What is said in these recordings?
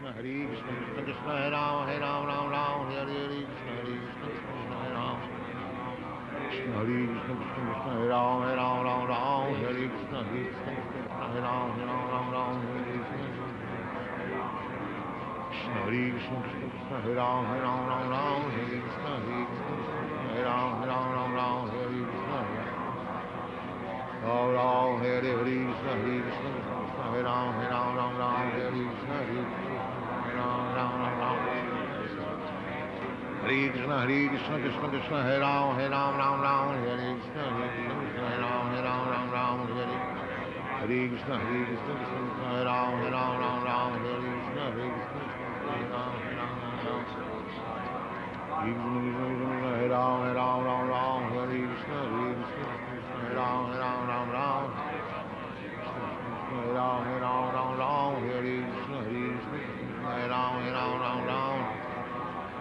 Krishna Hare Ram, Hare Ram, Ram Ram, Hare Hare, Krishna Hare Krishna, Krishna Krishna Hare Ram, Krishna Hare Krishna, Krishna Krishna Hare Ram, Hare Ram, Ram Ram, Hare Krishna, Hare Krishna, Krishna Krishna Hare Ram, Hare Ram, Ram Ram, Hare Krishna, Krishna Hare Krishna, Krishna Krishna Hare Ram, Hare Ram, Ram Ram, Hare Krishna, Hare Krishna, Krishna Krishna Hare Ram, Hare Ram, Ram Ram, Hare Krishna, Ram Ram, Hare Hare, Krishna Hare Krishna, Krishna Krishna Hare Ram, Hare Ram, Ram Ram, Hare Krishna, Hare Krishna, Hare Ram, Ram Ram Ram. Hare Krishna, Hare Krishna, Krishna Krishna, Hare Ram, Hare Ram, Ram Ram, Hare Krishna, Hare Krishna, Krishna Hare Ram, Hare Ram, Ram Ram, Hare Hare Krishna, Hare Krishna, Krishna Krishna, Hare Ram, Hare Ram, Ram Ram, Hare Krishna, Hare Krishna, Hare Ram, Hare Ram, Ram Ram. Hare Krishna, Krishna Krishna, Hare Ram, Hare Ram, Ram Ram, Hare Krishna, Hare Krishna, Krishna Hare Ram, Hare Ram, Ram Ram. Hare Ram, Hare Ram, Ram Ram, Hare Krishna, Hare Krishna, Hare Ram, Hare Ram, Ram Ram.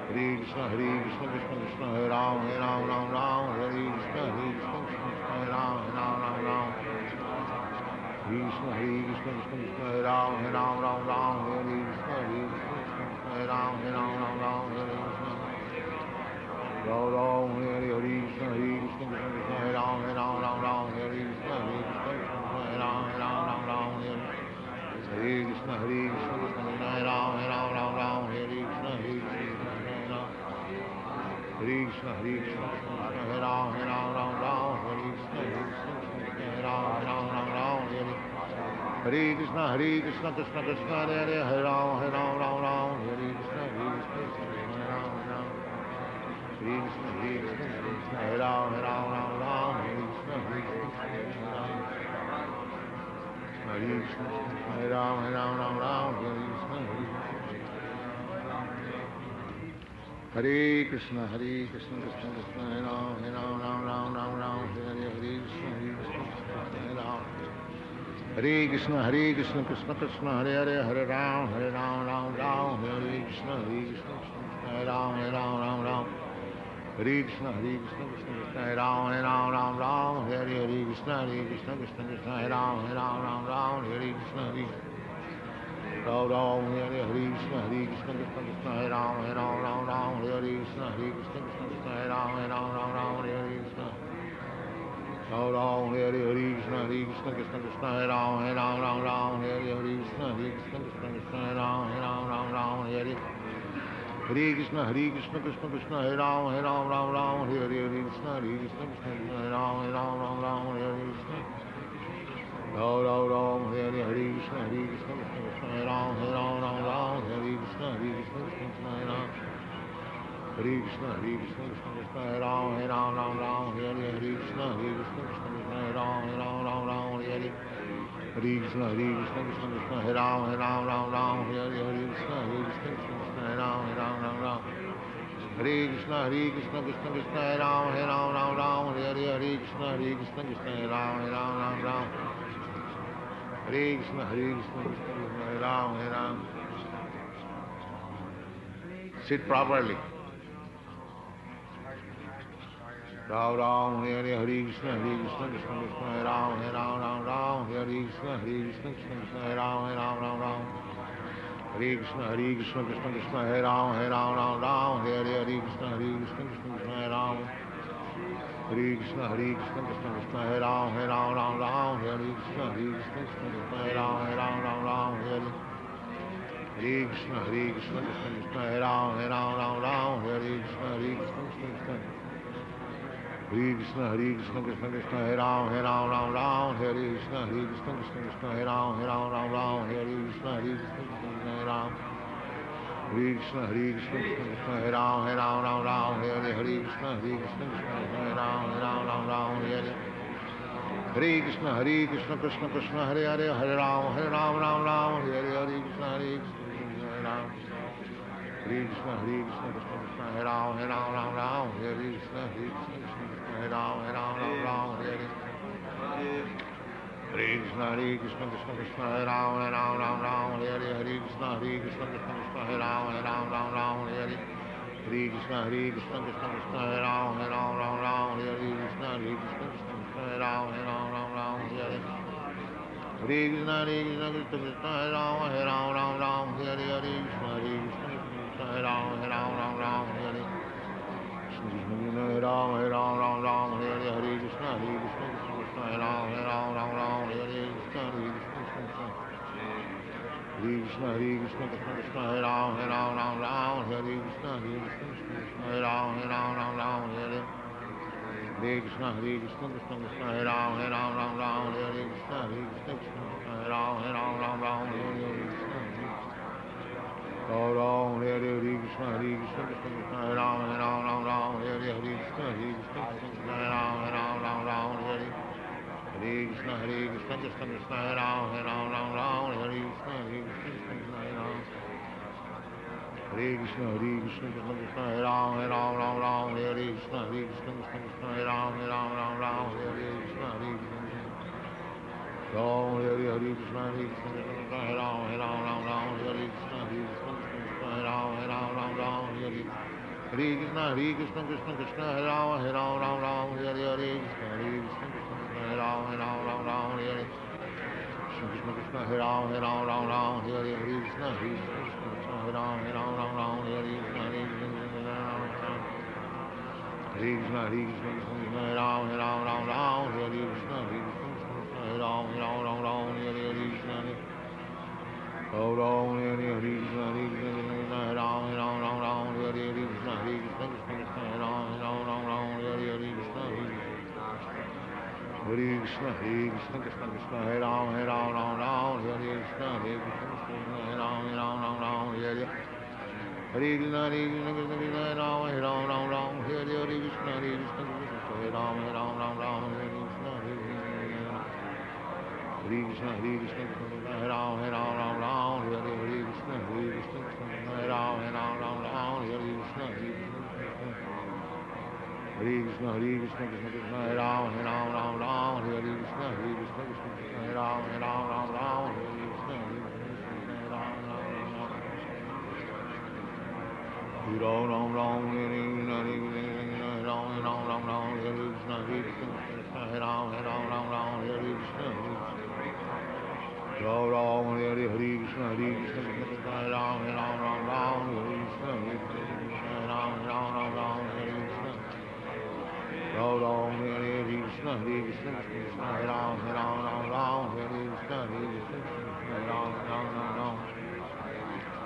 Hare Krishna, Hare Krishna, Krishna Krishna, Hare Ram, Hare Ram, Ram Ram. Hare Krishna, Hare Krishna, Krishna Krishna, Hare Ram, Hare Ram, Ram Ram. Hare Krishna, Hare Krishna, Krishna Krishna, Hare Ram, Hare Ram, Ram Ram. Hare Krishna, Hare Krishna, Krishna Krishna, Hare Ram, Hare Ram, Ram Ram. Hare Krishna, Ram Ram, Hare Krishna, Hare Krishna, Krishna Krishna, Hare Ram, Hare Ram, Ram Ram. Hare Krishna, Hare Krishna, Krishna Krishna, Hare Ram, Hare Ram, Ram Ram. Hare Krishna, Hare Krishna, Krishna Krishna, Hare Ram, Hare Ram, Ram Ram. Hare Krishna, Hare Krishna, Krishna Krishna, Hare Ram. Hare Krishna, Hare Krishna, Krishna Krishna, Hare Ram, Hare Ram, Ram Ram. Hare Krishna, Hare Krishna, Krishna Krishna, Hare Ram, Hare Ram, Ram Ram. Hare Krishna, Hare Krishna, Krishna Krishna, Hare Hare, Hare Ram, Hare Ram, Ram Ram. Hare Krishna, Hare Krishna, Krishna Krishna, Hare Ram, Hare Ram. Hare Krishna, Hare Krishna, Krishna Krishna, Hare Ram, Hare Ram, Ram Ram. Hare Krishna, Hare Krishna, Krishna Krishna, Hare Ram. Hare Krishna, Hare Ram, Hare Ram, Ram Ram. Hare Krishna, Hare Hare Krishna, Hare Krishna, Krishna Krishna, Hare Ram, Hare Ram, Ram Ram, Ram Ram. Hare Hare, Hare Krishna, Hare Krishna, Krishna Krishna, Hare Ram. Hare Krishna, Hare Krishna, Krishna Krishna, Hare Hare, Hare Ram, Hare Ram, Ram Ram. Hare Krishna, Hare Krishna, Krishna Krishna, Hare Ram, Hare Ram, Ram Ram. Hare Krishna, Hare Krishna, Krishna Krishna, Hare Ram, Hare Ram, Ram Ram. Hare Hare, Hare Krishna, Hare Krishna, Krishna Krishna, Hare Ram, Hare Ram, Ram Ram. Hare Krishna, Hare Ram Ram, Hare Hare, Hare Krishna, Hare Krishna, Krishna Krishna, Hare Ram, Hare Ram, Ram Ram. Hare Hare Krishna, Hare Krishna, Krishna Krishna, Hare Ram, Hare Ram, Ram Ram. Hare Hare Krishna, Ram Ram, Hare Hare, Hare Krishna, Hare Krishna, Krishna Krishna, Hare Ram, Hare Ram, Ram Ram. Hare Hare, Hare Krishna, Hare Krishna, Krishna Krishna, Hare Ram, Hare Ram, Ram Ram. Hare Hare, Hare Krishna, Hare Krishna, Krishna Krishna, Hare Ram, Hare Ram, Ram Ram. Hare Hare, Hare Krishna, Hare Krishna, Krishna Krishna, Hare Ram, Hare Ram, Ram Ram. Hare Hare Krishna, Ram Ram, Hare Hare, Hare Krishna, Hare Krishna, Krishna Krishna, Hare Ram, Hare Ram, Ram Ram. Hare Krishna, Hare Krishna, Krishna Krishna, Hare Ram. Hare Krishna, Hare Krishna, Krishna Krishna, Hare Ram, Hare Ram, Ram Ram. Hare Hare, Hare Krishna, Hare Krishna, Krishna Krishna, Hare Ram, Hare Ram, Ram Ram. Hare Hare, Hare Krishna, Hare Krishna, Krishna Krishna, Hare Ram, Hare Ram, Ram Ram. Hare Hare, Hare Krishna, Hare Krishna, Krishna Krishna, Hare Ram, Hare Ram, Ram Ram. Hare Krishna, Hare Krishna, Krishna Krishna, Hare Ram, Hare Ram, Ram Ram. Hare Hare, Hare Krishna, Hare Krishna, Krishna, Hare Ram, Hare Ram, Ram Ram. Hare Krishna, Hare Krishna, Krishna Krishna, Hare Ram, Hare Ram. Sit properly. Ram Ram, Hare Hare, Hare Krishna, Hare Krishna, Krishna Krishna, Hare Ram, Hare Ram, Ram Ram. Hare Krishna, Hare Krishna, Krishna Krishna, Hare Ram, Hare Ram, Ram Ram. Hare Krishna, Hare Krishna, Krishna Krishna, Hare Ram, Hare Ram, Ram Ram. Hare Hare, Hare Krishna, Hare Krishna, Krishna Krishna, Hare Ram. Hare Krishna, Hare Krishna, Krishna Krishna, Hare Ram, Hare Ram, Ram Ram. Hare Krishna, Hare Krishna, Krishna Krishna, Hare Ram, Hare Ram, Ram Ram. Hare Hare Krishna, Hare Krishna, Krishna Krishna, Hare Ram, Hare Ram, Ram Ram. Hare Krishna, Hare Krishna, Krishna Krishna. Hare Krishna, Hare Krishna, Krishna Krishna, Hare Ram, Hare Ram, Ram Ram. Hare Krishna, Hare Krishna, Krishna Krishna, Hare Ram, Hare Ram, Ram Ram. Hare Krishna, Hare Krishna, Krishna Krishna, Hare Ram. Hare Krishna, Hare Krishna, Krishna Krishna, Hare Ram, Hare Ram, Ram Ram. Hare Hare, Hare Krishna, Hare Krishna, Krishna Krishna, Hare Ram, Hare Ram, Ram Ram. Hare Hare Krishna, Hare Krishna, Krishna Krishna, Hare Hare, Hare Ram, Ram Ram. Hare Hare Krishna, Hare Krishna, Hare Ram. Hare Krishna, Hare Krishna, Krishna Krishna, Hare Ram, Ram Ram. Hare Krishna, Hare Krishna, Krishna Krishna, Hare Ram, Ram Ram. Hare Hare Krishna, Hare Krishna, Krishna Krishna, Hare Ram, Ram Ram. Hare Hare Krishna, Hare Krishna, Krishna Krishna, Hare Ram, Ram Ram. Hare Hare Krishna, Hare Krishna, Krishna Krishna, Hare Ram, Ram Ram. Hare Krishna, Hare Krishna, Krishna Krishna, Hare Ram, Ram Ram. Hare Hare Krishna Krishna Krishna Hare Rama Rama Rama Hare Hare Krishna Krishna Krishna Hare Rama Rama Rama Hare Hare Krishna Krishna Hare Rama Rama Hare Hare Krishna Krishna Krishna Hare Rama Rama Hare Hare Krishna Krishna Krishna Hare Krishna Krishna Krishna Hare Rama Rama Hare Krishna Krishna Krishna Hare Rama Rama Hare Hare Hare Krishna Krishna Krishna Hare Rama Rama Hare Krishna Krishna Krishna Hare Rama Rama Hare Hare Krishna Ram Hare Hare Krishna Krishna Krishna Hare Rama Rama Hare Hare Krishna Krishna Krishna Hare Rama Rama Hare Hare Hare Krishna Krishna Krishna Hare Rama Rama Hare Krishna Krishna Krishna Hare Rama Hare Krishna Krishna Krishna Hare Rama Rama Hare Krishna Krishna Krishna Hare Rama Rama Hare Krishna Ram Hare Hare Krishna Krishna Krishna Hare Rama Rama Hare Krishna Krishna Krishna Hare Rama Rama Hare Hare Hare Krishna Krishna Krishna Hare Rama Rama Hare Hare Krishna Krishna Krishna Hare Rama Rama Hare Hare Krishna Krishna Hare Rama Rama Hare Hare Krishna Krishna Hare Rama Rama Hare Hare Krishna Hare Krishna Hare Rama Rama Hare Hare Krishna Krishna Hare Rama Rama Hare Hare Krishna Ram Hare Hare Krishna Krishna Hare Rama Rama Hare Hare Krishna Krishna Krishna Hare Rama Rama Hare Hare Krishna Hare Krishna Krishna Krishna Hare Rama Rama Hare Hare Krishna Krishna Hare Rama Hare Hare Hare Krishna Krishna Krishna Hare Rama Rama Hare Hare Krishna Krishna Krishna Hare Rama Rama Hare Hare Krishna Hare Krishna Krishna Hare Rama Rama Hare Hare Krishna Krishna Krishna Hare Rama Rama Hare Hare Krishna Hare Krishna Krishna Krishna Hare Rama Rama Hare Hare Krishna Krishna Krishna Hare Rama Rama Hare Hare Krishna Ram Ram Ram Hare Krishna Ram Ram Ram Hare Krishna Krishna Krishna Hare Rama Rama Hare Hare Krishna Ram Ram Hare Hare Krishna Krishna Krishna Hare Rama Rama Hare Krishna Krishna Hare Rama Hare Krishna Ram Ram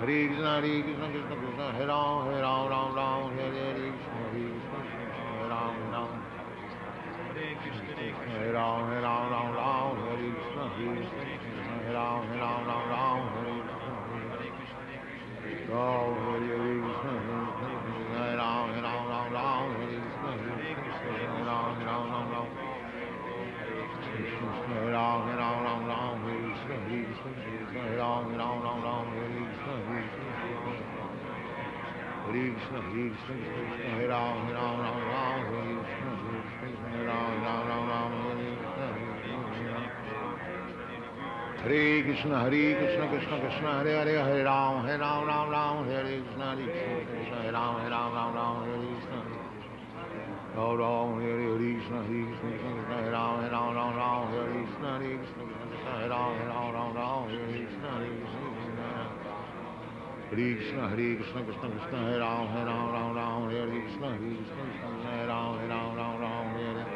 Hare Hare Krishna Krishna Krishna Hare Rama Rama Hare Krishna Krishna Hare Rama Hare Krishna Krishna Krishna Hare Rama Hare Hare Krishna Krishna Krishna Hare Rama Hare Rama Hare Krishna Krishna Krishna Hare Rama Hare Krishna Ram Hare Hare Krishna Krishna Hare Rama Hare Krishna Krishna Hare Rama Krishna Hare Rama Hare Krishna Krishna Krishna Hare Rama Hare Krishna Hare Krishna Krishna Hare Rama Hare Krishna Krishna Hare Rama Hare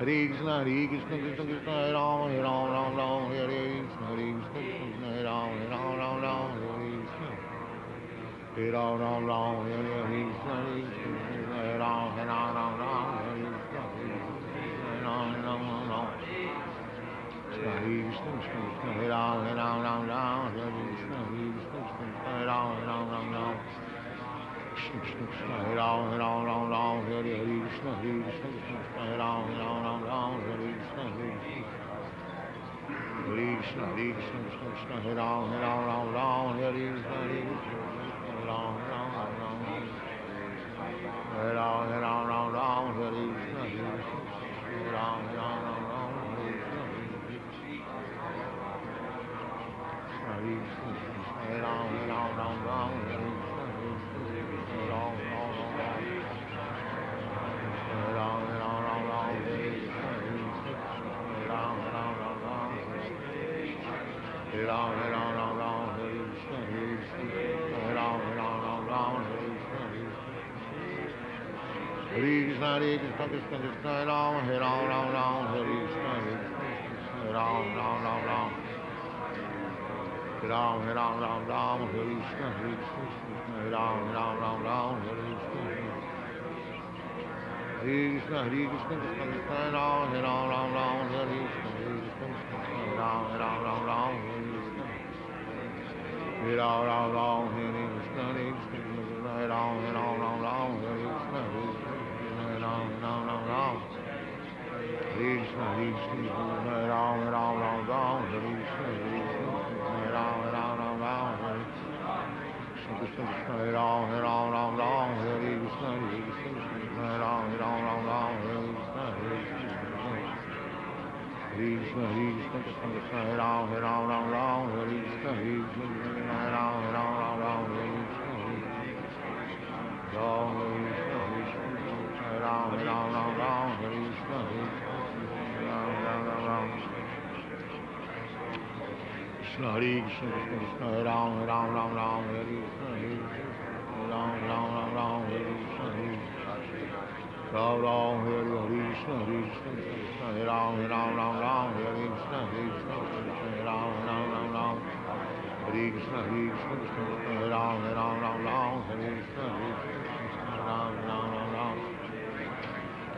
Krishna Krishna Krishna Hare Hare Hare Rama Hare Krishna Krishna Hare Rama Hare Krishna Ram Ram Hare Hare Krishna Krishna Hare Rama Hare Krishna Krishna Hare Rama Hare Krishna Krishna Krishna Hare Rama Hare Krishna Krishna Hare Rama Hare Hare Hare Krishna Krishna Hare Rama Hare Krishna Krishna Hare Rama Hare Krishna Hare Rama Hare Krishna Krishna Hare Rama Hare Krishna Hare Krishna Hare Rama Hare Krishna Hare Rama Krishna Hare Rama Hare Krishna Hare Rama Hare Krishna Hare Krishna Krishna Hare Rama Hare Krishna Hare Rama Hare Rama Hare Krishna Hare Rama Hare Hare Krishna, Krishna Krishna, Hare Rama, Rama, Hare Krishna, Hare Rama, Rama. Ram, Ram, Ram, Ram, Hare Krishna, Krishna, Ram, Ram, Ram, Ram, Hare Krishna, Krishna, Krishna, Krishna, Ram, Ram, Ram, Ram, Hare Krishna, Krishna, Ram, Ram, Ram, Ram, Hare Krishna, Ram, Ram, Ram, Hare Krishna, Krishna, Ram, Ram, Ram, Ram, Hare Krishna, Ram, Ram, Ram, Ram, Krishna, Krishna, Ram, Ram, Ram, Ram, Hare Krishna, Ram, Ram, Ram, Ram, Hare Krishna, Hare Ram, Ram, Ram, Ram, Hare Krishna, Krishna, Ram, Ram, Ram, Ram, Hare Krishna, Krishna, Krishna, Hare Ram, Ram, Ram, Ram, Hare Krishna, Krishna, Ram, Ram, Ram, Ram, Hare Krishna, Ram, Ram, Ram, Ram, Hare Krishna, Ram, Ram, Ram. Krishna, Hare Krishna, Krishna Krishna, Hare Ram, Ram, Ram, Ram, Hare Krishna, Ram, Ram, Ram, Ram, Hare Krishna, Ram, Ram, Hare Krishna, Krishna, Hare Ram, Ram, Ram, Ram, Hare Krishna, Krishna, Ram, Ram, Ram, Ram, Hare Krishna, Krishna, Hare Ram, Ram, Ram, Ram, Hare Krishna, Ram, Ram, Ram, Ram,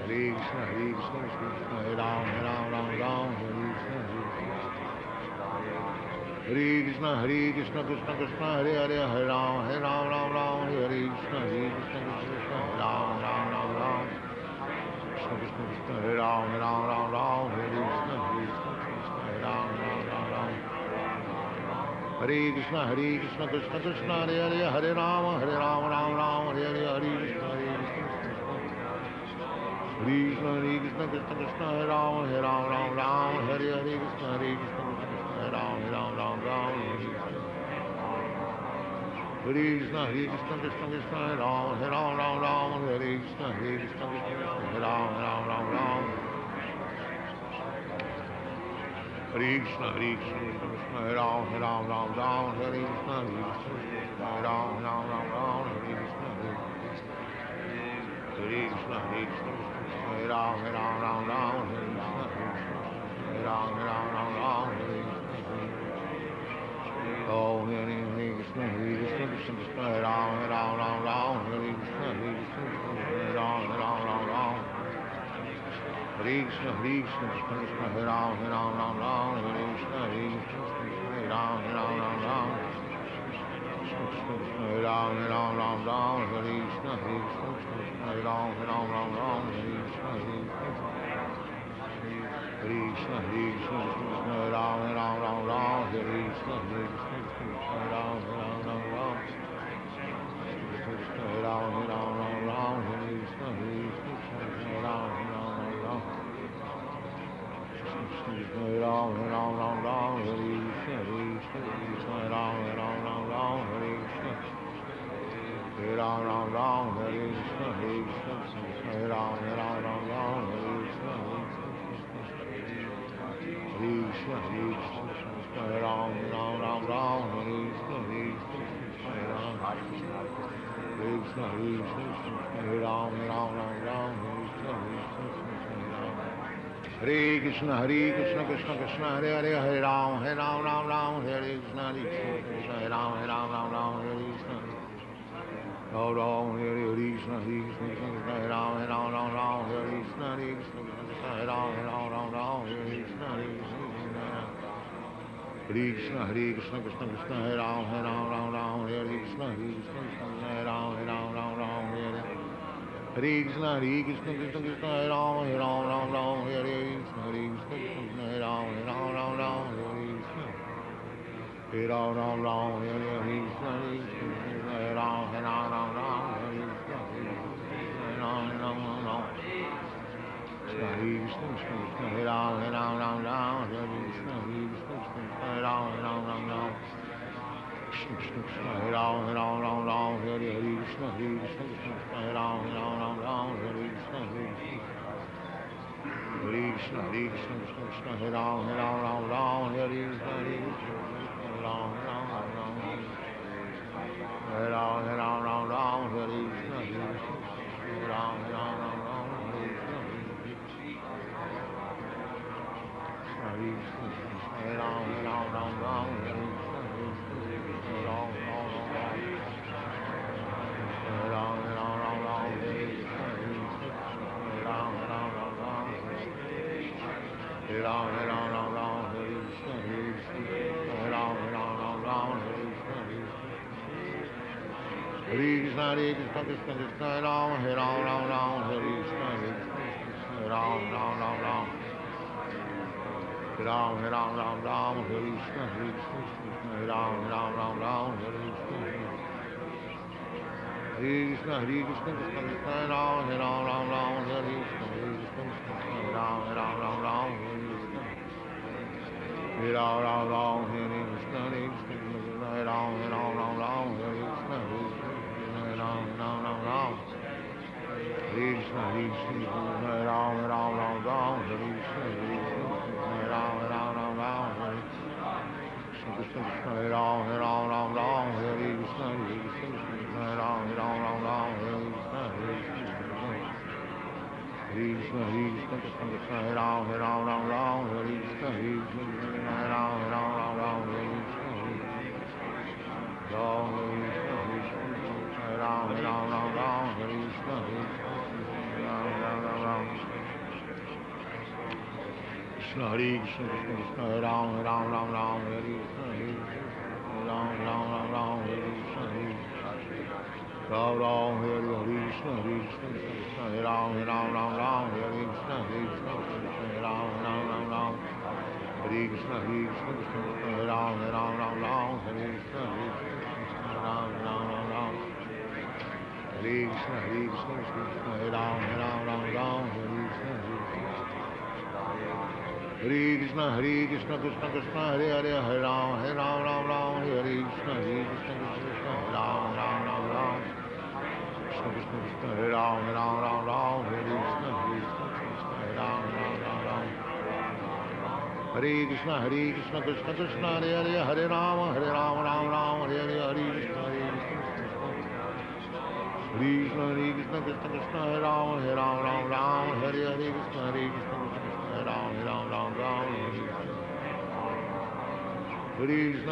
Hare Krishna, Krishna, Hare Ram, Ram, Ram, Ram, Hare Krishna, Hare Krishna, Krishna Krishna, Hare Hare, Hare Ram, Ram, Ram, Hare Krishna, Krishna, Hare Ram, Ram, Ram, Krishna, Krishna, Hare Ram, Ram, Ram, Hare Krishna, Hare Ram, Ram, Hare Krishna, Krishna Krishna, Hare Hare, Hare Ram, Ram, Hare Hare, Hare Krishna, Krishna, Krishna Krishna, Hare Ram, Ram, Hare Hare, Krishna, Krishna, Ram, Ram, Hare Krishna, Krishna, Krishna, Ram, Ram, Hare Krishna, Krishna, Ram, Ram, Hare Krishna, Krishna, Ram, Ram, Hare Krishna, Krishna, Ram, Ram, Hare Krishna, Krishna, Ram, Ram, Hare Krishna, Ram, Ram, Hare Oh, Hare Krishna, Krishna Krishna, Ram, Ram, Hare Krishna, Ram, Ram, Hare Krishna, Krishna Krishna, Ram, Ram, Hare Krishna, Ram, Ram, Krishna, Ram, Ram, Hare Krishna, Ram, Ram, Hare Krishna, Krishna, Krishna, Ram, Ram, Hare Krishna, Ram, Ram, Krishna, Ram, Ram, Hare Krishna, Ram, Ram, Krishna, Ram, Ram, Hare Krishna, Ram, Ram, Hare Krishna, Ram, Ram, Hare Krishna, Ram, Ram, Hare Krishna, Krishna, Krishna, Ram, Ram, Hare Krishna, Ram, Krishna, Krishna, Ram, Hare Krishna, Krishna Krishna, Hare Hare, Hare Ram, Ram, Hare Krishna, Krishna, Ram, Hare Krishna, Ram, Hare Krishna, Krishna, Ram, Hare Krishna, Krishna, Ram, Hare Krishna, Krishna, Krishna, Hare Ram, Hare Krishna, Krishna, Ram, Hare Hare Krishna, Krishna, Hare Ram, Hare Krishna, Krishna, Ram, Hare Krishna, Hare Ram, Hare Krishna, Hare Ram, Hare Krishna, Ram, Krishna, Hare Ram, Hare Krishna, Hare Ram, Krishna, Hare Ram, Hare Krishna, Hare Ram, Hare Krishna, Krishna, Krishna, Hare Ram, Hare Krishna, Hare Ram, Hare Ram, Hare Krishna, Hare Ram, Hare Ram, Hare Ram, Ram Ram, Hare Krishna, Hare Krishna, Hare Ram, Hare Ram, Ram Ram, Hare Krishna, Hare Krishna, Hare Krishna, Krishna Krishna, Hare Ram, Hare Ram, Ram Ram, Hare Krishna, Hare Krishna, Hare Ram, Ram Ram Ram. Hare Ram, Hare Ram, Ram Ram, Hare Krishna, Hare Krishna, Hare Ram, Ram Ram Ram, Hare Krishna, Hare Krishna, Hare Krishna, Krishna Krishna, Hare Ram, Hare Ram, Ram Ram, Hare Krishna, Hare Krishna, Hare Ram, Hare Ram, Ram Ram, Hare Krishna, Hare Ram, Ram Ram, Hare Krishna, Hare Krishna, Hare Ram, Hare Ram, Ram Ram, Hare Krishna, Hare Ram, Ram Ram Ram. Hare Krishna, Hare Krishna, Hare Ram, Hare Ram, Ram Ram, Hare Krishna, Hare Ram, Hare Ram, Ram Ram, Hare Krishna, Krishna Krishna, Hare Ram, Hare Ram, Ram Ram, Hare Krishna, Hare Krishna, Hare Ram, Hare Ram, Ram Ram, Hare Krishna, Hare Krishna, Hare Krishna, Krishna Krishna, Hare Ram, Hare Ram, Ram Ram, Hare Krishna, Hare Krishna, Hare Ram, Hare Ram, Ram Ram, Hare Krishna, Hare Ram, Hare Ram, Ram Ram, Hare Krishna, Hare Krishna, Hare Krishna, Krishna Krishna, Hare Ram, Hare Ram, Ram Ram, Hare Krishna, Hare Ram, Ram Ram, Ram, Hare Krishna, Hare Ram, Ram, Hare Krishna, Hare Krishna, Krishna, Hare Ram, Hare Ram, Ram Ram, Hare Krishna, Hare Krishna, Hare Ram, Ram Ram, Ram, Hare Krishna, Hare Krishna, Krishna Krishna, Hare Ram, Hare Ram, Ram Ram, Hare Krishna, Hare Ram, Ram Ram, Ram, Hare Krishna, Hare Krishna, Krishna, Hare Ram, Hare Ram, Ram Ram, Hare Krishna, Hare Krishna, Hare Krishna, Krishna Krishna, Hare Hare, Hare Ram, Hare Ram, Ram Ram, Hare Krishna, Hare Krishna, Krishna, Hare Ram, Ram Ram, Ram, Krishna Krishna, Krishna, Hare Ram, Hare Ram, Ram Ram, Hare Krishna, Hare Krishna, Hare Ram, Ram Ram, Ram, Hare Krishna, Hare Krishna, Krishna Krishna, Hare Hare, Hare Ram, Ram Ram, Hare Hare, Hare Krishna,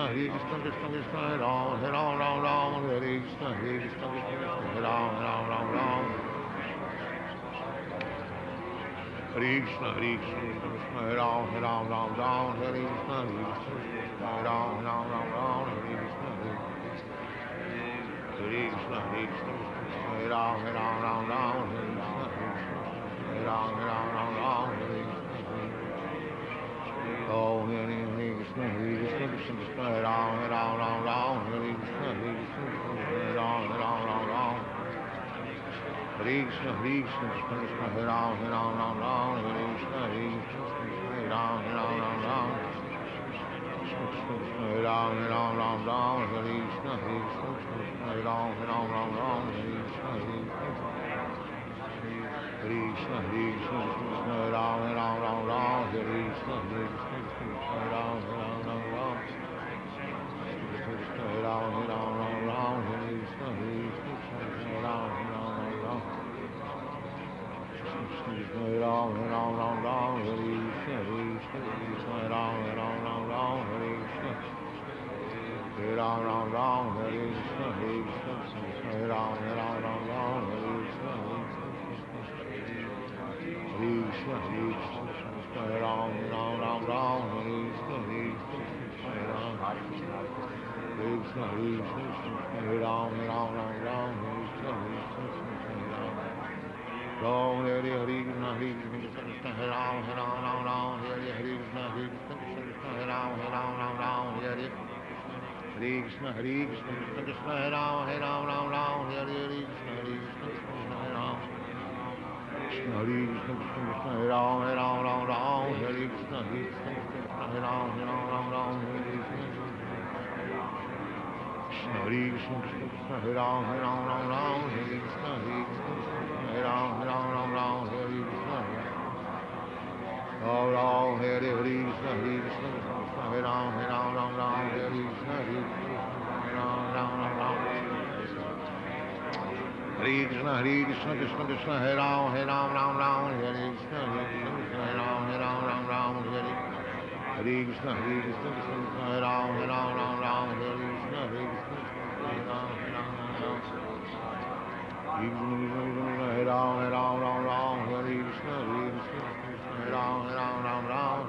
Hare Krishna, Krishna Krishna, Krishna Krishna, Hare Ram, Ram Ram, Hare Hare, Krishna, Hare Krishna, Hare Ram, Ram Ram, Hare Krishna, Hare Krishna, Krishna Krishna, Hare Ram, Ram Ram, Hare Krishna, Hare Krishna, Hare Ram, Ram Ram, Hare Krishna, Hare Krishna, Krishna, Hare Ram, Ram Ram, Hare Krishna, Hare Krishna, Hare Ram, Ram Ram, Hare Krishna, Hare Krishna, Hare Krishna, Hare Ram, Ram Ram, Hare Krishna, Hare Ram, Ram Ram, Hare Krishna, Oh, Hare Krishna, Hare Krishna, Krishna Krishna, Hare Ram, Ram Ram, Hare Krishna, Hare Krishna, Hare Ram, Ram Ram, Hare Krishna, Hare Krishna, Krishna Krishna, Hare Ram, Ram Hare Krishna, Hare Krishna, Hare Ram, Ram, Krishna Krishna, Hare Ram, Ram Hare Krishna, Hare Krishna, Hare Ram, Ram Hare Krishna, Hare Krishna, Hare Krishna, Hare Ram, Ram Hare Krishna, Hare Krishna, Hare Ram, Ram, Krishna, Hare Ram, Hare Krishna, Hare Krishna, Hare Ram, Hare Ram, Hare Krishna, Hare Krishna, Hare Ram, Hare Krishna, Hare Ram, Hare Krishna, Hare Krishna, Hare Ram, Hare Krishna, Hare Krishna, Hare Krishna, Hare Ram, Hare Krishna, Hare Krishna, Hare Hare Ram, Hare Krishna, Ram, Hare Krishna, Hare Krishna, Hare Ram, Hare Krishna, Hare Krishna, Hare Ram, Hare Krishna, Hare Krishna, Krishna, Hare Ram, Hare Krishna, Hare Krishna, Hare Ram, Krishna, Hare Krishna, Krishna, Hare Ram, Hare Krishna, Hare Ram, Hare Krishna, Krishna, Hare Krishna, Krishna, Hare Ram, Hare Krishna, Hare Ram, Hare Krishna, Ram, Hare Krishna, Hare Krishna, Hare Ram, Hare Krishna, Hare Krishna, Hare Krishna, Krishna Krishna, Hare Ram, Hare Krishna, Hare Ram, Hare Krishna, Hare Krishna, Hare Ram, Hare Krishna, Hare Ram, Hare Krishna, Hare Ram,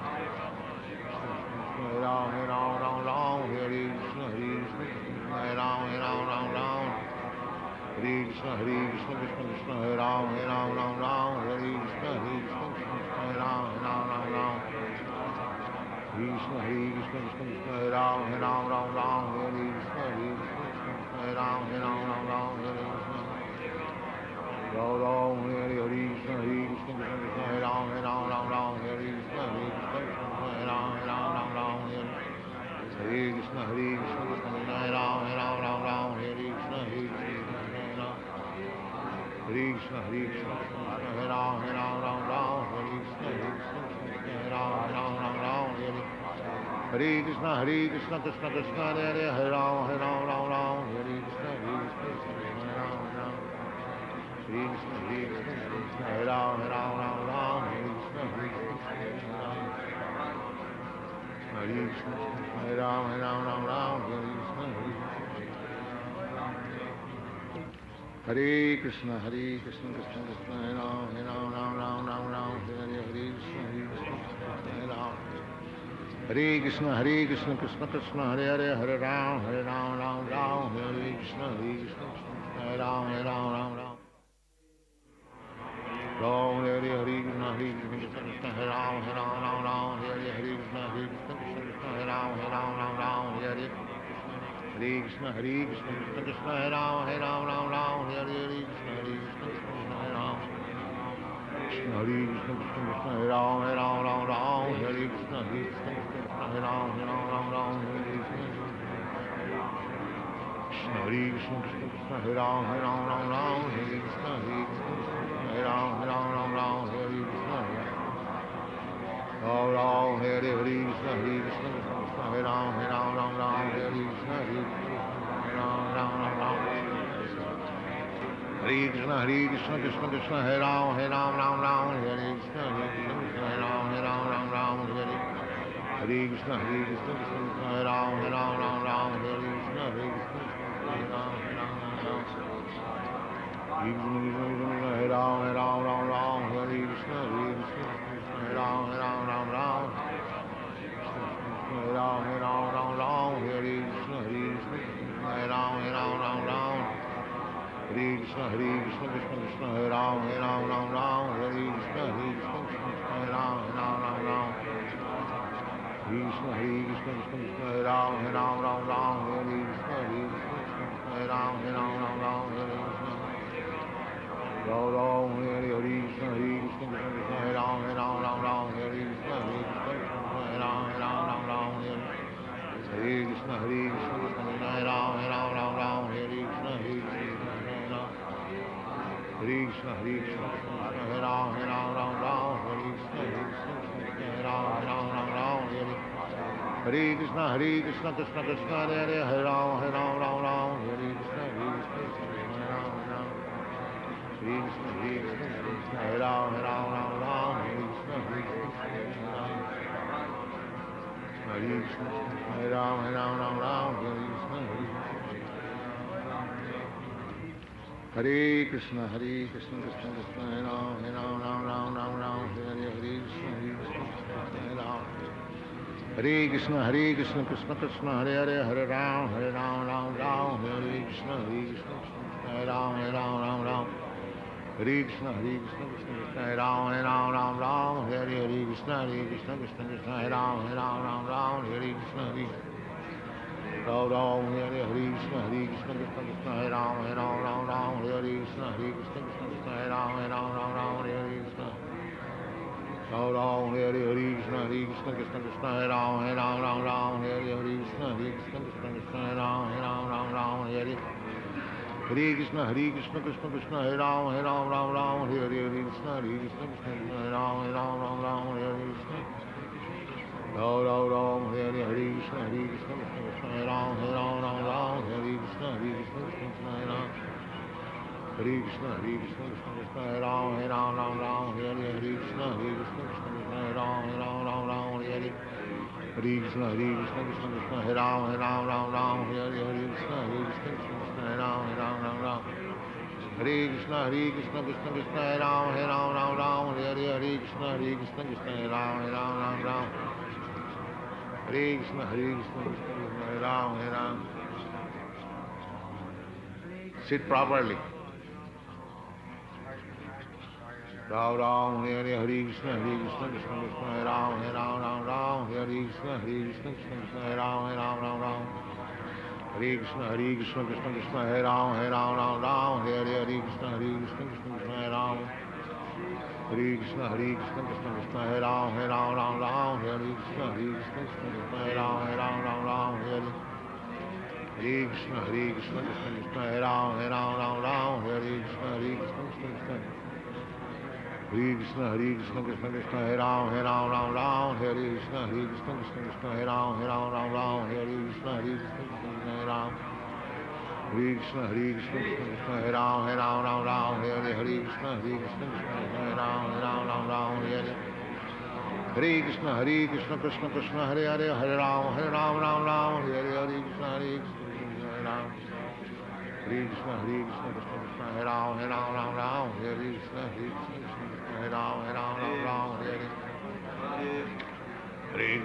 Hare Krishna, Krishna Krishna, Hare Ram, Ram Ram, Hare Krishna, Krishna Krishna, Hare Ram, Ram. Krishna, Hare Krishna, Krishna Krishna, Hare Ram, Ram, Hare Krishna, Krishna, Hare Ram, Ram, Hare Krishna. Ram, Hare Krishna, Hare Krishna, Krishna Krishna, Hare Ram, Ram, Hare Krishna, Krishna, Hare Ram, Ram, Hare Krishna, Hare Krishna, Krishna Krishna, Hare Ram, Hare Krishna, Hare Krishna, Hare Krishna, Hare Ram, Hare Krishna, Hare Ram, Hare Krishna, Hare Krishna, Krishna Krishna, Hare Ram, Hare Krishna, Hare Ram, Hare Krishna, Hare Krishna, Hare Ram, Hare Krishna, Hare Krishna, Hare Ram, Hare Krishna, Hare Krishna, Hare Krishna, Krishna Krishna, Hare Ram, Hare Krishna, Hare Ram. Hare Krishna, Hare Krishna, Krishna Krishna, Hare Ram, Hare Krishna, Hare Ram, Ram. Ram, Hare Krishna, Hare Krishna, Krishna Hare Ram, Hare Krishna, Krishna, Hare Ram, Hare Krishna, Hare Krishna, Krishna Hare Ram, Hare Krishna, Hare Ram. Krishna, Hare Krishna, Krishna Hare Ram, Hare Krishna, Hare Ram, Hare Krishna. Krishna, Hare Krishna, Krishna Hare Ram, Hare Krishna, Hare Ram, Hare Krishna. Ram Ram, Hare Krishna, Krishna Hare Ram, Hare Krishna, Ram. Hare Krishna, Hare Krishna, Krishna Krishna, Hare Ram, Hare Krishna, Hare Ram, Hare Krishna, Hare Krishna, Krishna Hare Ram, Hare Krishna, Hare Ram, Hare Ram, Hare Krishna, Hare Ram, Hare Ram, Hare Krishna, Hare Ram, Hare Krishna, Hare Krishna, Krishna Krishna, Hare Ram, Hare Krishna, Hare Ram, Krishna, Hare Krishna, Krishna Krishna, Hare Ram, Hare Krishna, Hare Ram, Hare Krishna. Ram, Hare Krishna, Hare Krishna, Krishna Krishna, Hare Ram, Hare Krishna, Hare Ram, Hare Krishna, Hare Krishna, Krishna Krishna, Hare Ram, Hare Krishna, Hare Krishna, Hare Krishna, Hare Ram, Hare Krishna, Hare Ram, Hare Krishna, Hare Krishna, Krishna Krishna, Hare Ram, Hare Krishna, Hare Ram. Hare Krishna, Hare Krishna, Hare Ram, Hare Krishna, Hare Krishna, Hare Ram, Hare Krishna, Hare Krishna, Hare Krishna, Krishna Krishna, Hare Ram, Hare Krishna, Hare Ram. Hare Krishna, Hare Krishna, Krishna Krishna, Hare Ram, Hare Krishna, Hare Ram, Hare Ram. Hare Krishna, Hare Krishna, Krishna Krishna, Hare Ram, Hare Krishna, Krishna Krishna, Hare Ram, Hare Krishna, Hare Ram, Hare Krishna, Hare Krishna, Krishna Krishna, Hare Ram, Hare Krishna, Krishna Krishna, Hare Ram, Hare Krishna. Ram, Hare Krishna, Hare Krishna, Krishna Krishna, Hare Ram, Hare Krishna, Krishna Krishna, Hare Ram, Hare Hare Krishna, Hare Krishna, Krishna Krishna, Hare Ram, Hare Krishna, Krishna, Hare Ram, Hare Krishna. Ram, Hare Krishna, Hare Krishna, Krishna Krishna, Hare Ram, Hare Krishna, Krishna, Hare Ram. Hare Krishna, Hare Krishna, Krishna Krishna, Hare Ram, Hare Krishna, Krishna Krishna, Hare Ram, Hare Krishna, Hare Krishna, Krishna Krishna, Hare Ram, Hare Krishna, Krishna, Hare Ram, Hare Krishna, Hare Krishna, Krishna Krishna, Hare Ram, Hare Krishna, Krishna, Hare Ram, Hare Krishna, Hare Krishna, Krishna Krishna, Hare Ram, Sit properly. Ram Ram Hare Hare Hare Krishna Krishna Krishna Hare Ram Ram Ram Hare Krishna Krishna Krishna Hare Ram Ram Ram Hare Krishna Krishna Krishna Hare Ram Ram Ram Hare Krishna Krishna Krishna Hare Ram Hare Krishna Krishna Krishna Hare Ram Ram Ram Hare Krishna Krishna Krishna Hare Ram Ram Hare Krishna Krishna Krishna Hare Ram Ram Hare Krishna Krishna Krishna Hare Krishna Krishna Krishna Hare Ram Ram Hare Krishna Krishna Krishna Hare Ram Ram Hare Krishna Krishna Krishna Hare Ram Hare Krishna Krishna Krishna Hare Ram Ram Hare Krishna Krishna Krishna Hare Ram Ram Hare Krishna Krishna Krishna Hare Hare Hare Ram Ram Hare Krishna Krishna Hare Ram Hare Krishna Krishna Krishna Hare Ram Ram Hare Krishna Krishna Hare Ram Ram Hare Hare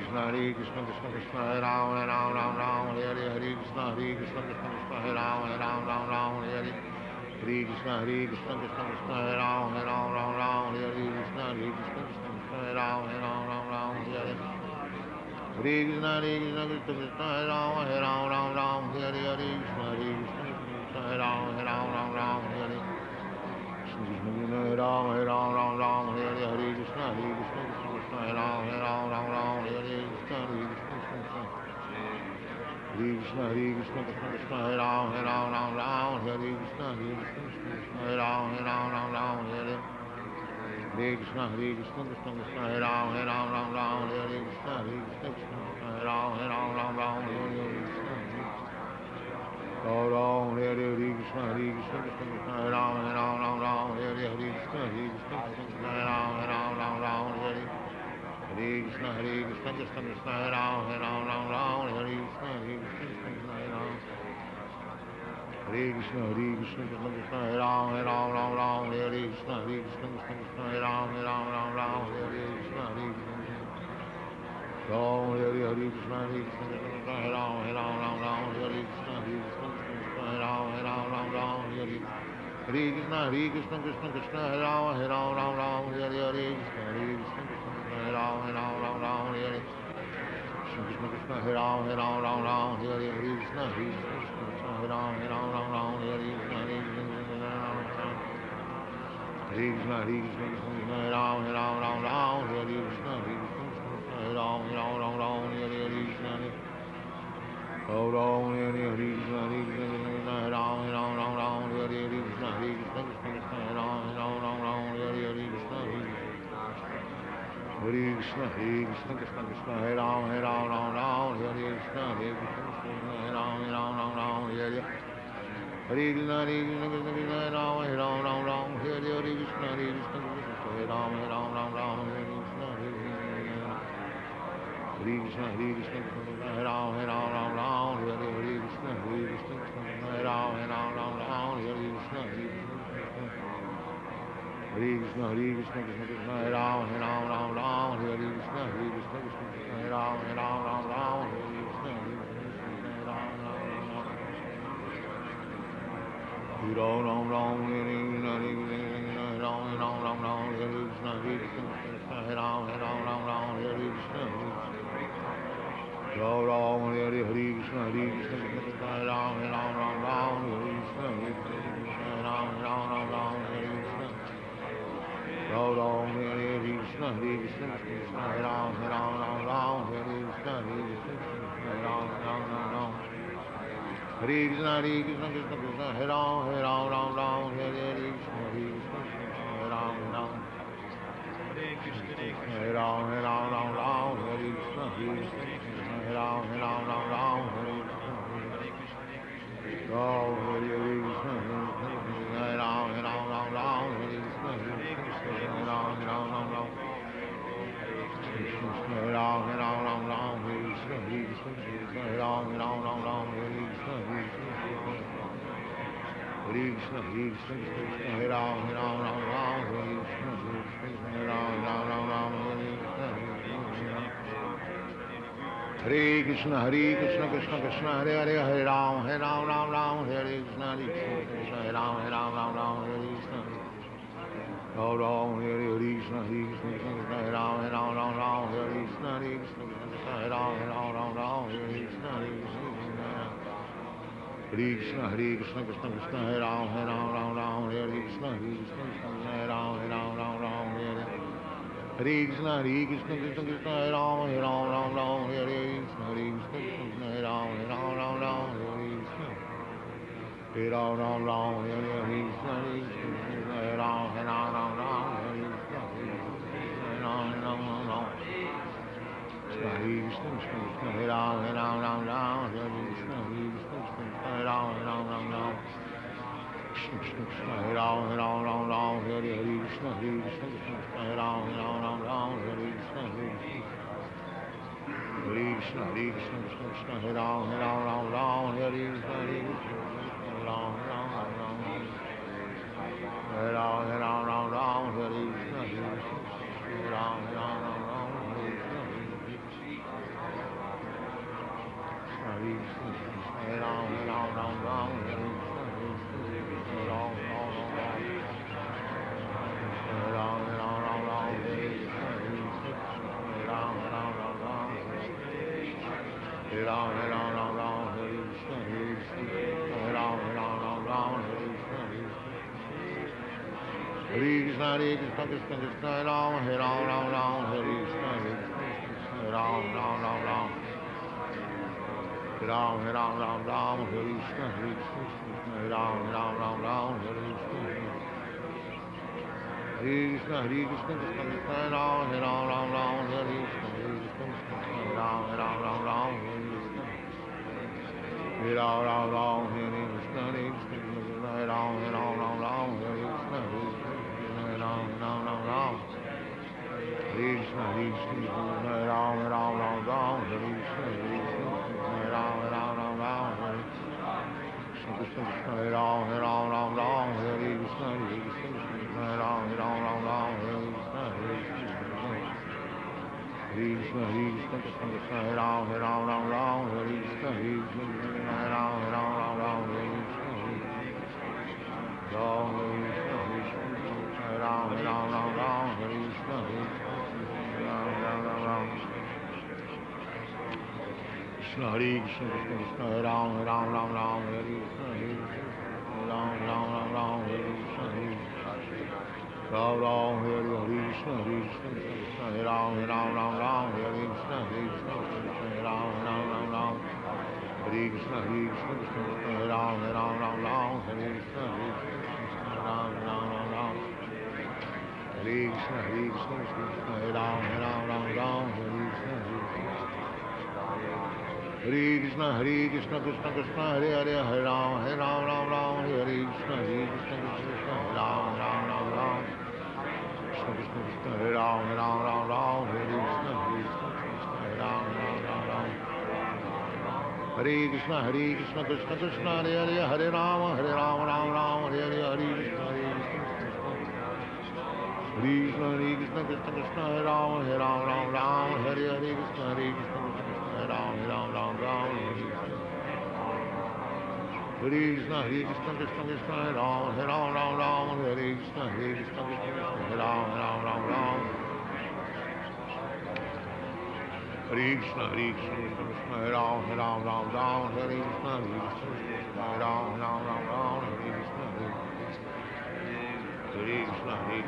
Krishna Krishna Krishna Hare Ram Ram Hare Krishna Krishna Krishna Hare Ram Ram Hare Krishna Krishna Krishna Hare Ram Ram Hare Krishna Krishna Krishna Hare Ram Ram Hare Krishna Krishna Krishna Hare Ram Ram Hare Krishna Krishna Krishna Hare Ram Ram Hare Krishna Ram Hare Krishna Krishna Krishna Hare Ram Hare Krishna Krishna Krishna Krishna Hare Ram Hare Krishna Krishna Hare Ram Hare Krishna Krishna Krishna Hare Ram Hare Krishna Krishna Hare Ram Hare Krishna Ram Hare Krishna Krishna Krishna Hare Ram Hare Krishna Krishna Krishna Hare Ram Hare Krishna Krishna Krishna Hare Ram Hare Krishna Krishna Krishna Hare Ram Hare Krishna Krishna Krishna Hare Ram Hare Krishna Krishna Krishna Hare Ram Hare Krishna Ram Hare Krishna Krishna Hare Ram Hare Krishna Krishna Hare Ram Hare Krishna Krishna Krishna Hare Ram Hare Hare Krishna Krishna Hare Ram Hare Krishna Krishna Hare Ram Hare Krishna Krishna Hare Ram Hare Krishna Krishna Hare Ram Hare Krishna Hare Ram Hare Krishna Ram Hare Krishna Krishna Hare Ram Hare Krishna Krishna Hare Ram Hare Krishna Hare Krishna Krishna Krishna Hare Ram Hare Krishna Krishna Hare Ram Hare Krishna Krishna Hare Ram Hare Krishna Krishna Hare Ram Hare Krishna Hare Krishna Krishna Hare Ram Hare Krishna Krishna Hare Ram Hare Krishna Hare Krishna Krishna Hare Ram Hare Krishna Krishna Hare Ram Hare Krishna Ram Ram Hare Krishna Hare Krishna Krishna Hare Ram Hare Krishna Ram Ram Hare Krishna Krishna Hare Ram Hare Krishna Hare Ram Hare Krishna Ram Ram Hare Krishna Krishna Hare Ram Hare Krishna Hare Ram Hare Krishna Krishna Hare Ram Hare Krishna Hare Ram Hare Ram Hare Krishna Hare Ram Hare Krishna Ram Hare Krishna Hare Ram Hare Krishna Hare Ram Hare Ram Hare Krishna Hare Ram Hare Krishna Hare Krishna Hare Ram Hare Krishna Hare Ram Hare Krishna Krishna Krishna Hare Hare Hare Ram Hare Krishna Hare Krishna Hare Ram Hare Krishna Ram Ram Hare Hare Krishna Hare Krishna Krishna Hare Ram Ram Ram Ram Hare Krishna Hare Krishna Krishna Hare Ram Ram Ram Ram Hare Krishna Hare Krishna Hare Krishna Krishna Krishna Hare Ram Ram Ram Hare Krishna Hare Krishna Krishna Hare Ram Ram Ram Hare Krishna Hare Krishna Krishna Krishna Hare Ram Ram Ram Hare Krishna Hare Krishna Krishna Hare Ram Ram Ram Hare Krishna Hare Ram Ram Ram Hare Krishna Hare Krishna Hare Ram Ram Ram Hare Krishna Hare Ram Ram Ram Hare Krishna Krishna Hare Ram Ram Ram Hare Krishna Hare Krishna Hare Ram Ram Ram Krishna Krishna Hare Ram Ram Ram Hare Krishna Hare Krishna Hare Ram Ram Ram Hare Krishna Hare Krishna Hare Krishna Krishna Hare Ram Ram Hare Krishna Hare Krishna Ram Ram Hare Ram Ram Hare Krishna Hare Krishna Ram Ram Hare Krishna Hare Krishna Hare Ram Ram Hare Krishna Ram Ram Hare Krishna Ram Ram Hare Ram Hare Krishna Hare Krishna Ram Ram Hare Krishna Hare Krishna Krishna Krishna Ram Hare Ram Hare Krishna Ram Ram Ram Hare Krishna Hare Krishna Ram Ram Hare Krishna Krishna Krishna Krishna Ram Hare Ram Hare Krishna Ram Ram Hare Krishna Hare Ram Hare Krishna Hare Krishna Ram Ram Hare Krishna Ram Ram Krishna Krishna Ram Hare Krishna Ram Ram Hare Krishna Krishna Ram Hare Krishna Ram Ram Hare Krishna Krishna Krishna Krishna Ram Hare Krishna Ram Ram Hare Krishna Hare Krishna Krishna Ram Hare Krishna Ram Ram Hare Krishna Ram Hare Krishna Krishna Ram Hare Krishna Ram Hare Krishna Krishna Ram Hare Krishna Ram Hare Krishna Krishna Ram Hare Krishna Krishna Krishna Hare Hare Hare Ram Hare Krishna Krishna Ram Krishna Krishna Hare Ram Hare Krishna Hare Krishna Krishna Krishna Hare Hare Hare Ram Hare Ram Hare Hare Hare Krishna Krishna Krishna Hare Ram Hare Ram Hare Hare Krishna Hare Ram Krishna Krishna Krishna Hare Ram Hare Krishna Hare Ram Hare Krishna Krishna Hare Ram Hare Krishna Hare Ram Hare Krishna Krishna Hare Ram Hare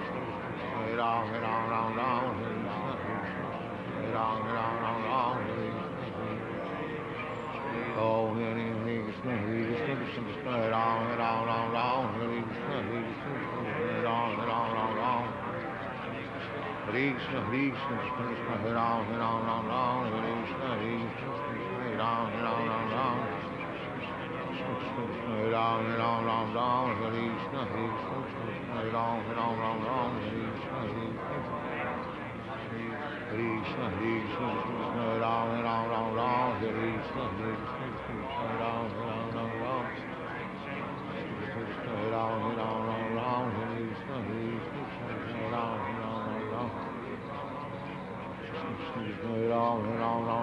Oh, Hare Krishna Krishna Krishna Hare Ram Hare Krishna Ram Hare Krishna Krishna Hare Ram Hare Krishna Ram Hare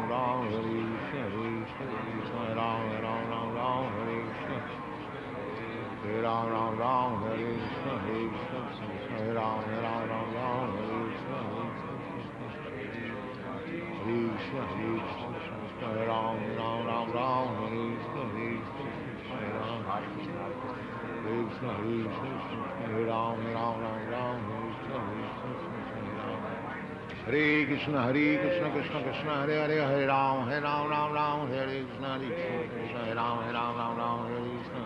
Ram Hare Krishna Hare Ram Krishna Ram Hare Krishna Ram Ram Hare Krishna Krishna, Hare Krishna, Krishna Krishna, Hare Hare, Hare Ram, Ram Ram, Hare Krishna, Hare Krishna, Hare Ram, Ram Ram, Hare Krishna,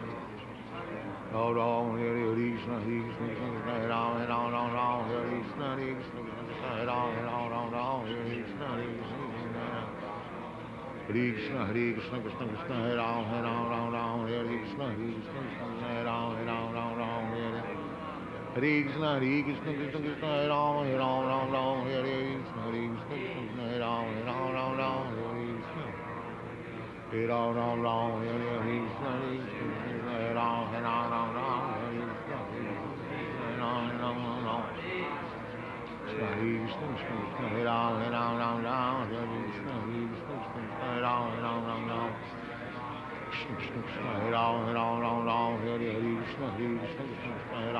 Ram Ram, Hare Krishna, Hare Krishna, Hare Ram, Ram, Hare Krishna, Hare Krishna, Hare Ram, Ram, Hare Krishna, Hare Krishna, Hare Krishna, Krishna Krishna, Hare Ram, Ram, Hare Krishna, Hare Krishna, Hare Ram, Ram, Hare Hare Krishna, Hare Krishna, Krishna Krishna, Hare Ram, Ram, Hare Krishna, Hare Krishna, Hare Ram, Ram, Hare Krishna, Hare Ram, Hare Krishna, Hare Ram, Hare Krishna, Hare Ram, Hare Krishna, Hare Ram, Hare Krishna, Hare Ram, Krishna Krishna, Hare Ram, Hare Krishna, Hare Ram,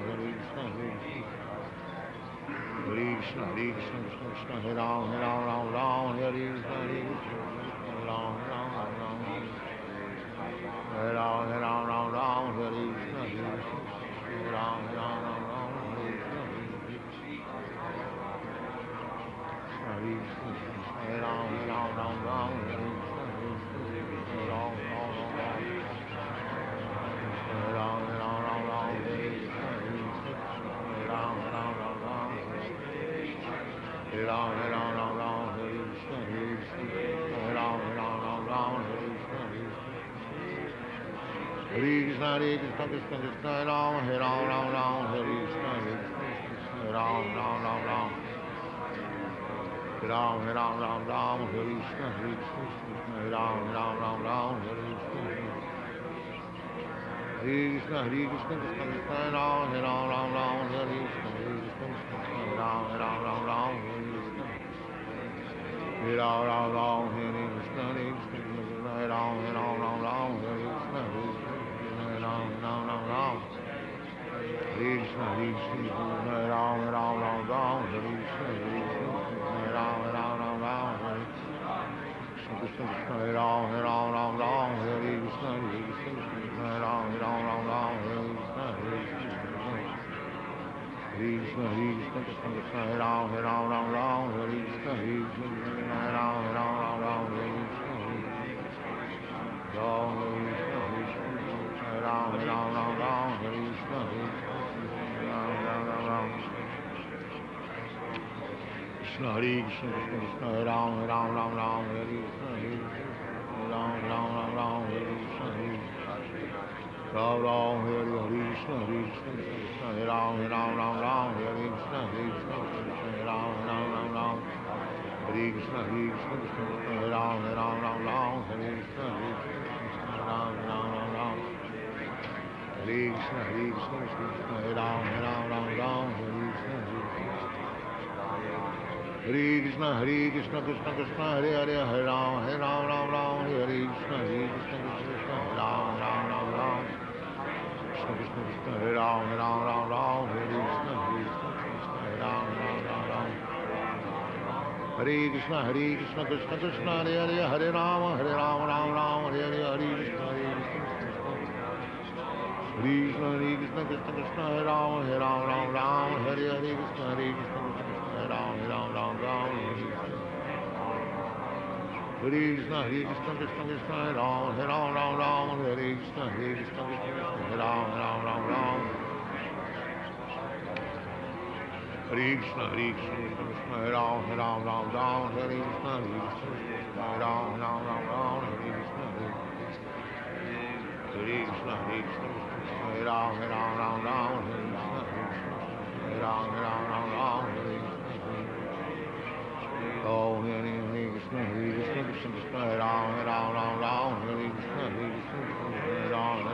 Hare Krishna, Hare Krishna, Hare Krishna, Krishna Krishna, Hare Ram, Hare Krishna, Hare Ram, Hare Ram, Hare Krishna, Hare Ram, Hare Ram, Hare Krishna, Krishna Krishna, Hare Ram, Hare Ram, Hare Krishna, Hare Ram, Hare Ram, Hare Krishna, Hare Ram, Hare Krishna, Hare Krishna, Hare Krishna, Krishna Krishna, Hare Ram, Hare Ram, Hare Krishna, Hare Ram, Hare Krishna, Hare Ram, Hare Krishna, Hare Ram, Hare Krishna, Hare Ram, Hare Krishna, Hare Krishna, Hare Ram, Hare Krishna, Hare Ram, Hare Krishna, Hare Ram, Hare Krishna, Hare Ram, Hare Krishna, Hare Krishna, Hare Krishna, Hare Ram, Hare Krishna, Hare Ram, Hare Krishna, Krishna, Hare Krishna, Krishna Krishna, Hare Ram, Hare Krishna, Hare Ram, Hare Krishna, Ram, Hare Krishna, Hare Krishna, Hare Ram, Hare Krishna, Hare Ram, Hare Krishna, Hare Ram, Hare Krishna, Hare Krishna, Hare Krishna, Hare Ram, Hare Krishna, Hare Krishna, Hare Krishna, Krishna Krishna, Hare Hare, Hare Ram, Hare Krishna, Hare Krishna, Hare Ram, Krishna Krishna, Hare Ram, Hare Krishna, Hare Ram, Hare Krishna, Hare Krishna, Krishna Krishna, Hare Hare, Hare Ram, Hare Ram, Hare Hare, Hare Krishna, Hare Krishna, Krishna Krishna, Hare Ram, Hare Hare, Hare Krishna, Hare Ram, Hare Krishna, Hare Krishna, Krishna Krishna, Hare Ram, Hare Krishna, Hare Krishna, Hare Ram, Hare Krishna, Hare Krishna, Krishna Hare Ram, Hare Krishna, Hare Ram, Hare Krishna, Hare Krishna, Hare Krishna, Hare Ram, Hare Krishna, Hare Ram, Hare Krishna, Oh, Hare Krishna, Hare Krishna, Krishna Krishna, Hare Ram, Hare Krishna, Hare Ram, Hare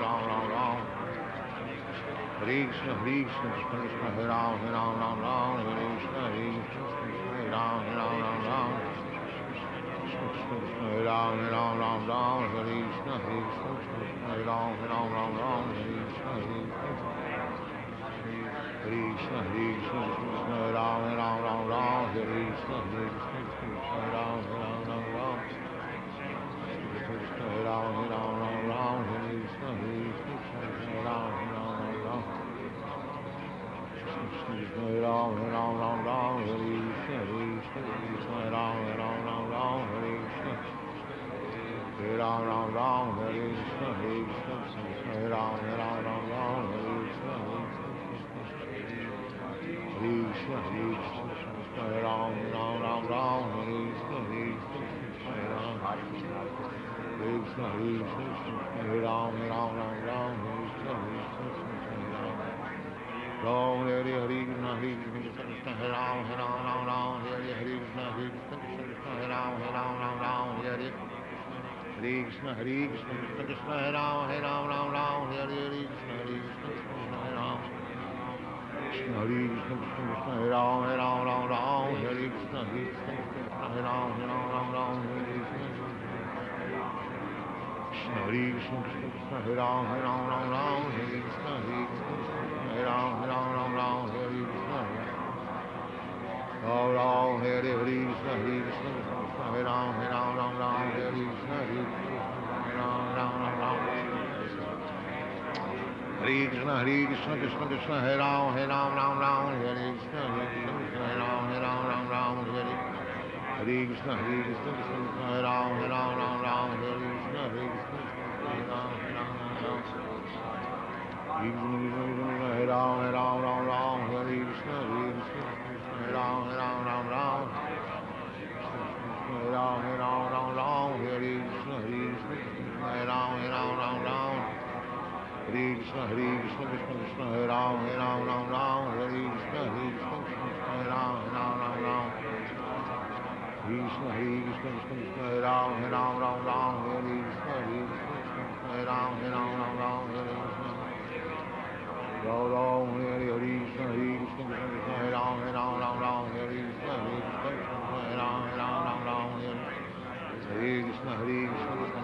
Krishna, Hare Krishna, Krishna Krishna, Hare Ram, Hare Krishna, Hare Ram, Hare Ram, Hare Krishna, Hare Ram, Hare Krishna, Hare Krishna, Hare Krishna, Hare Ram, Hare Krishna, Hare Ram, Hare Krishna, Hare Ram, Hare Krishna, Hare Krishna, Hare Krishna, Krishna Krishna, Hare Ram, Ram, Ram, Ram, Ram, Hare Hare, Hare Krishna, Hare Ram. Hare Krishna, Hare Krishna, Krishna Krishna, Hare Hare, Hare Ram, Ram, Ram, Hare Krishna, Hare Ram, Ram, Ram. Ram, Hare Hare, Krishna, Hare Krishna, Krishna Hare Ram, Ram, Hare Hare, Krishna, Krishna Krishna, Hare Ram, Ram, Hare Hare. Hare Krishna, Hare Krishna, Krishna Krishna, Hare Ram, Hare Hare, Krishna, Krishna Krishna, Hare Ram. Krishna, Hare Krishna, Krishna Krishna, Hare Ram, Hare Krishna, Krishna Krishna, Hare Ram, Hare Krishna. Krishna, Hare Krishna, Krishna Krishna, Hare Ram, Hare Krishna, Hare Ram, Hare Krishna. Ram Ram, Hare Hare, Krishna, Krishna Krishna,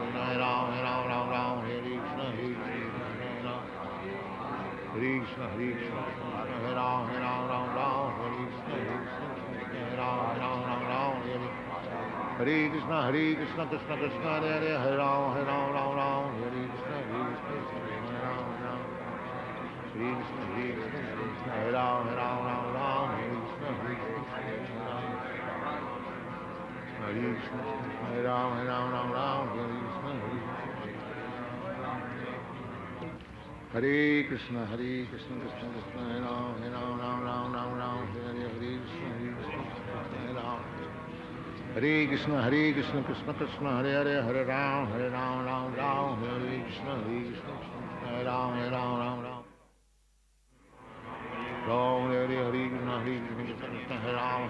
Hare Ram, Hare Krishna, Ram. Hare Krishna, Hare Krishna, Krishna Krishna, Hare Ram, Hare Krishna, Hare Ram, Hare Hare. Hare Krishna, Hare Krishna, Krishna Krishna, Hare Ram, Hare Krishna, Hare Krishna, Ram. Hare Ram, Hare Krishna, Hare Ram, Ram. Hare Ram, Hare Krishna, Hare Ram, Ram. Hare Krishna,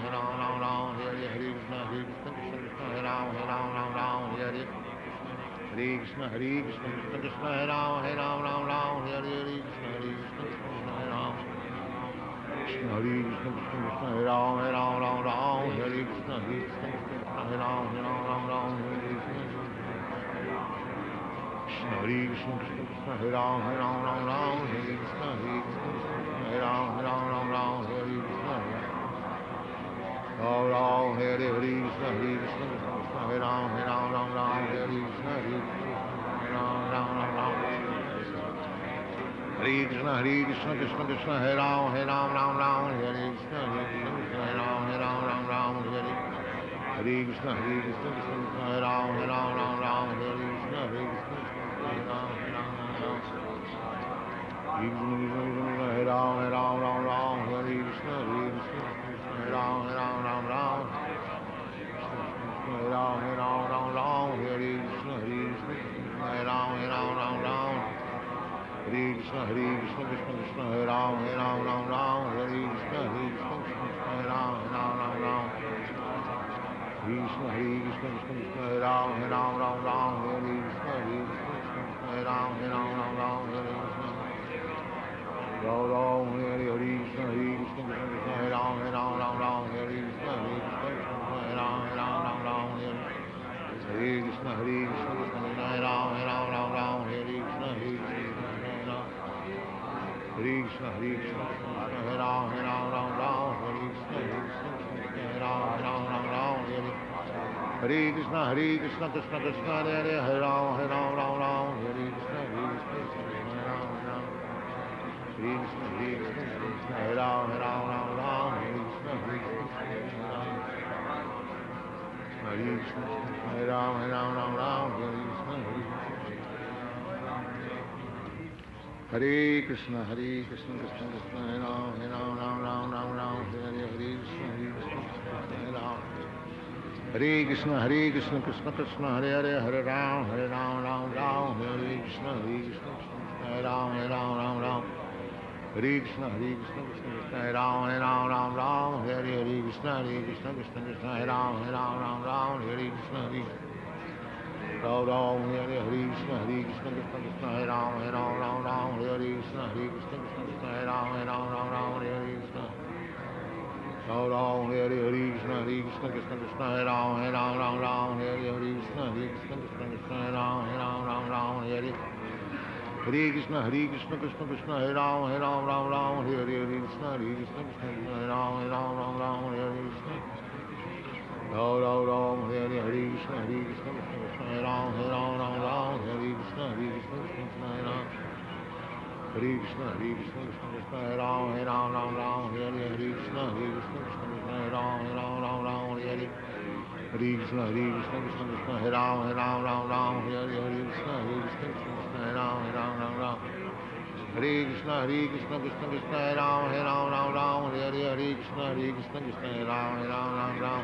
Hare Krishna, Krishna Krishna, Hare Ram, Hare Krishna, Hare Ram, Ram. Krishna, Hare Krishna, Krishna Krishna, Hare Ram, Hare Krishna, Hare Ram, Hare Krishna. Ram, Hare Hare, Krishna, Hare Krishna, Krishna Krishna, Hare Ram, Hare Krishna, Hare Ram, Hare. Hare Krishna, Hare Krishna, Krishna Krishna, Hare Ram, Hare Krishna, Hare Ram. Hare Krishna, Hare Krishna, Hare Ram, Hare Krishna, Hare Ram, Hare Krishna, Hare Krishna, Krishna Krishna, Hare Ram, Hare Krishna, Hare Ram, Hare Krishna. Hare Krishna, Hare Krishna, Hare Ram, Ram Ram, Hare Krishna, Hare Krishna, Hare Krishna, Hare Ram, Ram Ram, Hare Krishna, Hare Krishna, Hare Krishna, Krishna Krishna, Hare Ram, Ram Ram, Hare Hare, Hare Krishna, Hare Ram. Hare Krishna, Hare Krishna, Krishna Krishna, Hare Hare, Hare Ram, Ram Ram, Hare Krishna, Krishna, Hare Ram, Ram. Hare Krishna, Hare Krishna, Krishna Krishna, Hare Ram, Ram, Hare Hare, Hare Krishna, Krishna Krishna, Hare Ram, Ram, Hare Krishna, Ram, Hare Hare, Hare Krishna, Krishna Krishna, Hare Ram, Ram, Hare Krishna, Krishna Krishna, Hare Ram, Ram, Hare Krishna. Ram, Hare Hare, Krishna, Krishna Krishna, Hare Ram, Ram, Hare Krishna, Krishna Krishna, Hare Ram, Ram, Hare Hare Krishna, Krishna Krishna, Hare Ram, Ram, Hare Krishna, Krishna Krishna, Hare Ram, Ram, Hare Krishna. Ram, Hare Hare, Krishna, Krishna Krishna, Hare Ram, Ram, Hare Krishna, Krishna Krishna, Hare Ram. Hare Krishna, Krishna Krishna, Hare Ram, Ram, Hare Krishna, Krishna Krishna, Hare Ram, Hare Hare. Hare Krishna, Krishna Krishna, Hare Ram, Ram, Hare Krishna, Krishna Krishna, Hare Ram, Ram. Hare Krishna, Krishna Krishna, Hare Ram, Ram, Hare Krishna, Krishna Krishna, Hare Ram, Ram.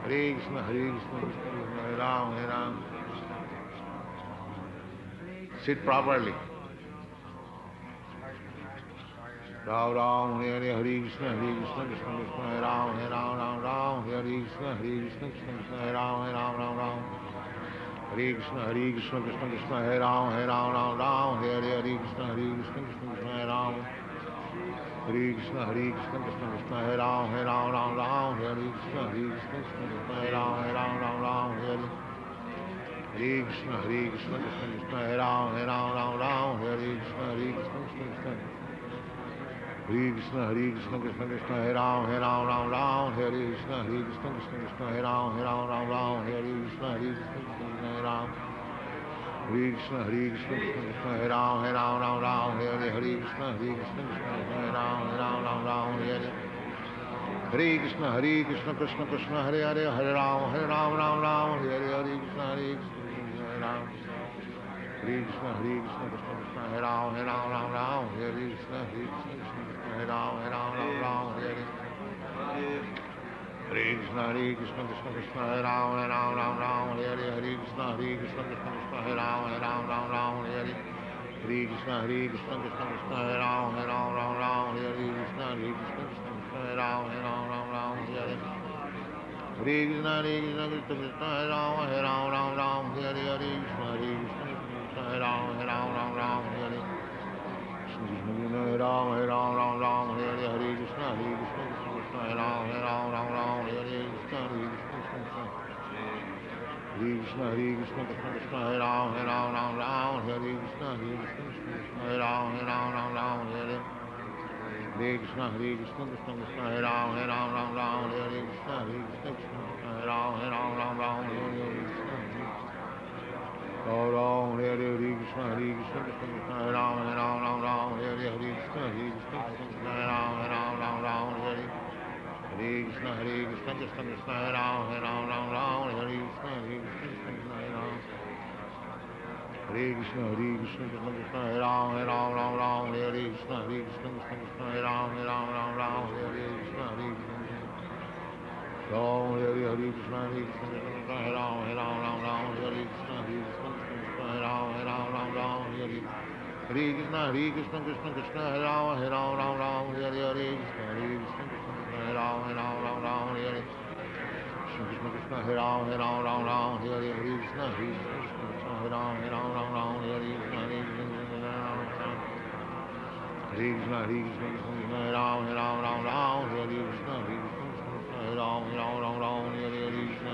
Hare Krishna, Krishna Krishna, Hare Ram. Sit properly. Ram, Hare Hare, Krishna, Krishna Krishna, Hare Ram, Ram, Hare Krishna, Krishna Krishna, Hare Ram, Ram. Hare Krishna, Krishna Krishna, Hare Ram, Ram, Hare Krishna, Krishna Krishna, Hare Ram. Hare Krishna, Krishna Krishna, Hare Ram, Ram, Hare Krishna, Krishna Krishna, Hare Ram, Hare. Hare Krishna, Krishna Krishna, Hare Ram, Ram, Hare Krishna, Krishna Krishna. Hare Krishna, Krishna Krishna, Hare Ram, Ram, Hare Krishna, Krishna Krishna, Hare Ram, Hare Krishna, Krishna Krishna, Hare Ram. Hare Krishna, Krishna Krishna, Hare Ram, Ram, Hare Krishna, Krishna Krishna, Hare Ram, Hare. Hare Krishna, Krishna, Hare Hare, Hare Ram, Ram, Hare Krishna, Hare Ram. Hare Krishna, Krishna, Hare Ram, Ram, Hare Krishna, Krishna, Hare Ram, Hare. Hare Krishna, Krishna, Hare Ram, Ram, Hare Krishna, Krishna, Hare Ram, Hare. Hare Krishna, Krishna, Hare Ram, Ram, Hare Krishna, Krishna, Hare Ram, Hare. Hare Krishna, Krishna, Hare Ram, Ram, Hare Krishna, Krishna, Hare Ram, Hare. Hare Ram, Hare Krishna, Krishna, Hare Ram, Hare Krishna, Krishna. Hare Krishna, Krishna, Hare Ram, Hare Krishna, Krishna, Hare Ram, Hare. Hare Krishna, Krishna, Hare Ram, Hare Krishna, Krishna, Hare Ram, Hare Krishna. Ram, Hare Krishna, Krishna, Hare Ram, Hare Krishna, Krishna, Hare Ram, Hare. Hare Krishna, Krishna, Hare Ram, Hare Krishna, Krishna, Hare Ram. Hare Krishna, Krishna, Hare Ram, Hare Krishna, Krishna, Hare Ram, Hare Krishna, Ram, Hare Krishna, Krishna, Hare Ram, Hare Krishna, Krishna, Hare Ram, Hare. Hare Krishna, Krishna, Hare Ram, Hare Krishna, Hare Ram, Hare. Krishna Krishna, Hare Ram, Hare Krishna, Krishna, Hare Ram, Hare Krishna, Hare Krishna. Hare Krishna, Krishna, Hare Ram, Hare Krishna, Krishna, Hare Ram, Hare Krishna.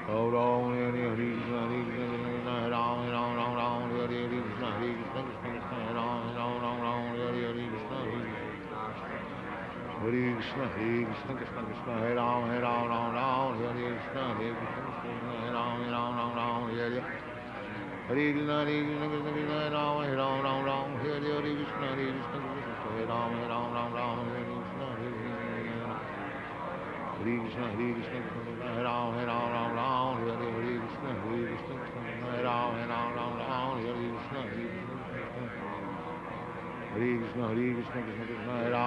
Hare Ram, Hare Krishna, Hare Ram, Hare Krishna, Krishna, Hare Ram, Hare Krishna. Hare Krishna, Krishna, Hare Ram, Hare Krishna, Hare Krishna, Hare Ram, Hare. Hare Krishna, Hare Krishna, Krishna Krishna, Hare Rama, Hare Rama, Rama Rama, Hare Hare, Hare Krishna, Hare Krishna, Krishna Hare Rama, Hare Rama, Rama Rama, Hare Krishna, Hare Krishna, Hare Krishna, Hare Krishna, Krishna Hare Rama,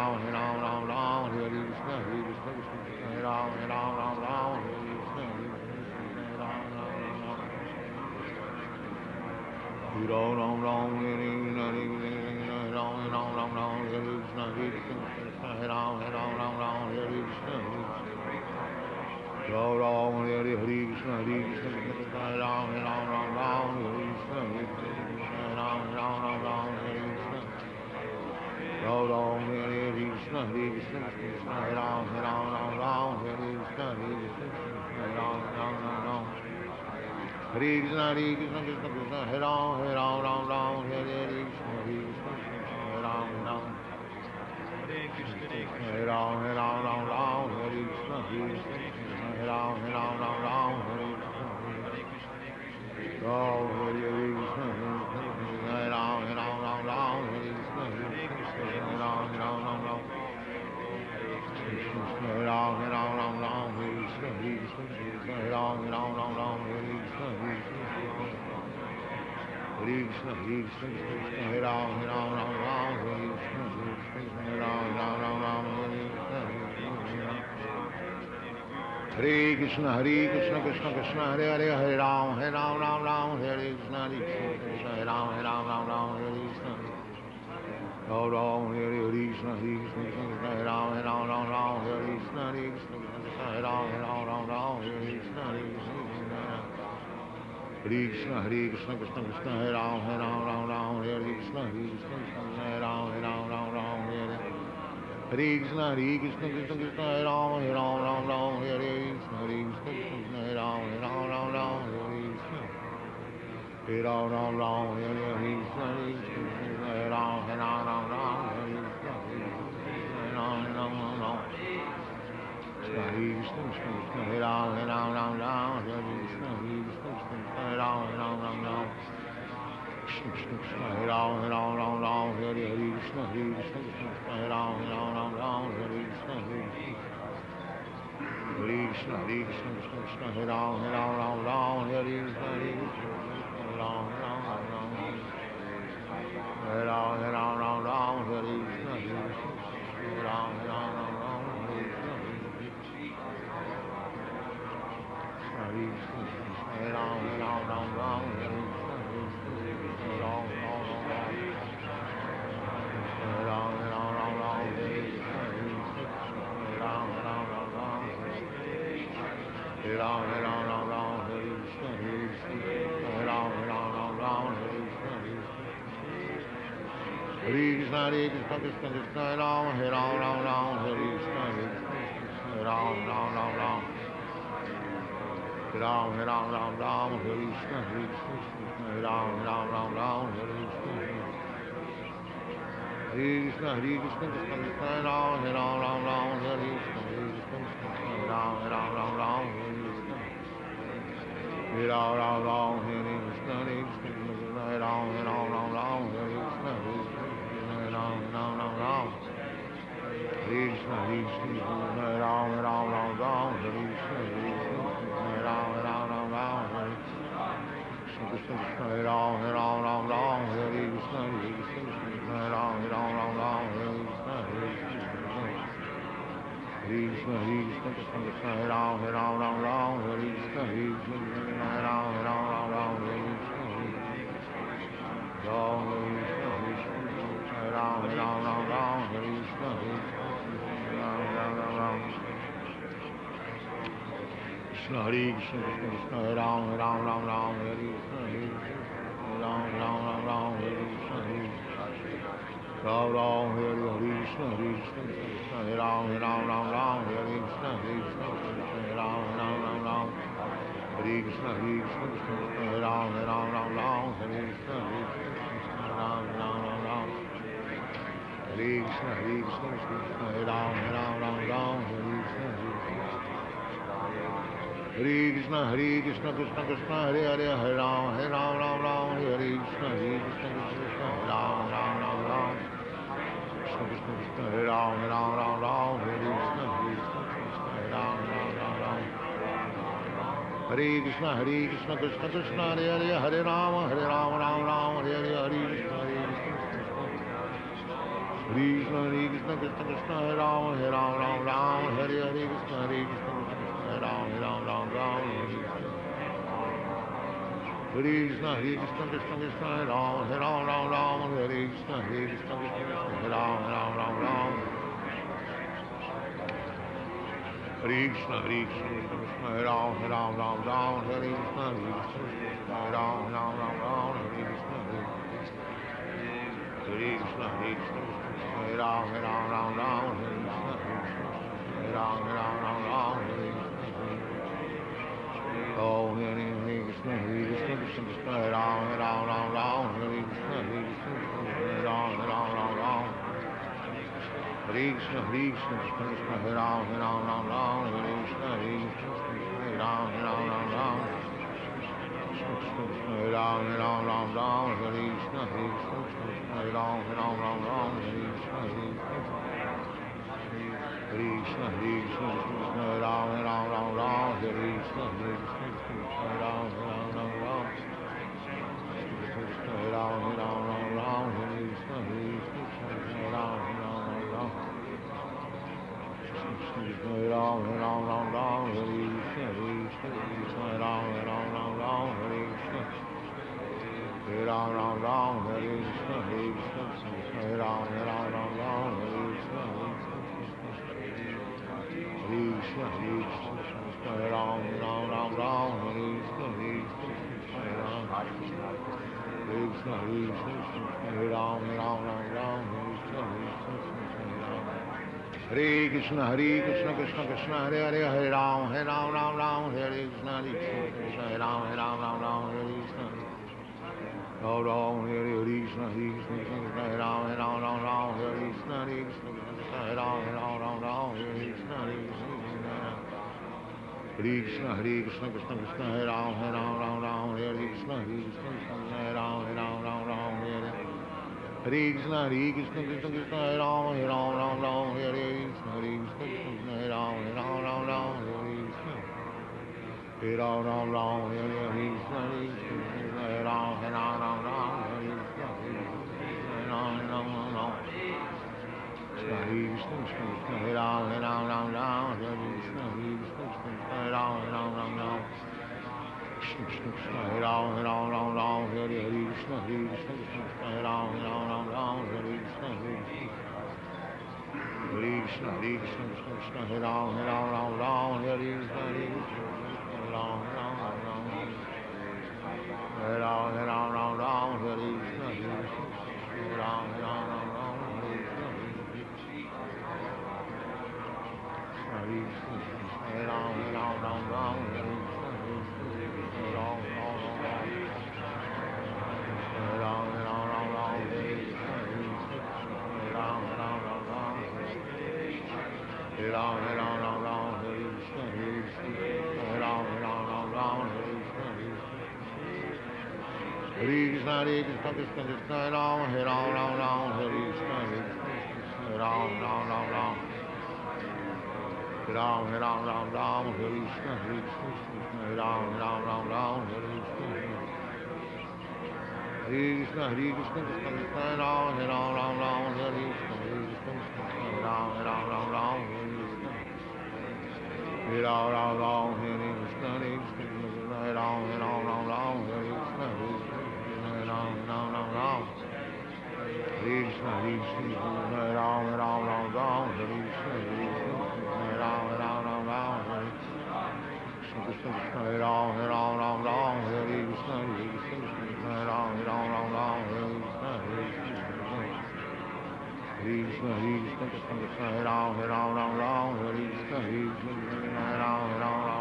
Hare Rama, Rama Rama, Hare Hare, Hare Krishna, Hare Krishna, Hare Rama, Hare Rama, Rama Rama, Hare Krishna, Hare Krishna, Hare Krishna, Hare Krishna, Krishna Krishna, Hare Rama, Hare Rama, Rama Rama, Hare Krishna, Hare Krishna, Krishna Hare Rama, Hare Rama, Rama Rama, Hare Krishna, Hare Krishna, Hare Rama, Rama Rama, Hare Ram, Ram, Hare Krishna, Hare Krishna, Ram, Ram, Ram, Ram, Hare Krishna, Hare Krishna, Hare Ram, Ram, Ram, Ram, Hare Krishna, Ram, Ram, Hare Krishna, Hare Krishna, Hare Ram, Ram, Ram, Ram, Hare Krishna, Hare Ram, Ram, Ram, Ram, Hare Krishna, Ram, Ram, Hare Krishna, Hare Krishna, Hare Ram, Ram, Ram, Ram, Hare Krishna, Hare Ram, Ram, Ram, Ram. Hare Krishna, Hare Krishna, Krishna Krishna, Hare Ram, Ram, Ram, Hare Krishna, Hare Ram, Ram. Hare Ram, Ram, Ram, Hare Krishna, Hare Ram, Ram, Ram, Hare Krishna, Ram, Hare Krishna, Hare Ram, Ram, Hare Krishna, Hare Ram, Ram, Ram. Hare Ram, Ram, Hare Krishna, Hare Hare Ram, Ram, Hare Krishna, Hare Krishna, Hare Krishna, Hare Ram, Ram, Hare Krishna, Hare Ram, Ram, Hare Krishna, Hare Krishna, Hare Krishna, Krishna Krishna, Hare Hare, Hare Ram, Ram, Hare Krishna, Hare Krishna, Hare Ram, Ram, Hare Krishna, Ram, Ram, Hare Krishna, Hare Krishna, Hare Ram, Ram, Hare Krishna, Hare Krishna, Hare Ram, Ram, Hare Krishna, Hare Krishna, Hare Krishna, Krishna Krishna, Hare Ram, Ram, Hare Krishna, Hare Krishna, Hare Ram, Ram, Hare Hare Krishna, Hare Krishna, Krishna Krishna, Hare Ram, Ram, Hare Krishna, Hare Krishna, Hare Ram, Ram, Hare Krishna, Hare Ram, Hare Krishna, Hare Ram, Hare Krishna, Hare Ram, Hare Krishna, Hare Ram, Hare Krishna, Hare Ram, Krishna Krishna, Hare Ram, Hare Krishna, Hare Krishna, Hare Ram, Hare Krishna, Hare Krishna, Hare Krishna, Krishna Krishna, Hare Ram, Hare Krishna, Hare Ram, Hare Ram, Hare Krishna, Hare Ram, Hare Krishna, Hare Krishna, Hare Ram, Hare Krishna, Hare Ram, Hare Ram, Hare Krishna, Hare Ram, Hare Ram, Hare Krishna, Hare Ram, Hare Krishna, Hare Krishna, Hare Krishna, Krishna Krishna, Hare Ram, Hare Ram, Hare Krishna, Hare Ram, Hare Ram, Hare Ram, Hare Krishna, Hare Ram, Hare Krishna, Hare Krishna, Hare Krishna, Krishna Krishna, Hare Ram, Hare Ram, Hare Krishna, Hare Ram, Hare Krishna, Hare Ram, Hare Krishna, Hare Krishna, Hare Ram, Hare Krishna, Hare Ram, Hare Krishna, Hare Krishna, Hare Ram, Hare Krishna, Hare Ram, Hare Krishna, Krishna, Hare Ram, Hare Krishna, Hare Ram, Hare Krishna, Hare Krishna, Krishna, Hare Ram, Hare Krishna, Hare Ram, Hare Krishna, Ram, Hare Ram, Hare Krishna, Krishna, Hare Krishna, Krishna, Hare Ram, Hare Krishna, Ram, Hare Krishna, Ram, Hare Krishna, Hare Ram, Hare Krishna, Ram, Hare Krishna, Hare Ram, Hare Krishna, Ram, Hare Krishna, Hare Ram, Hare Krishna, Hare Krishna, Krishna Krishna, Hare Hare, Hare Ram, Ram Ram, Hare Krishna, Krishna Krishna, Hare Ram, Ram Ram, Krishna Krishna Krishna, Hare Ram, Ram Ram, Hare Krishna, Krishna Krishna, Hare Ram, Ram Ram. Hare Krishna, Krishna Krishna, Hare Hare, Hare Ram, Ram Ram, Hare Hare, Hare Krishna, Krishna Krishna, Krishna Krishna, Hare Ram, Ram Ram, Hare Hare, Krishna Krishna, Hare Ram, Ram Ram, Hare Krishna, Krishna Krishna, Hare Ram, Ram Ram, Hare Krishna, Krishna Krishna, Hare Ram, Ram Ram. Hare Krishna, Krishna Krishna, Hare Ram, Ram Ram, Hare Krishna, Krishna, Hare Ram, Ram Ram, Hare Krishna, Hare Krishna, Krishna Krishna, Hare Ram, Ram Ram, Hare Krishna, Hare Ram, Ram Ram, Hare Krishna. Oh, Hare Krishna, Krishna Krishna, Hare Ram, Ram Hare Krishna, Hare Ram, Ram. Hare Krishna, Krishna Krishna, Hare Ram, Ram Hare Krishna, Hare Ram, Ram. Hare Ram, Ram, Hare Krishna, Hare Ram, Ram, Hare Krishna, Hare Krishna, Hare Ram, Ram, Hare Krishna, Hare Ram, Ram, Hare Ram, Ram, Hare Krishna, Hare Ram, Ram. Hare Ram, Ram, Hare Krishna, Hare Ram, Hare Krishna, Hare Ram, Hare Krishna, Hare Ram, Hare Krishna, Hare Krishna, Hare Ram, Hare Krishna, Hare Ram, Hare Krishna, Hare Ram, Hare Krishna, Hare Krishna, Krishna Krishna, Hare Hare, Hare Ram, Ram, Hare Krishna, Hare Ram, Hare Krishna, Ram, Hare Krishna, Krishna, Hare Ram, Hare Krishna, Hare Ram, Hare Krishna, Hare Krishna, Krishna Krishna, Hare Ram, Hare Krishna, Hare Ram, Hare Hare Krishna, Krishna Krishna, Hare Ram, Hare Krishna, Hare Ram, Hare Krishna, Hare Ram, Hare Krishna, Hare Ram, Hare Krishna, Hare Krishna, Hare Ram, Hare Krishna, Hare Ram, Krishna Krishna, Hare Ram, Hare Krishna, Hare Ram, Hare Krishna, Hare Krishna, Krishna, Hare Ram, Hare Krishna, Hare Ram, Hare Ram, Hare Krishna, Hare Ram, Hare Ram, Hare Krishna, Krishna Krishna, Hare Ram, Hare Ram, Hare Krishna, Hare Ram, Hare Ram, Hare Krishna, Hare Ram, Hare Krishna, Hare Krishna, Krishna Krishna, Hare Ram, Hare Krishna, Hare Ram, Hare Krishna, Hare Ram, Hare Krishna, Hare Ram, Hare Krishna, Hare Ram, Hare Krishna, Hare Ram, Hare Krishna, Hare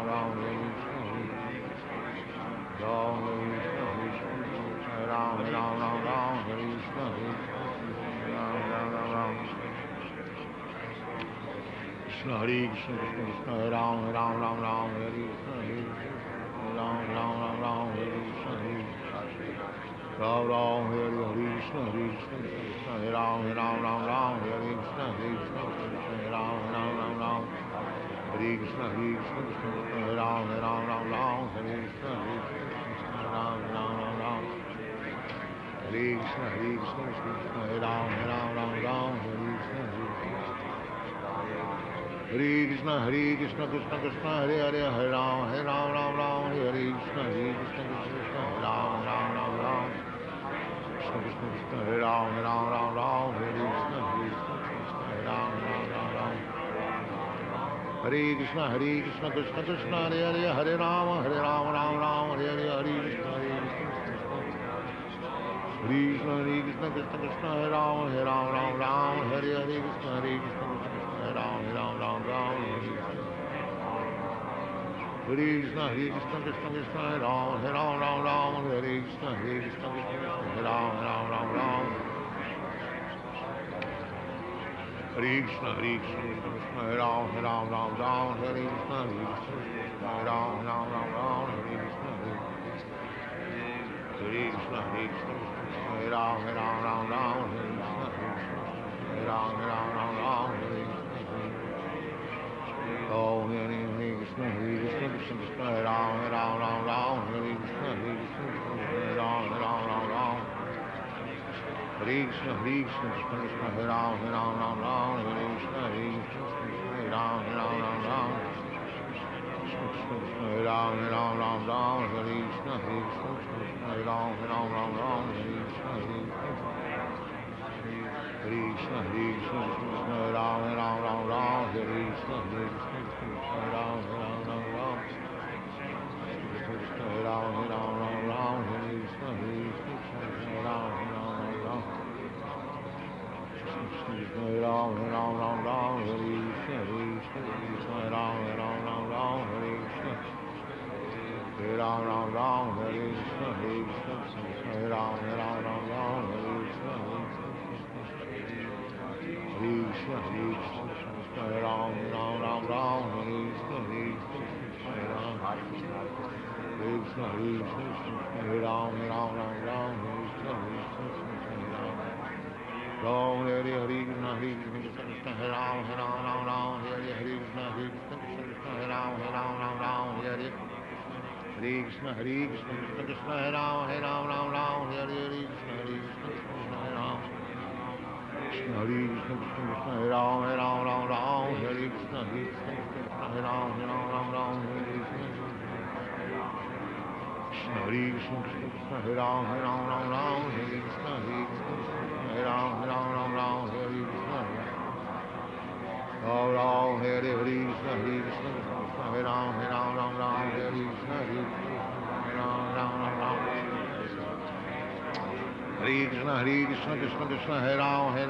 Ram, Hare Krishna, Hare Ram, Hare Krishna, Hare Ram, Hare Krishna, Hare Ram, Hare Krishna, Hare Ram, Krishna, Hare Krishna, Krishna Krishna, Hare Ram, Ram Ram, Hare Krishna, Hare Ram, Ram Hare Krishna, Hare Ram Ram, Hare Krishna, Hare Krishna, Krishna Hare Ram, Ram Hare Krishna, Hare Krishna, Hare Ram, Ram Hare Krishna, Hare Krishna, Krishna Krishna, Hare Ram, Ram Hare Krishna, Hare Krishna, Ram Hare Krishna, Hare Krishna, Krishna Hare Ram, Ram Hare Krishna, Hare Krishna, Hare Krishna, Krishna Krishna, Hare Hare, Hare Ram, Ram, Hare Krishna, Hare Krishna, Krishna Hare Ram, Krishna Krishna, Krishna Hare Ram, Hare Krishna, Hare Krishna, Ram Hare Krishna, Hare Krishna, Krishna Krishna, Hare Hare, Hare Ram, Ram, Hare Hare, Hare Krishna, Hare Krishna, Hare Krishna, Krishna Krishna, Hare Ram, Ram, Hare Hare, Krishna, Hare Krishna, Hare Ram, Ram, Hare Krishna, Hare Krishna, Krishna Krishna, Hare Ram, Hare Krishna, Hare Krishna, Hare Ram, Hare Krishna, Hare Krishna, Krishna Hare Ram, Hare Krishna, Hare Ram, Hare Krishna, Hare Krishna, Hare Krishna, Hare Ram, Hare Krishna, Hare Ram, Hare Om Hare Krishna, Hare Krishna, Krishna Krishna, Hare Ram, Hare Krishna, Hare Ram, Hare Krishna, Hare Krishna, Krishna Krishna, Hare Ram, Hare Krishna, Hare Ram, Hare Ram, Hare Krishna, Hare Krishna, Hare Ram, Hare Krishna, Hare Krishna, Hare Krishna, Hare Ram, Hare Krishna, Hare Krishna, Hare Ram, Hare Ram, Hare Krishna, Hare Ram, Hare Ram, Hare Krishna, Hare Ram, Hare Krishna, Hare Ram, Hare Krishna, Hare Krishna, Hare Ram, Hare Krishna, Hare Krishna, Hare Krishna, Hare Ram, Hare Krishna, Hare Ram, Hare Krishna, Hare Krishna, Hare Ram, Hare Krishna, Ram Hare Hare, Hare Krishna, Hare Krishna, Krishna Hare Ram, Hare Hare, Hare Krishna, Hare Krishna, Hare Ram, Hare Hare, Hare Krishna, Hare Krishna, Krishna Hare Ram, Hare Hare, Hare Krishna, Hare Krishna, Hare Ram, Krishna Hare Krishna, Krishna Hare Ram, Hare Krishna, Hare Krishna, Hare Ram, Hare Krishna, Krishna Hare Krishna, Krishna Hare Ram, Hare Krishna, Hare Hare Ram, Hare Krishna, Ram Hare Hare, Krishna Hare Ram, Hare Krishna, Hare Krishna, Hare Krishna, Krishna Krishna, Hare Ram, Hare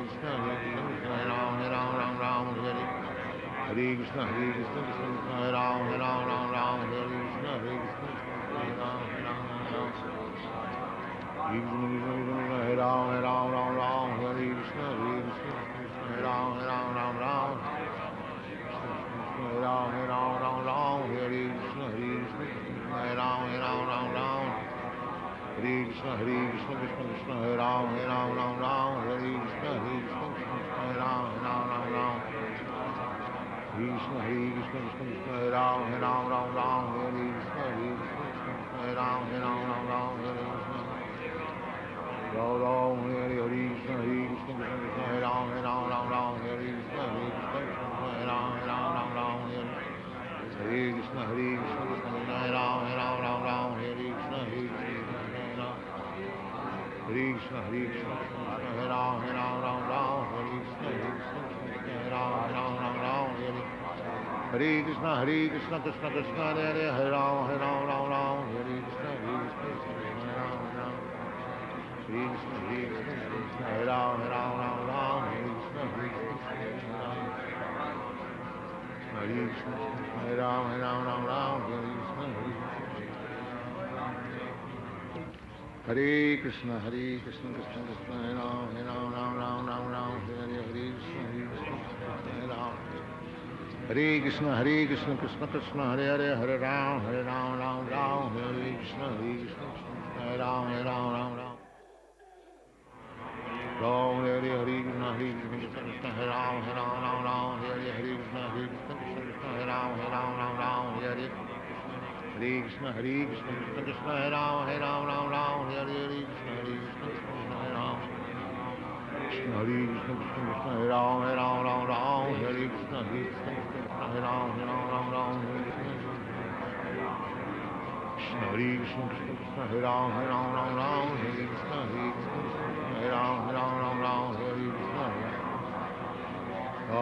Krishna, Hare Ram, Hare Krishna, Hare Krishna, Krishna Hare Ram, Hare Krishna, Hare Ram, Hare Ram, Hare Krishna, Hare Ram, Hare Ram, Hare Krishna, Hare Ram, Hare Krishna, Hare Krishna, Krishna Krishna, Hare Ram, Hare Krishna, Hare Ram, Krishna, Hare Krishna, Krishna Krishna, Hare Ram, Hare Krishna, Hare Ram, Hare Krishna, Ram Hare Hare, Krishna Hare Krishna, Krishna Krishna, Hare Ram, Hare Krishna, Hare Ram, Hare Krishna, Hare Krishna, Krishna Krishna, Hare Ram, Hare Krishna, Hare Krishna, Hare Krishna, Hare Ram, Hare Krishna, Hare Krishna, Hare Krishna, Krishna Krishna, Hare Ram, Hare Krishna, Hare Krishna, Hare Ram, Hare Krishna, Hare Krishna, Hare Ram, Hare Krishna, Hare Krishna, Krishna Krishna, Hare Ram, Hare Krishna, Hare Ram, Hare Krishna, Krishna Krishna, Hare Hare, Hare Ram, Ram Ram, Hare Krishna, Hare Ram, Ram Ram. Ram Hare Hare, Krishna Krishna Krishna, Hare Ram, Ram Hare Hare, Krishna Krishna Krishna, Hare Ram, Ram Hare Hare. Hare Krishna, Krishna Krishna, Hare Ram, Ram Hare Hare, Krishna Krishna Krishna, Hare Ram. Krishna Hare Krishna, Krishna Krishna, Hare Ram, Ram Hare Krishna, Krishna Krishna, Hare Ram, Ram Hare Krishna. Krishna Hare Krishna, Krishna Krishna, Hare Ram, Ram Hare Krishna, Krishna Hare Ram, Hare Krishna. Ram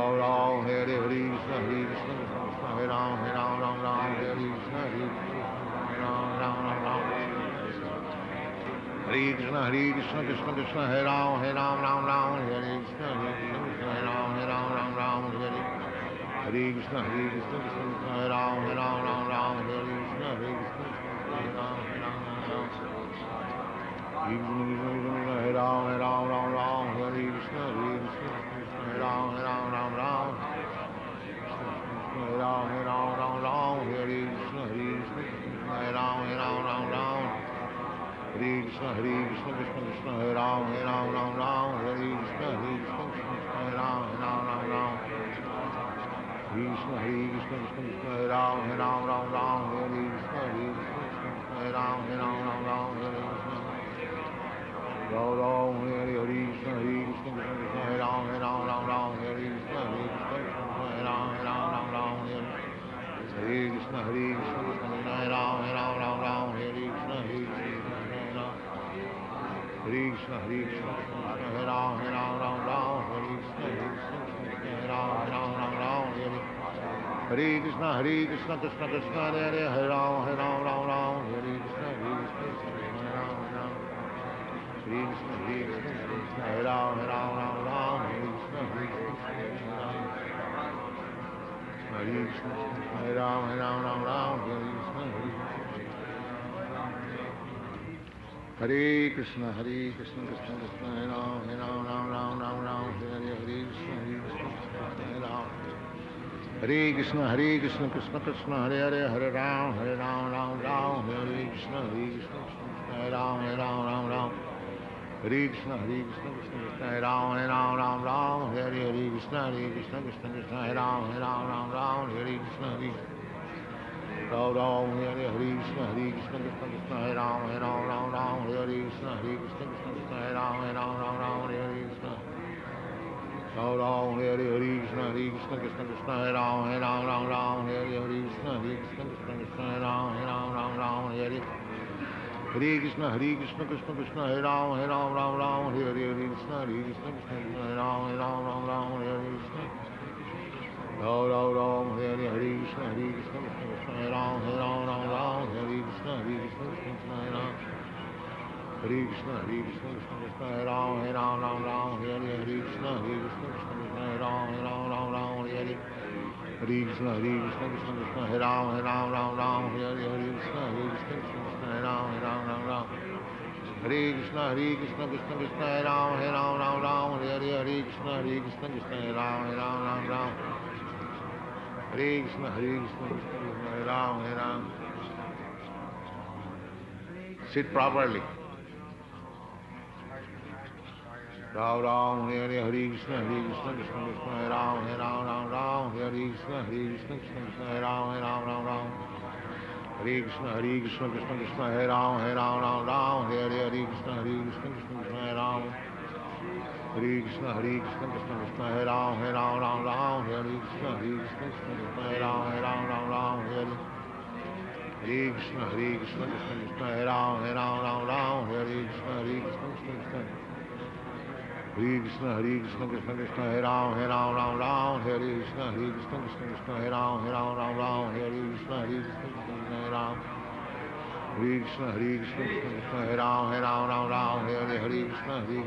Hare Hare, Krishna Krishna, Hare Ram, Hare Krishna, Ram. Hare Krishna, Krishna Krishna, Hare Ram, Hare Krishna, Hare Ram, Hare. Hare Krishna, Krishna Krishna, Hare Ram, Hare Krishna, Hare Ram, Hare Ram, Hare Krishna, Hare Ram, Hare Krishna, Hare Ram, Hare Krishna, Krishna Krishna, Hare Ram, Hare Krishna, Hare Ram, Krishna, Krishna Krishna, Hare Ram, Hare Krishna, Hare Ram, Hare Krishna. Ram Hare Krishna, Krishna Krishna, Hare Ram, Hare Krishna, Hare Ram, Hare. Hare Krishna, Krishna, Hare Ram, Hare Krishna, Hare Krishna, Hare Ram, Hare Krishna, Hare Ram, Hare Krishna, Krishna Krishna, Hare Ram, Hare Krishna, Hare Krishna, Hare Ram, Hare Krishna, Hare Krishna, Hare Ram, Hare Krishna. Hare Krishna, Krishna Krishna, Hare Ram, Ram, Hare Krishna, Hare Ram. Hare Krishna, Krishna Krishna, Hare Ram, Ram, Hare Krishna, Hare Ram, Ram. Hare Krishna, Krishna, Hare Ram, Ram, Hare Krishna, Krishna, Hare Ram, Hare Krishna, Ram, Hare Krishna, Krishna, Hare Ram, Hare Krishna, Krishna, Hare Ram, Hare Krishna. Ram Hare Krishna, Krishna, Hare Ram, Hare Krishna, Krishna, Hare Ram, Hare. Hare Krishna, Krishna, Hare Ram, Hare Krishna, Krishna, Hare Ram, Hare Krishna. Ram Hare Krishna, Krishna, Hare Ram, Hare Krishna, Krishna, Hare Ram. Hare Krishna, Krishna, Hare Ram, Hare Krishna, Krishna, Hare Ram, Hare. Hare Krishna, Krishna, Hare Ram, Hare Krishna, Krishna, Hare Ram, Hare. Hare Krishna, Krishna, Hare Ram, Hare Krishna, Krishna, Hare Ram, Hare. Hare Krishna, Hare Ram, Hare. Sit properly. Ram Hare Krishna, Krishna Krishna, Hare Ram, Hare Krishna, Krishna, Hare Ram, Hare. Hare Krishna, Krishna Krishna, Hare Ram, Hare Krishna, Krishna, Hare Ram. Hare Krishna, Krishna, Hare Ram, Hare Krishna, Krishna, Hare Ram, Hare. Hare Krishna, Krishna, Hare Ram, Hare Krishna, Krishna. Hare Krishna, Krishna, Hare Ram, Hare Krishna, Krishna, Hare Ram, Hare Krishna, Hare Ram. Hare Krishna, Krishna, Hare Ram, Hare Krishna, Hare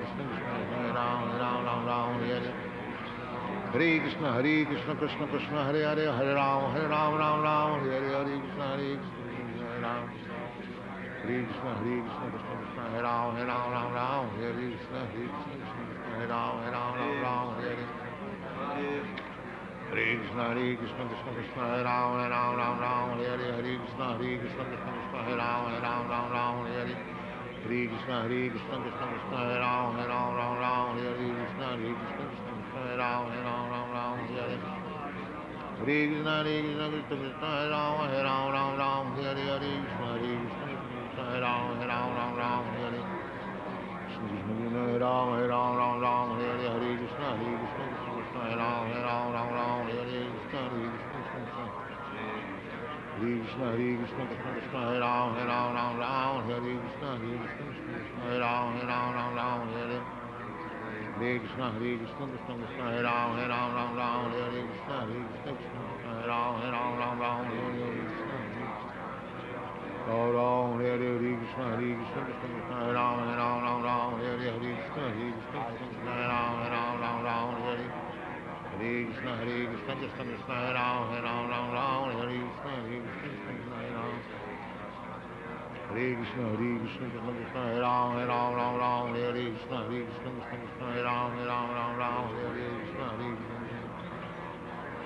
Ram, Hare. Hare Krishna, Krishna, Hare Ram, Hare Krishna, Hare Ram. Hare Krishna, Krishna, Hare Ram, Hare Krishna, Hare Ram, Hare. Hare Krishna, Krishna Krishna, Hare Ram, Ram Ram, Hare Hare, Hare Krishna, Krishna Krishna, Hare Ram, Ram Ram, Hare Hare, Hare Krishna, Krishna Krishna, Hare Ram, Ram Ram, Hare Krishna, Krishna Krishna, Hare Ram, Ram Hare Hare, Hare Krishna, Krishna Krishna, Hare Ram, Ram, Hare Hare, Hare Krishna, Krishna Krishna, Hare Ram, Ram, Hare Hare, Hare Ram, Ram, Hare Hare, Hare Krishna, Krishna Krishna, Hare Ram, Ram, Hare Hare, Krishna, Krishna, Hare Krishna, Krishna Krishna, Hare Ram, Ram, Hare Krishna, Krishna, Hare Ram, Ram, Hare Hare, Hare Krishna, Krishna Krishna, Hare Ram, Ram, Hare Krishna, Krishna, Hare Ram, Ram, Hare Hare, Ram, Hare Hare, Hare Krishna, Krishna, Hare Ram, Ram, Hare Hare, Hare Krishna, Krishna, Hare Ram, Ram, Hare Hare, Hare Krishna, Krishna, Hare Ram, Ram, Hare Krishna, Krishna, Hare Ram, Hare Krishna, Krishna, Hare Ram, Ram, Hare Krishna, Krishna, Hare Ram, Ram, Hare Krishna,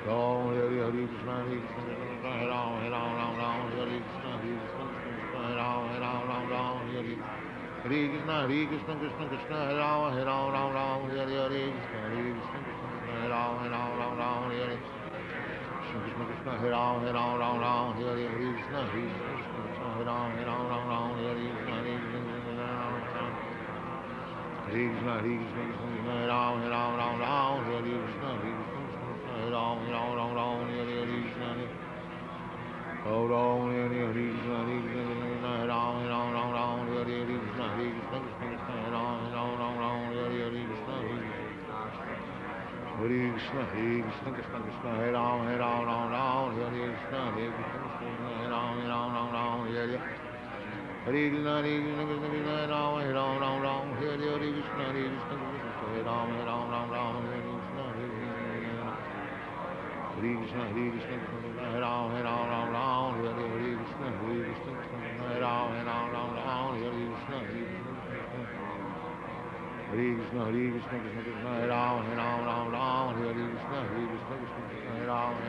Ram, Hare Hare, Hare Krishna, Hare Ram, Ram, Hare Krishna, Krishna, Hare Ram, Ram, Hare Hare, Hare Krishna, Krishna, Hare Ram, Ram, Hare Hare, Hare Ram, Ram, Hare Hare, Krishna Krishna, Hare Ram, Ram, Hare Hare, Hare Krishna, Krishna, Hare Ram, Ram, Hare Krishna, Hare Krishna, Hare Ram, Hare Krishna, Hare Ram, Hare Hare, Krishna, Ram, Hare Hare, Hare Krishna, Hare Ram, Hare Hare, Krishna, Krishna, Hare Ram, Hare Hare, Krishna, Hare Krishna, Krishna, Hare Ram, Hare Hare, Krishna, Hare Ram, Hare Hare, Hare Krishna, Krishna, Hare Ram, Hare Hare, Krishna, Hare Ram, Hare Hare, Krishna, Hare Krishna, Hare Ram, Hare Hare, Krishna, Hare Ram, Hare Hare, Krishna, Hare Krishna, Krishna, Hare Ram, Hare Hare, Krishna, Hare Ram,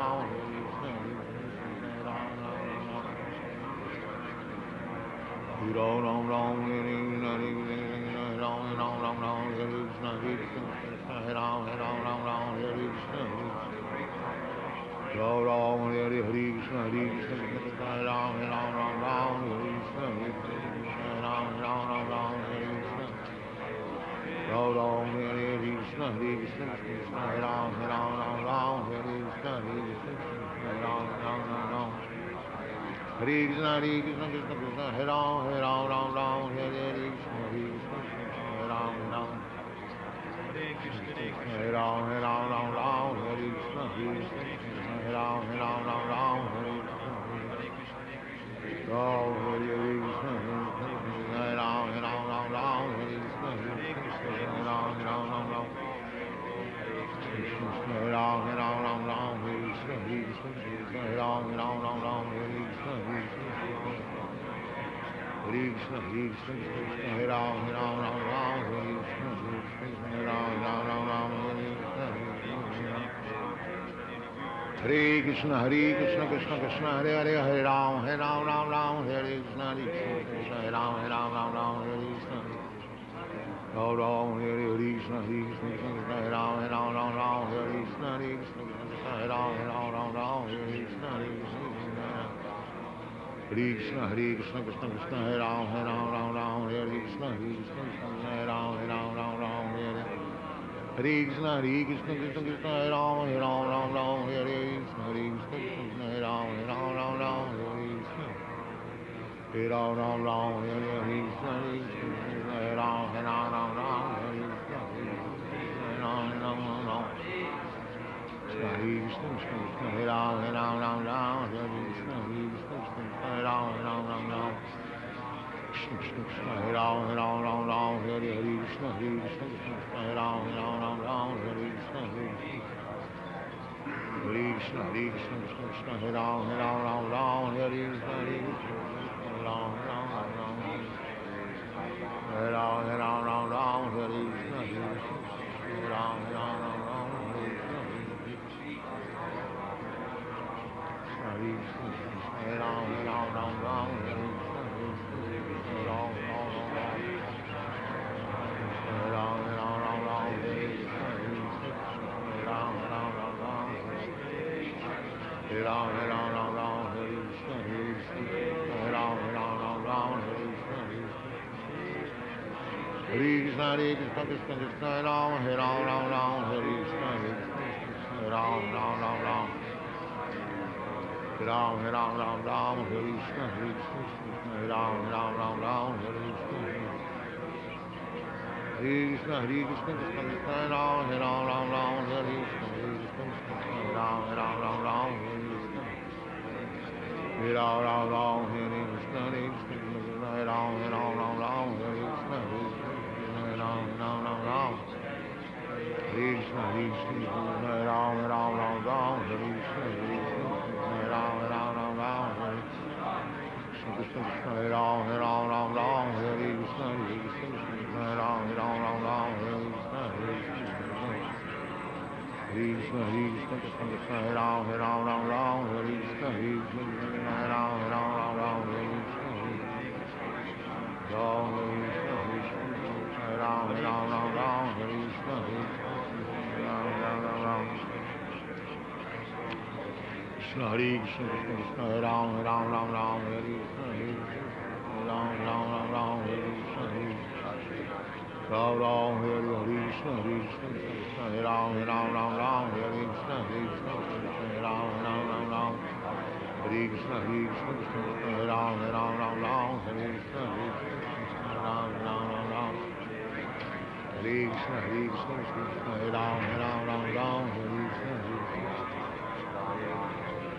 Hare Hare, Krishna, Hare Ram, Hare Hare Krishna, Krishna Krishna, Hare Ram, Hare Ram, Hare Krishna, Hare Ram, Hare Ram, Hare Ram, Hare Krishna, Hare Ram, Hare Ram, Hare Krishna, Ram, Hare Krishna, Hare Ram, Hare Ram, Hare Krishna, Hare Ram, Hare Ram, Hare Ram, Hare Ram, Hare Krishna, Hare Ram, Hare Ram, Hare Krishna, Hare Krishna, Hare Ram, Hare Ram, Hare Krishna, Hare Ram, Hare Krishna, Krishna Krishna, Hare Hare, Hare Ram, Hare Ram, Hare Krishna, Hare Ram, Hare Hare, Krishna, Hare Ram, Hare Krishna, Hare Ram, Hare Hare, Krishna, Hare Ram, Hare Krishna, Hare Krishna, Krishna, Hare Ram, Hare Hare, Krishna, Hare Ram, Hare Hare, Hare Krishna, Krishna, Hare Ram, Hare Hare, Krishna, Hare Ram, Hare Hare, Hare Ram, Hare Krishna, Hare Ram, Hare Hare, Hare Krishna, Hare Ram, Hare Hare, Krishna, Hare Ram, Krishna, Hare Ram, Hare Hare, Krishna, Hare Ram, Hare Krishna, Hare Krishna, Hare Ram, Hare Hare, Krishna, Hare Ram, Hare Ram, Hare Ram, Hare Krishna, Hare Ram, Hare Ram, Hare Krishna, Hare Ram, Hare Ram, Ram Ram, Hare Krishna, Hare Krishna, Hare Ram, Hare Ram, Ram Ram, Hare Krishna, Hare Krishna, Hare Krishna, Krishna Krishna, Hare Ram, Hare Ram, Ram Ram, Hare Krishna, Hare Krishna, Hare Ram, Ram Ram Ram. Hare Ram, Hare Ram, Ram Ram, Hare Krishna, Hare Krishna, Hare Ram, Ram Ram Ram, Hare Krishna, Hare Krishna, Hare Krishna, Krishna Krishna, Hare Ram, Hare Ram, Ram Ram, Hare Krishna, Hare Krishna, Hare Ram, Hare Ram, Ram Ram, Hare Krishna, Hare Ram, Ram Ram, Hare Krishna, Hare Krishna, Hare Ram, Hare Ram, Ram Ram, Hare Krishna, Hare Ram, Ram Ram Ram. Hare Krishna, Hare Krishna, Hare Ram, Hare Ram, Ram Ram, Hare Krishna, Hare Krishna, Hare Ram, Hare Ram, Ram Ram, Hare Krishna, Krishna Krishna, Hare Ram, Hare Ram, Ram Ram, Hare Krishna, Hare Krishna, Hare Ram, Hare Ram, Ram Ram, Hare Krishna, Hare Krishna, Hare Krishna, Krishna Krishna, Hare Ram, Hare Ram, Ram Ram, Hare Krishna, Hare Krishna, Hare Ram, Hare Ram, Ram Ram, Hare Krishna, Hare Ram, Hare Ram, Ram Ram, Hare Krishna, Hare Krishna, Hare Krishna, Krishna Krishna, Hare Ram, Hare Ram, Ram Ram, Hare Krishna, Hare Ram, Ram Ram, Ram, Hare Krishna, Hare Ram, Ram, Hare Krishna, Hare Krishna, Krishna, Hare Ram, Hare Ram, Ram Ram, Hare Krishna, Hare Krishna, Hare Ram, Hare Ram, Ram Ram, Hare Krishna, Hare Krishna, Krishna Krishna, Hare Ram, Hare Ram, Ram Ram, Hare Krishna, Hare Ram, Ram Ram, Ram. Hare Krishna, Hare Krishna, Krishna Krishna, Hare Ram, Hare Ram, Ram Ram, Hare Krishna,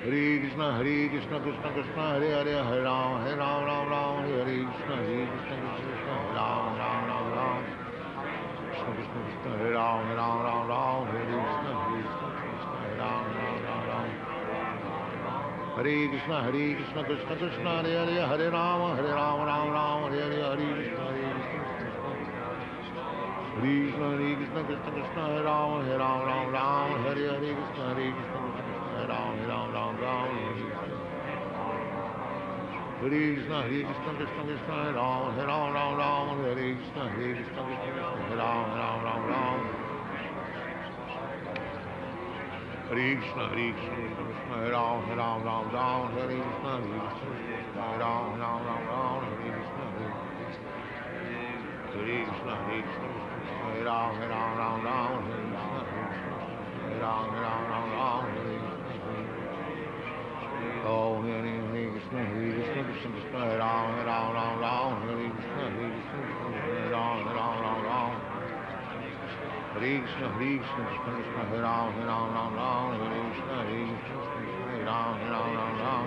Hare Krishna, Hare Krishna, Krishna Krishna, Hare Hare, Hare Ram, Hare Ram, Ram Ram, Hare Krishna, Hare Krishna, Krishna Krishna, Hare Ram, Ram Ram Ram, Krishna Krishna, Krishna Hare Ram, Hare Ram, Ram Ram, Hare Krishna, Hare Krishna, Hare Ram, Ram Ram Ram. Hare Krishna, Hare Krishna, Krishna Krishna, Hare Hare, Hare Ram, Hare Ram, Ram Ram, Hare Hare, Hare Krishna, Hare Krishna, Krishna Krishna, Krishna Krishna, Hare Ram, Hare Ram, Ram Ram, Hare Hare, Krishna, Hare Krishna, Hare Ram, Hare Ram, Ram Ram, Hare Krishna, Hare Krishna, Krishna Krishna, Hare Ram, Hare Ram, Ram Ram, Hare Krishna, Hare Krishna, Hare Ram, Hare Ram, Ram Ram. Hare Krishna, Hare Krishna, Krishna, Hare Ram, Hare Ram, Ram Ram, Hare Krishna, Hare Krishna, Hare Ram, Hare Ram, Ram Ram, Hare Krishna, Hare Krishna, Hare Krishna, Hare Ram, Hare Ram, Ram Ram, Hare Krishna, Hare Ram, Hare Ram, Ram Ram, Hare Krishna, Om Hare Krishna, Hare Krishna, Krishna Krishna, Hare Ram, Hare Ram, Ram Ram, Hare Krishna, Hare Krishna, Hare Ram, Hare Ram, Ram Ram. Hare Krishna, Hare Krishna, Krishna Krishna, Hare Ram, Hare Ram, Ram Ram, Hare Krishna, Hare Krishna, Hare Ram, Hare Ram, Ram Ram.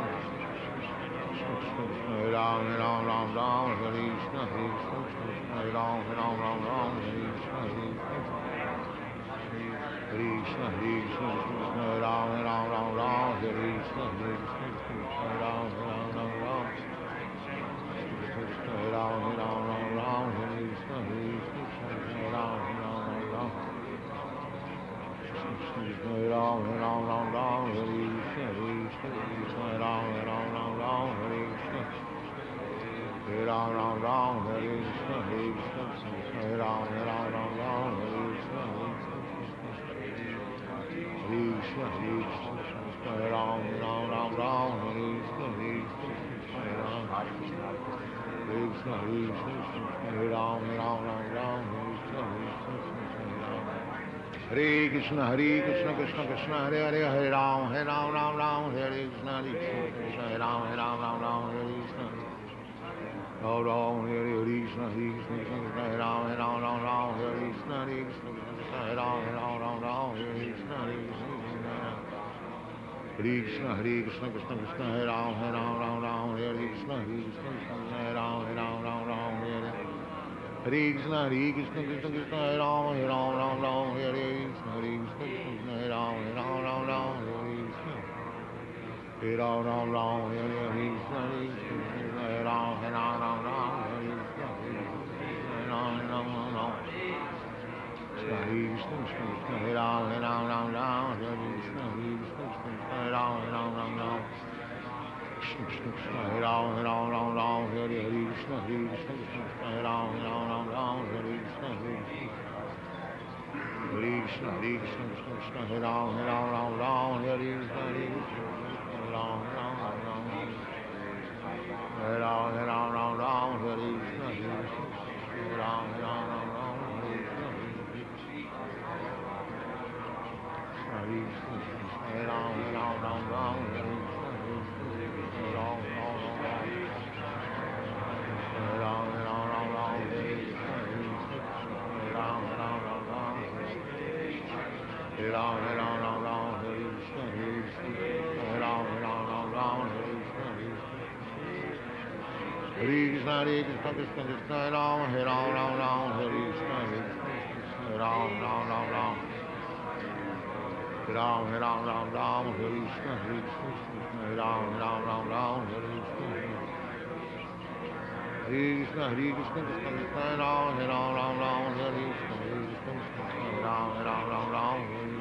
Hare Ram, Hare Ram, Ram Ram, Hare Krishna, Hare Krishna, Hare Ram, Hare Ram, Ram Ram, Hare Krishna, Hare Krishna, Hare Krishna, Hare Ram, Hare Ram, Ram Ram, Hare Krishna, Hare Krishna, Hare Ram, Hare Ram, Ram Ram, Hare Ram, Hare Ram, Ram Ram, Hare Krishna, Hare Krishna, Hare Ram, Hare Ram, Ram Ram, Hare Ram, Hare Ram, Ram Ram, Hare Krishna, Hare Krishna, Hare Ram, Hare Ram, Ram Ram, Hare Krishna, Hare Ram, Ram Ram, Hare Krishna, Hare Krishna, Hare Ram, Hare Ram, Ram Ram, Hare Krishna, Hare Krishna, Hare Krishna, Hare Ram, Hare Ram, Ram Ram, Hare Krishna, Hare Krishna, Hare Ram, Hare Krishna, Hare Krishna, Hare Ram, Hare Ram, Ram Ram, Hare Krishna, Hare Krishna, Hare Krishna, Hare Krishna, Krishna Krishna, Hare Hare, Hare Ram, Ram Ram, Hare Krishna, Hare Krishna, Hare Ram, Ram Ram, Hare Krishna, Hare Ram, Hare Krishna, Hare Krishna, Hare Ram, Ram Ram, Hare Krishna, Hare Krishna, Hare Ram, Ram Ram, Hare Krishna, Hare Krishna, Hare Krishna, Krishna Krishna, Hare Ram, Ram Ram, Hare Krishna, Hare Krishna, Hare Ram, Ram Ram, Hare Krishna, Hare Krishna, Krishna Krishna, Hare Ram, Ram Ram, Hare Krishna, Hare Krishna, Hare Ram, Ram Ram, Hare Krishna, Hare Ram, Ram Ram, Hare Krishna, Hare Krishna, Hare Ram, Ram Ram, Hare Krishna, Hare Ram, Ram Ram, Hare Krishna, Hare Ram, Ram Ram, Hare Krishna, Hare Krishna, Hare Ram, Ram Ram, Krishna Krishna, Hare Ram, Ram Ram, Hare Krishna, Hare Krishna, Hare Ram, Ram Ram, Hare Krishna, Hare Krishna, Hare Krishna, Krishna Krishna, Hare Ram, Ram Ram, Hare Krishna, Hare Ram, Ram, Hare Ram, Ram Ram, Hare Krishna, Hare Ram, Ram, Hare Krishna, Hare Krishna, Hare Ram, Ram, Hare Krishna, Hare Ram, Hare Ram, Hare Krishna, Hare Ram, Hare Ram, Hare Krishna, Hare Ram, Hare Krishna, Hare Krishna, Krishna Krishna, Hare Ram, Hare Ram, Hare Krishna, Hare Ram, Hare Ram, Hare Krishna, Hare Ram, Hare Krishna, Hare Krishna, Krishna Krishna,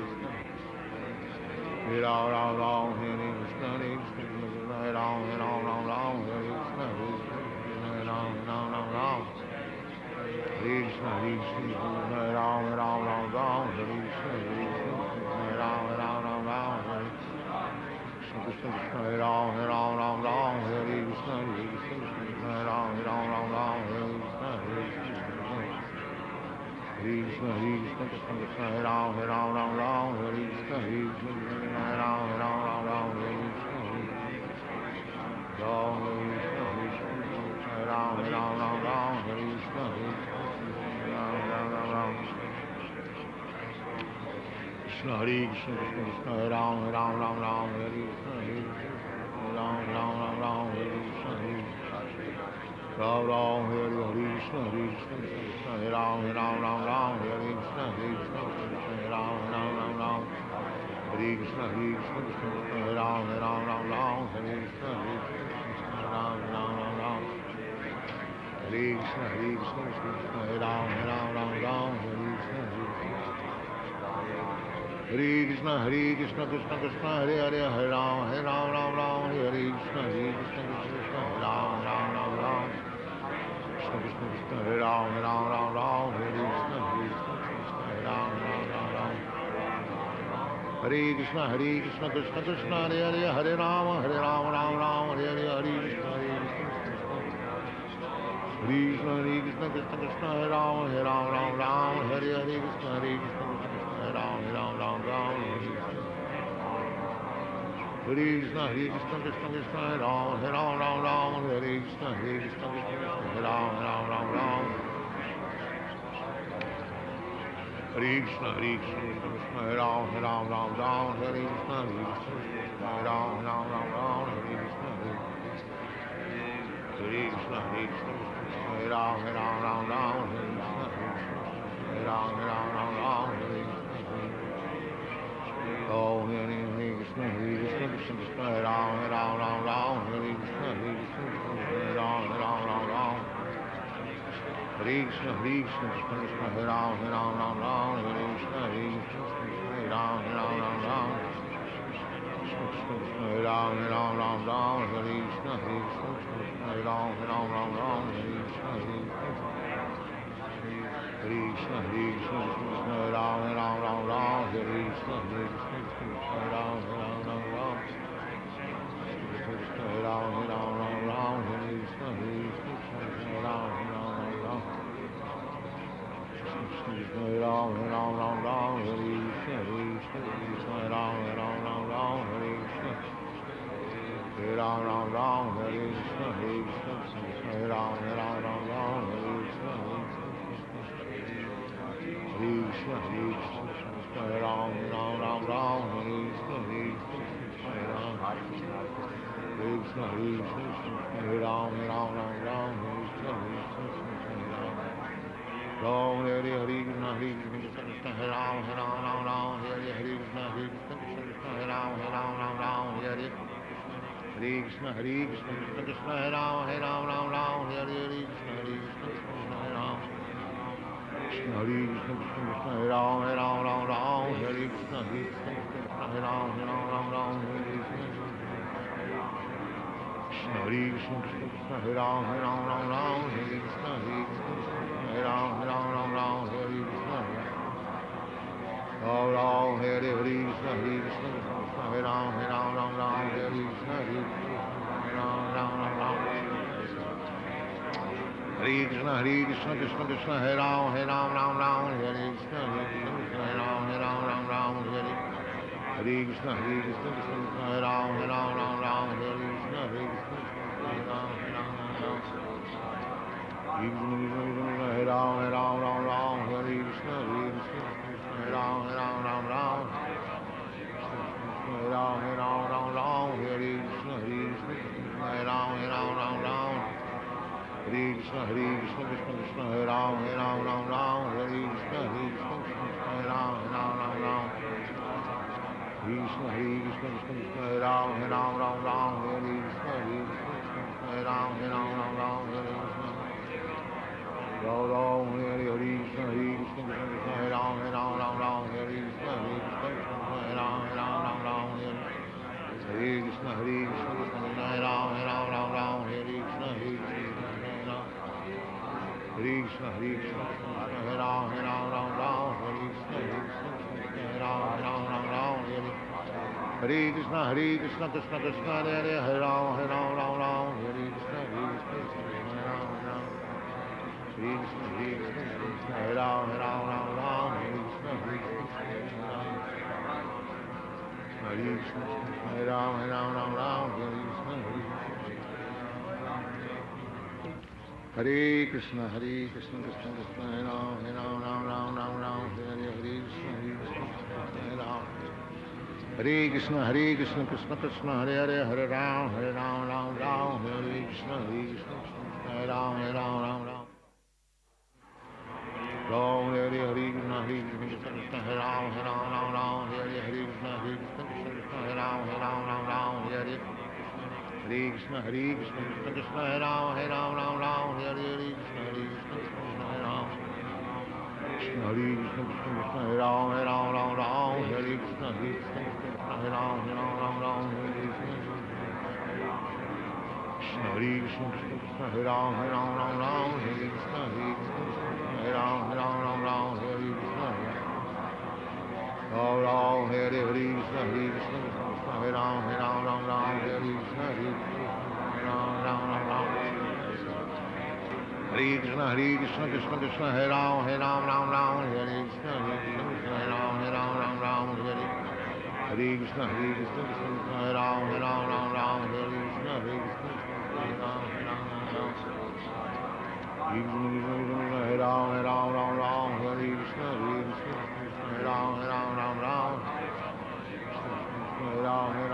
Hare Ram, Hare Ram, Hare Krishna, Hare Ram, Hare Krishna, Hare Ram, Hare Krishna, Hare Ram, Hare Krishna, Hare Ram, Hare Krishna, Hare Ram, Hare Krishna, Hare Ram, Hare Krishna, Hare Ram, Hare Krishna, Hare Ram, Hare Krishna, Hare Ram, Hare Krishna, Hare Ram, Krishna, Hare Krishna, Krishna Hare Ram, Hare Krishna, Hare Ram, Hare Krishna, Ram Ram, Hare Krishna, Krishna Hare Ram, Hare Krishna, Hare Ram, Hare Krishna, Krishna Hare Ram, Hare Krishna, Ram Ram, Hare Krishna, Krishna Hare Ram, Hare Krishna, Hare Krishna, Krishna Krishna, Hare Hare, Hare Ram, Hare Krishna, Krishna Hare Ram, Krishna Krishna, Hare Ram, Hare Krishna, Hare Ram, Hare Krishna, Krishna Krishna, Hare Hare, Hare Ram, Hare Hare, Hare Krishna, Krishna Krishna, Krishna Hare Ram, Hare Hare, Hare Krishna, Hare Ram, Hare Krishna, Krishna Hare Ram, Hare Krishna, Hare Ram, Hare Krishna, Krishna Hare Ram, Hare Krishna, Hare Ram, Hare Krishna, Hare Krishna, Hare Ram, Hare Krishna, Hare Ram, Hare Krishna, Oh, Hare Krishna, Krishna Hare Ram, Hare Krishna, Hare Ram, Hare Krishna, Krishna Hare Ram, Hare Krishna, Hare Ram, Hare Ram, Hare Krishna, Hare Ram, Hare Krishna, Krishna, Hare Ram, Hare Krishna, Hare Ram, Hare Ram, Hare Krishna, Hare Ram, Hare Ram, Hare Krishna, Hare Ram, Hare Krishna, Hare Ram, Hare Krishna, Hare Ram, Hare Krishna, Krishna, Hare Ram, Hare Krishna, Hare Ram, Krishna, Hare Ram, Hare Krishna, Ram, Hare Krishna, Krishna Hare Ram, Hare Krishna, Hare Ram, Hare Krishna, Krishna Hare Ram, Hare Krishna, Hare Ram, Krishna, Hare Krishna, Hare Ram, Hare Krishna, Hare Ram, Hare Krishna, Krishna, Hare Krishna, Hare Ram, Hare Krishna, Hare Ram, Hare Krishna, Ram Ram Hare Hare Krishna Hare Krishna Krishna Krishna Hare Ram Ram Ram Hare Krishna Hare Ram Ram Hare Krishna Krishna Krishna Hare Ram Ram Ram Hare Krishna Krishna Ram Ram Hare Krishna Krishna Krishna Hare Ram Ram Hare Krishna Hare Krishna Ram Hare Ram Hare Krishna Hare Ram Ram Hare Ram Hare Krishna Hare Ram Hare Krishna Krishna Krishna Hare Ram Hare Krishna Hare Ram Krishna Krishna Krishna Hare Ram Hare Krishna Hare Ram Hare Krishna Ram Hare Krishna Krishna Krishna Hare Ram Hare Krishna Hare Ram Hare Krishna Krishna Hare Ram Hare Krishna Hare Krishna Hare Ram Hare Krishna Hare Hare Krishna Krishna Krishna Hare Ram Hare Krishna Hare Ram Hare Krishna Hare Krishna Hare Ram Hare Krishna Hare Krishna Krishna Krishna Hare Ram Hare Krishna Hare Ram Hare Krishna Krishna Krishna Hare Ram Hare Krishna Hare Ram Ram Hare Krishna Krishna Hare Ram Hare Krishna Hare Ram Hare Krishna Krishna Hare Ram Hare Krishna Hare Ram Krishna Krishna Hare Ram Hare Krishna Hare Ram Krishna Krishna Hare Ram Hare Krishna Hare Ram Hare Krishna Ram Hare Krishna Hare Ram Hare Krishna Hare Krishna Krishna Krishna Hare Ram Hare Krishna Hare Ram Hare Krishna Hare Ram Hare Krishna Hare Hare Ram Hare Krishna Hare Ram Hare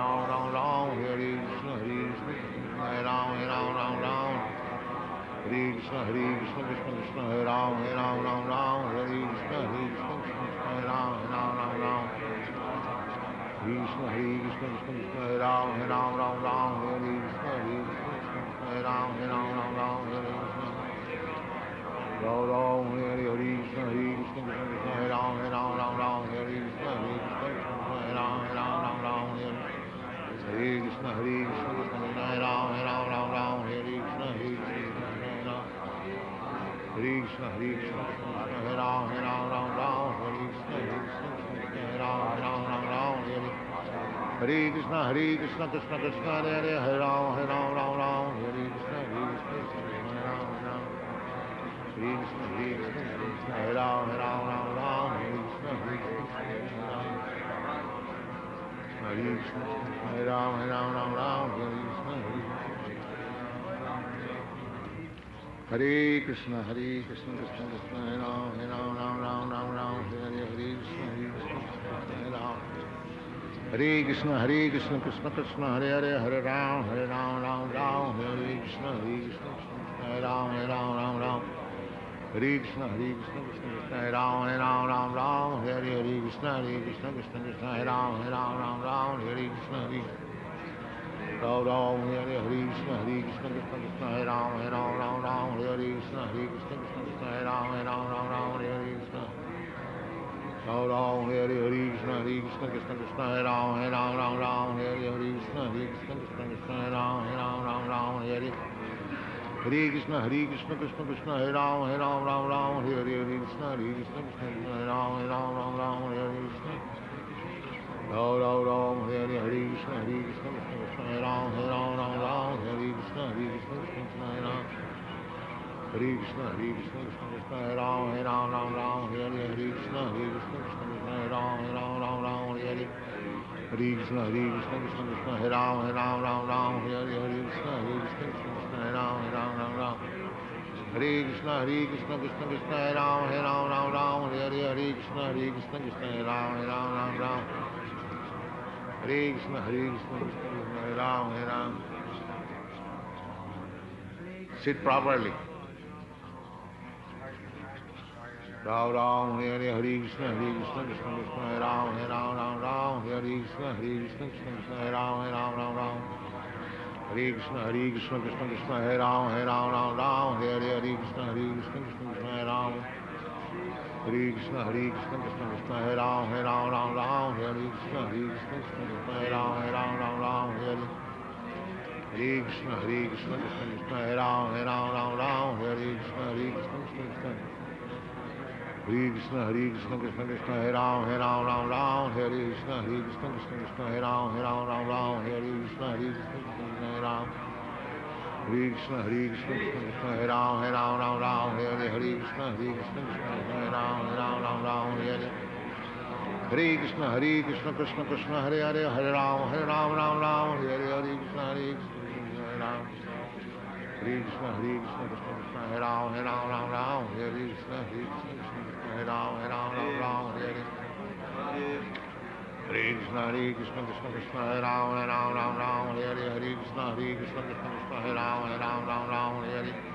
Ram Hare Krishna Hare Ram Hare Krishna Krishna Hare Ram Hare Hare Krishna Hare Ram Krishna Krishna Hare Ram Hare Krishna Hare Ram Hare Krishna Ram Hare Krishna Hare Ram Hare Krishna Hare Ram Hare Krishna Hare Ram Hare Krishna Hare Krishna Hare Ram Hare Krishna Hare Krishna Krishna Krishna Hare Ram Hare Krishna Hare Ram Hare Krishna Krishna Krishna Hare Ram Hare Krishna Hare Krishna Krishna Krishna Hare Ram Hare Krishna Hare Ram Hare Krishna Krishna Hare Ram Hare Krishna Krishna Hare Ram Hare Krishna Ram Hare Krishna Krishna Hare Ram Hare Krishna Hare Ram Hare Krishna Ram Hare Krishna Krishna Hare Ram Hare Krishna Krishna Hare Ram Hare Krishna Krishna Hare Ram Hare Krishna Hare Ram Hare Krishna Krishna, Krishna Krishna, Hare Ram, Ram Ram, Hare Hare, Hare Krishna, Krishna Krishna, Hare Ram, Ram Ram, Hare Hare. Hare Krishna, Krishna Krishna, Hare Ram, Ram Ram, Hare Hare, Hare Krishna, Krishna Krishna, Hare Ram, Ram Ram. Hare Krishna, Krishna Krishna, Hare Ram, Ram Ram, Hare Hare, Hare Krishna, Krishna Krishna, Hare Ram, Ram. Hare Krishna, Krishna Krishna, Hare Ram. Sit properly. Ram Ram, Hare Hare, Hare Krishna, Krishna Krishna, Hare Ram, Ram. Hare Krishna, Krishna Krishna, Hare Ram, Ram. Hare Krishna, Krishna Krishna, Hare Ram, Ram. Hare Hare, Hare Krishna, Krishna Krishna, Hare Ram. Hare Krishna, Krishna Krishna, Hare Ram, Ram. Hare Krishna, Krishna Krishna, Hare Ram, Ram. Hare Krishna, Krishna Krishna, Hare Ram, Ram. Hare Krishna, Krishna Krishna. Hare Krishna, Krishna Krishna, Hare Ram, Ram. Hare Krishna, Krishna Krishna, Hare Ram, Ram. Hare Krishna, Krishna Krishna, Hare Ram. Hare Krishna, Krishna Krishna, Hare Ram, Ram. Hare Krishna, Krishna Krishna, Hare Ram, Ram. Hare Krishna, Krishna, Hare Hare, Hare Ram, Ram. Hare Krishna, Hare Ram. Hare Krishna, Krishna, Hare Ram, Ram. Hare Krishna, Krishna, Hare Ram, Ram. Hare Krishna, Krishna, Hare Ram, Ram. Hare Krishna, Krishna, Hare Ram, Ram. Hare Krishna, Krishna, Hare Ram, Ram. Hare Krishna,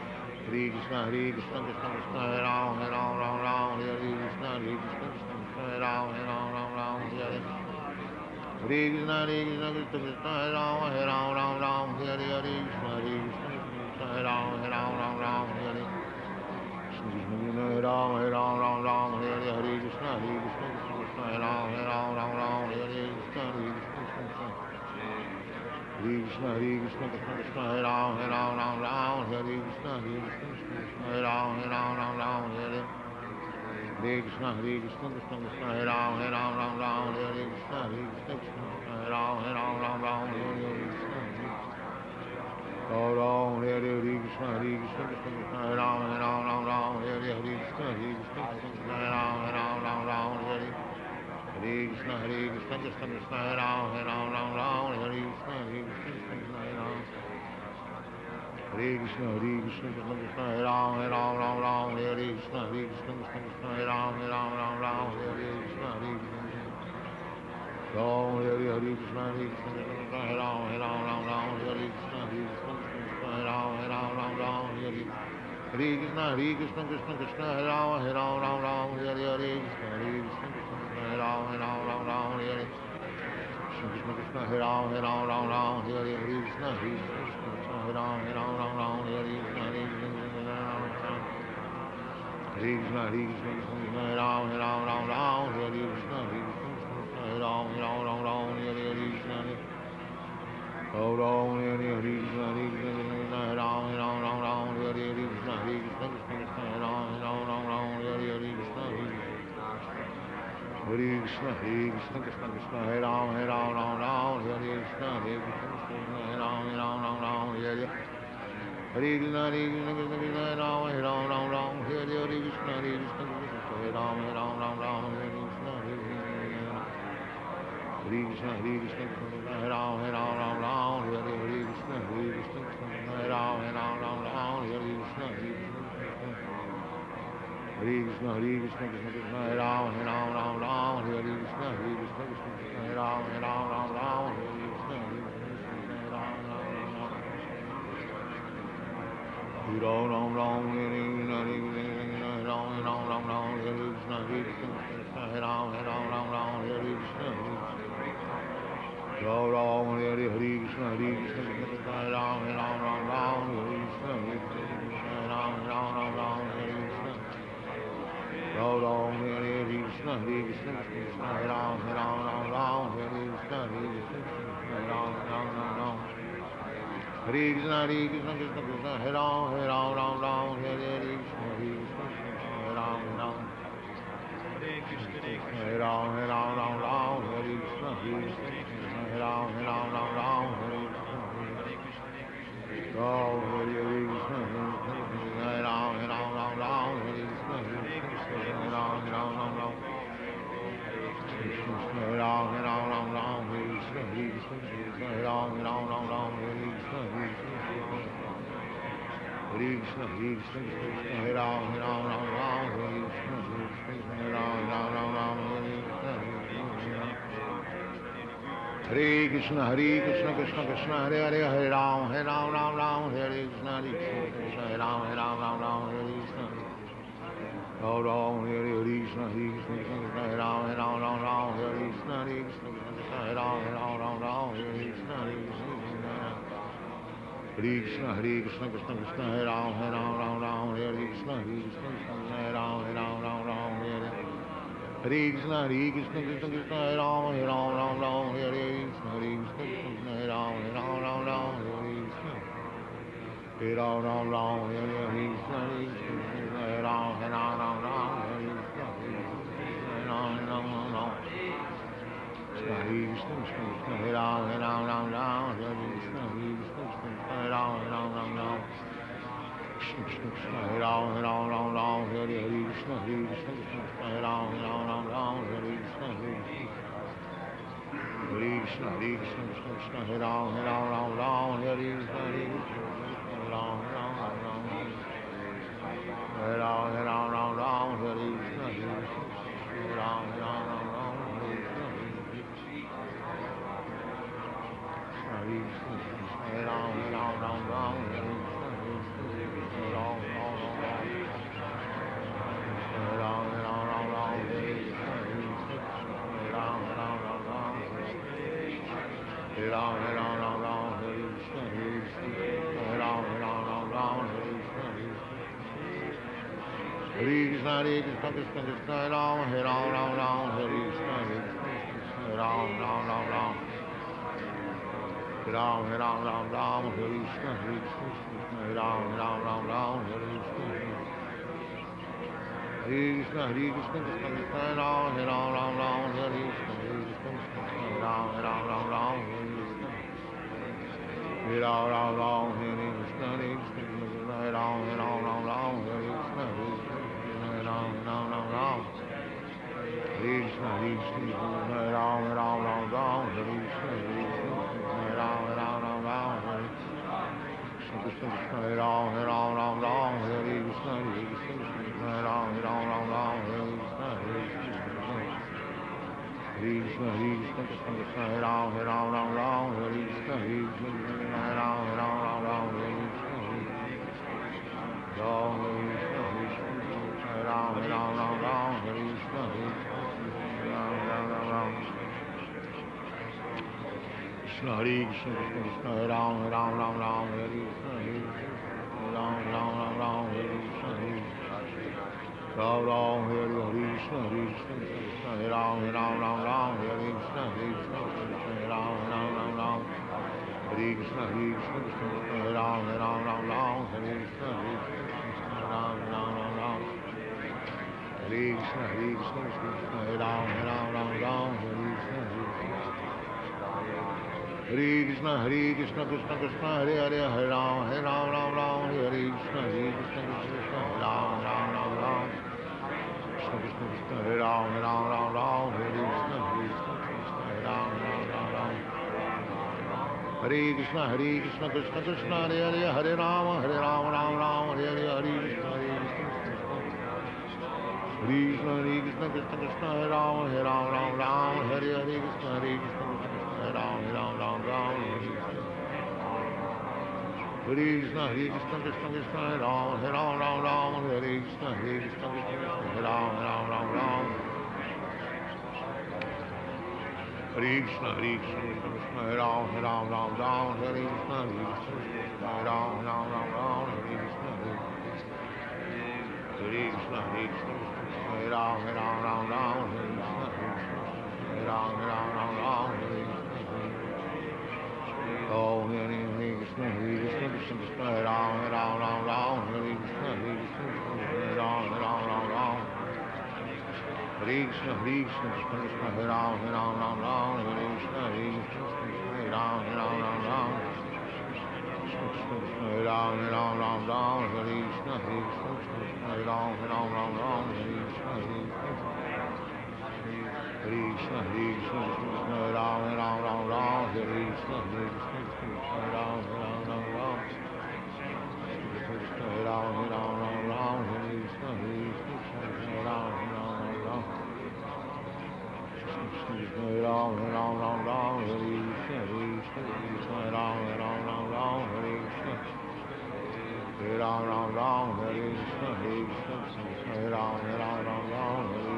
Krishna, Hare Ram, Ram. Hare Krishna, Krishna, Hare Ram, Ram. Hare Krishna, Krishna, Hare Ram, Ram. Hare Krishna, Hare Ram, Ram. Hare Krishna, Krishna, Hare Ram, Ram. Hare Krishna, Krishna, Hare Ram, Ram. Hare Krishna, Krishna, Hare Ram, Ram. Hare Krishna, Krishna, Hare Ram, Ram. Hare Krishna, Krishna, Hare Ram, Ram. Hare Krishna, Ram, Hare Krishna, Hare Ram, Ram. Hare Krishna, Krishna, Hare Ram, Ram. Hare Krishna, Krishna, Hare Ram, Ram. Hare Krishna, Krishna, Hare Ram. Hare Krishna, Krishna, Hare Ram, Ram. Hare Krishna, Krishna, Hare Ram, Ram. Hare Krishna, Ram, Hare Krishna, Krishna, Hare Ram, Ram. Hare Krishna, Krishna, Hare Ram, Ram. Hare Krishna, Krishna, Hare Ram, Ram. Hare Krishna, Krishna, Hare Ram, Ram. Hare Krishna, Hare Ram, Ram. Hare Krishna, Krishna, Hare Ram, Ram. Hare Krishna, Hare Krishna, Hare Ram, Ram. Hare Krishna, Hare Ram, Ram. Hare Krishna, Ram, Hare Krishna, Hare Ram, Ram. Hare Krishna, Hare Ram, Ram. Hare Krishna, Hare Krishna, Krishna, Hare Ram, Ram. Hare Krishna, Hare Ram, Ram. Hare Krishna, Hare Ram, Ram. Hare Krishna, Hare Ram, Ram. Hare Krishna, Hare Krishna, Hare Ram, Ram. Hare Krishna, Hare Ram, Ram. Hare Krishna, Hare Krishna, Hare Ram, Ram. Hare Krishna, Hare Ram, Ram. Hare Krishna, Hare Ram, Ram. Hare Ram, Ram. Hare Krishna, Hare Ram, Ram. Hare Krishna, Ram. Hare Krishna, Hare Ram, Ram. Hare Krishna, Hare Ram, Ram. Hare Krishna, Ram. Hare Krishna, Hare Ram, Ram. Hare Krishna, Hare Ram, Ram. Hare Krishna, Hare Ram, Ram. Hare Krishna, Hare Ram, Ram. Hare Ram, Ram. Hare Krishna, Hare Ram, Ram. Hare Krishna, Ram. Hare Krishna, Hare Ram, Ram. Hare Krishna, Krishna Krishna, Hare Hare, Hare Ram, Ram Ram, Hare Krishna, Krishna, Hare Ram, Ram, Hare Krishna, Ram Ram, Hare Krishna, Krishna, Hare Ram, Ram, Hare Krishna, Krishna, Hare Ram, Ram, Hare Krishna, Hare Krishna, Krishna Krishna, Hare Ram, Ram, Hare Krishna, Hare Ram, Ram, Hare Hare Krishna, Krishna Krishna, Hare Ram, Ram, Hare Krishna, Krishna, Hare Ram, Ram, Hare Krishna, Hare Ram, Hare Krishna, Hare Ram, Hare Krishna, Hare Krishna, Hare Ram, Hare Krishna, Hare Ram, Krishna Krishna, Hare Ram, Hare Krishna, Hare Ram, Hare Krishna, Hare Krishna, Krishna, Hare Ram, Hare Krishna, Hare Ram, Hare Ram, Hare Krishna, Hare Ram, Hare Krishna, Krishna Krishna, Hare Ram, Hare Ram, Hare Krishna, Hare Ram, Hare Ram, Hare Krishna, Hare Ram, Hare Krishna, Hare Krishna, Krishna Krishna, Hare Ram, Hare Ram, Hare Krishna, Hare Ram, Hare Krishna, Hare Ram, Hare Krishna, Hare Ram, Hare Krishna, Hare Ram, Hare Krishna, Hare Ram, Hare Krishna, Hare Ram, Hare Krishna, Hare Ram, Hare Krishna, Hare Ram, Hare Krishna, Hare Krishna, Hare Ram, Hare Krishna, Hare Ram, Hare Krishna, Hare Krishna, Krishna, Hare Ram, Hare Krishna, Hare Ram, Hare Krishna, Ram Ram, Hare Krishna, Krishna, Hare Ram, Hare Krishna, Hare Ram, Hare Krishna, Hare Ram, Hare Krishna, Hare Krishna, Hare Ram, Hare Krishna, Hare Krishna, Krishna Krishna, Hare Hare, Hare Ram, Hare Krishna, Krishna, Hare Ram, Krishna Krishna, Hare Ram, Hare Krishna, Hare Ram, Hare Krishna, Krishna Krishna, Hare Hare, Hare Ram, Hare Ram, Hare Hare, Hare Krishna, Krishna Krishna, Hare Ram, Hare Ram, Hare Hare Krishna, Hare Ram, Hare Krishna, Krishna Krishna, Hare Ram, Hare Krishna, Hare Ram, Hare Krishna, Krishna, Hare Ram, Hare Krishna, Hare Ram, Hare Krishna, Hare Krishna, Hare Ram, Hare Krishna, Hare Ram, Hare Krishna, Oh, Hare Krishna, Krishna Krishna, Hare Ram, Hare Krishna, Hare Ram, Hare Krishna, Krishna, Hare Ram, Hare Krishna, Hare Ram, Hare Ram, Ram Ram Ram, Hare Krishna, Hare Ram, Ram Ram Ram, Hare Krishna, Hare Krishna, Hare Ram, Ram Ram Ram, Hare Krishna, Hare Ram, Ram Ram Ram, Hare Ram, Ram Ram Ram, Hare Krishna, Hare Ram, Ram Ram Ram, Hare Ram, Ram Ram Ram, Hare Krishna, Hare Ram, Ram Ram Ram, Hare Krishna, Hare Ram, Ram Ram, Hare Krishna, Hare Ram, Ram Ram Ram, Hare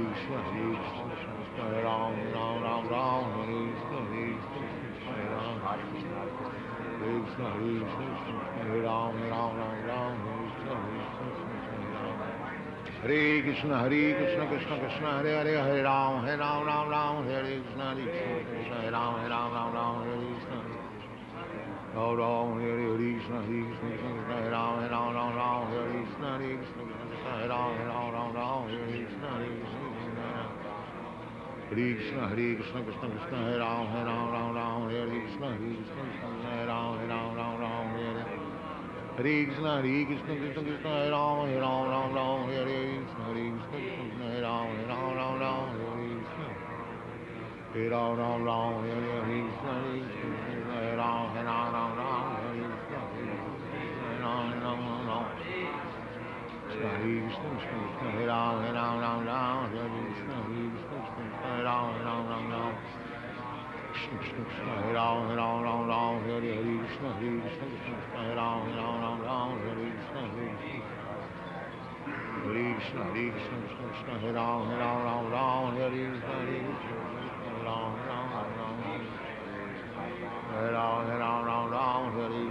Krishna, Hare Krishna, Hare Ram, Ram Ram Ram, Hare Krishna, Hare Ram, Krishna, Hare Ram, Ram Ram Ram, Hare Krishna, Krishna Krishna, Hare Hare, Hare Ram, Ram Ram, Hare Krishna, Hare Ram, Ram Ram, Hare Krishna, Ram Ram, Hare Krishna, Hare Ram, Ram Ram, Hare Krishna, Hare Ram, Ram Ram, Hare Krishna, Krishna, Krishna Krishna, Hare Ram, Ram, Hare Krishna, Hare Ram, Ram Ram, Hare Krishna, Krishna Krishna, Hare Ram, Ram Ram, Hare Krishna, Krishna, Hare Ram, Ram Ram, Hare Krishna, Hare Ram, Ram, Hare Krishna, Hare Ram, Ram Ram, Hare Krishna, Hare Ram, Ram, Hare Krishna, Hare Ram, Ram, Hare Krishna, Hare Ram, Ram Ram, Krishna, Hare Ram, Ram Ram, Hare Krishna, Hare Ram, Ram, Hare Krishna, Hare Krishna, Hare Ram, Ram, Hare Krishna, Hare Ram, Hare Ram, Ram, Hare Krishna, Hare Ram, Hare Krishna,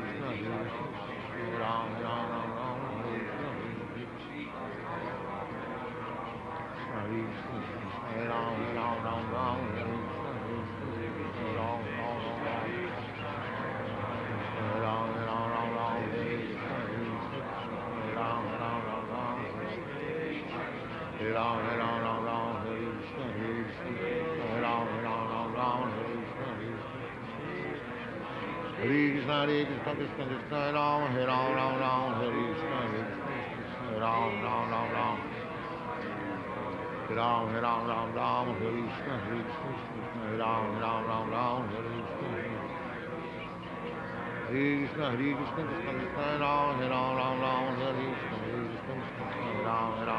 Hare Ram, Ram, Hare Krishna, Hare Krishna, Krishna Ram, Hare Ram, Hare Krishna, Hare Ram, Ram, Ram, Ram, Hare Krishna, Hare Ram, Ram, Hare Krishna, Hare Krishna, Krishna Ram, Hare Ram, Hare Krishna, Hare Ram, Ram,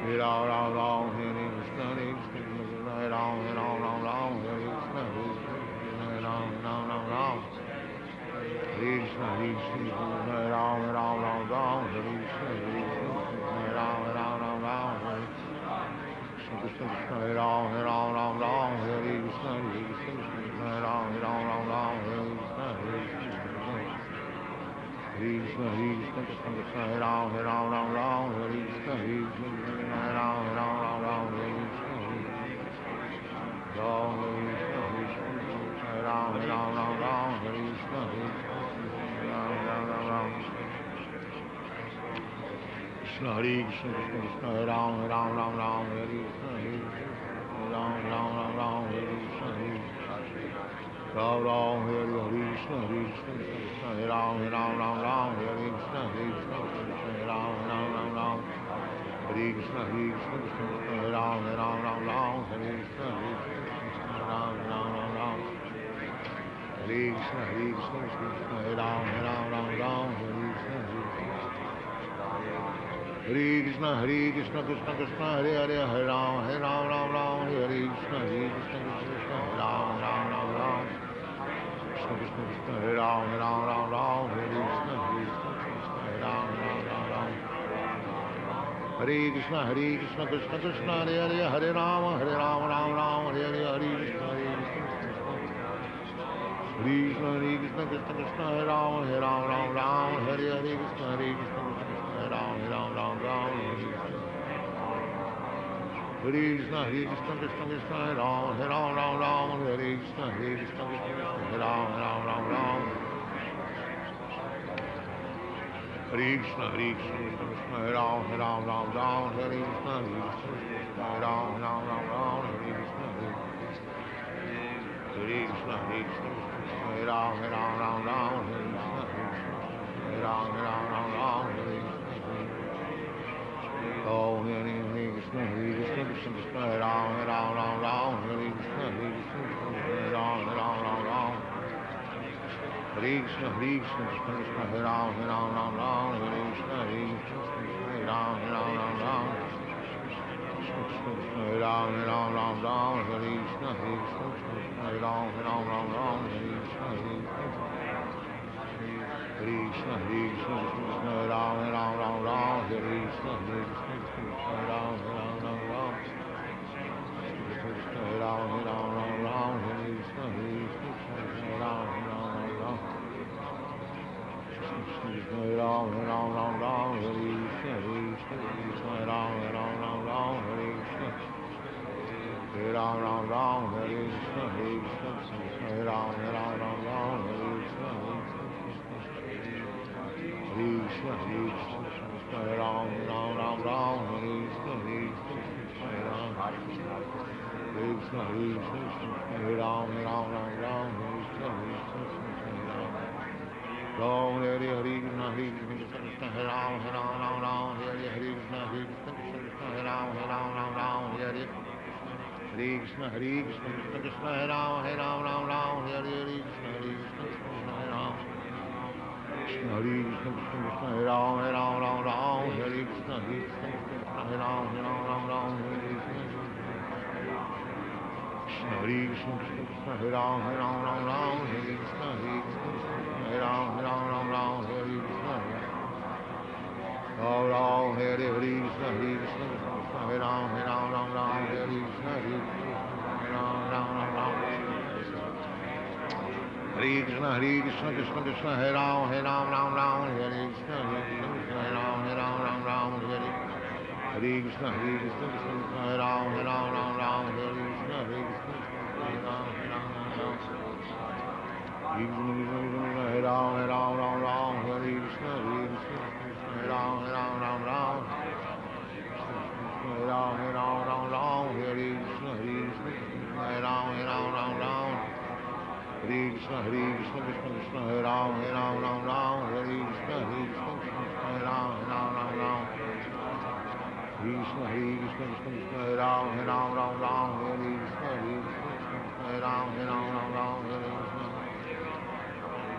Hare Ram, Hare Krishna, Hare Ram, Ram, Hare Krishna, Hare Ram, Ram, Hare Krishna, Hare Ram, Hare Krishna, Hare Ram, Ram, Krishna, Hare Ram, Hare Krishna, Hare Ram, Hare Krishna, Krishna, Krishna, Hare Ram, Hare Krishna, Hare Ram, Hare Krishna, Ram, Hare Ram, Hare Krishna, Krishna, Hare Krishna, Krishna, Hare Ram, Hare Krishna, Ram, Hare Krishna, Ram, Hare Krishna, Krishna, Hare Ram, Hare Krishna, Hare Ram, Hare Krishna, Hare Ram, Hare Krishna, Ram, Hare Krishna, Hare Ram, Hare Krishna, Hare Krishna, Krishna Krishna, Hare Hare, Hare Ram, Hare Krishna, Krishna, Hare Ram, Krishna Krishna, Hare Ram, Hare Krishna, Hare Ram, Hare Krishna, Krishna Krishna, Hare Hare, Hare Ram, Hare Ram, Hare Hare, Hare Krishna, Krishna Krishna, Hare Ram, Hare Ram, Hare Hare, Krishna, Hare Ram, Hare Krishna, Krishna, Hare Ram, Hare Ram, Hare Krishna, Hare Ram, Hare Krishna, Hare Ram, Hare Ram, Hare Krishna, Hare Ram, Hare Krishna, Hare Krishna, Hare Ram, Ram, Ram, Hare Krishna, Hare Ram, Ram, Ram, Hare Krishna. Oh, Hare Krishna, Krishna, Krishna, Hare Ram, Ram, Ram, Hare Krishna, Hare Ram, Ram, Ram. Hare Krishna, Krishna, Krishna, Hare Ram, Ram, Ram, Hare Krishna, Hare Ram, Ram, Ram. Hare Ram, Ram, Ram, Hare Krishna, Hare Ram, Ram, Ram, Hare Krishna, Hare Krishna, Krishna, Hare Ram, Ram, Ram, Hare Krishna, Hare Ram, Ram, Ram. Hare Ram, Ram, Ram, Hare Krishna, Hare Ram, Ram, Ram. Hare Ram, Ram, Ram, Hare Krishna, Hare Ram, Ram, Ram, Hare Krishna. Hare Ram, Ram, Hare Krishna, Hare Ram, Ram, Hare Krishna. Hare Krishna, Hare Ram, Ram, Hare Krishna, Hare Ram. Hare Krishna, Hare Ram, Ram, Hare Krishna, Hare Ram. Ram, Hare Hare Krishna, Hare Krishna, Hare Ram, Ram, Hare Krishna, Hare Ram, Ram, Hare Krishna, Hare Krishna, Hare Ram, Ram, Hare Krishna, Hare Ram. Hare Krishna, Hare Ram, Ram, Hare Krishna, Hare Ram, Ram, Hare Krishna. Hare Krishna, Hare Ram, Ram, Hare Krishna, Hare Ram, Ram, Hare Krishna. Ram, Ram, Hare Krishna, Hare Ram, Hare Krishna, Hare Ram, Ram. Hare Krishna, Krishna, Krishna, Hare Ram, Ram, Hare Krishna, Hare Ram, Ram, Hare. Hare Krishna, Krishna, Hare Ram, Ram, Hare Krishna, Hare Ram, Ram. Hare Ram, Hare Krishna, Hare Ram, Ram. Hare Ram, Hare Krishna, Hare Ram, Ram. Hare Krishna, Krishna, Hare Ram, Hare Krishna, Hare Ram, Ram. Krishna, Krishna, Hare Ram, Hare Krishna, Hare Ram, Ram, Hare Krishna.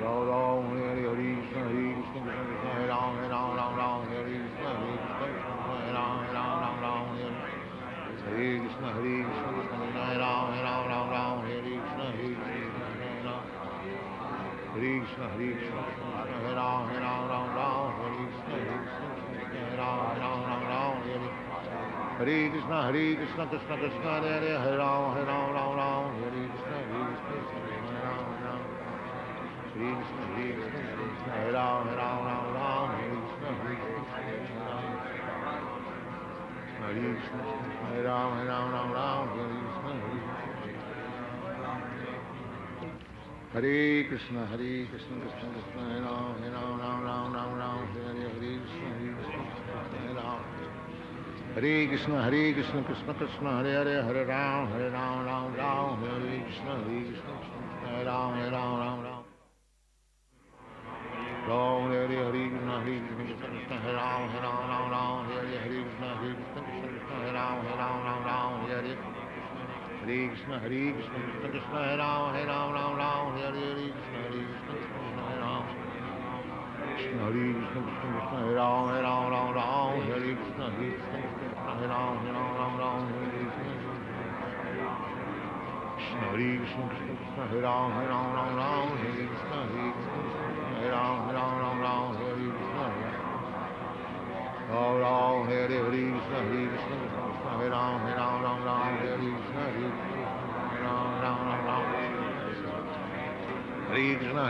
Ram, Hare Krishna, Hare Ram, Hare Krishna, Hare Ram, Ram, Hare. Hare Krishna, Hare Ram, Hare Krishna, Hare Ram. Hare Krishna, Hare Ram, Hare Krishna, Hare Ram, Hare. Hare Krishna, Krishna, Krishna, Hare Ram, Hare Krishna, Hare Ram, Ram. Hare Krishna, Hare Ram, Hare Krishna, Hare Ram. Hare Krishna, Hare Ram, Hare Krishna, Hare Krishna, Krishna, Krishna, Hare Ram, Ram, Hare Krishna, Hare Ram. Hare Krishna, Krishna, Krishna, Hare Ram, Ram, Hare Krishna, Hare Ram, Ram. Ram, Hare Krishna, Krishna, Hare Ram, Hare Krishna, Hare Ram, Hare. Hare Krishna, Krishna, Hare Ram, Hare Krishna, Hare Ram. Hare Krishna, Hare Ram, Hare Krishna, Hare Ram, Hare Krishna. Hare Krishna, Hare Ram, Hare Krishna, Hare Ram, Hare Krishna. Ram, Ram, Hare Krishna, Hare Ram, Hare Krishna, Hare Ram. Hare Krishna,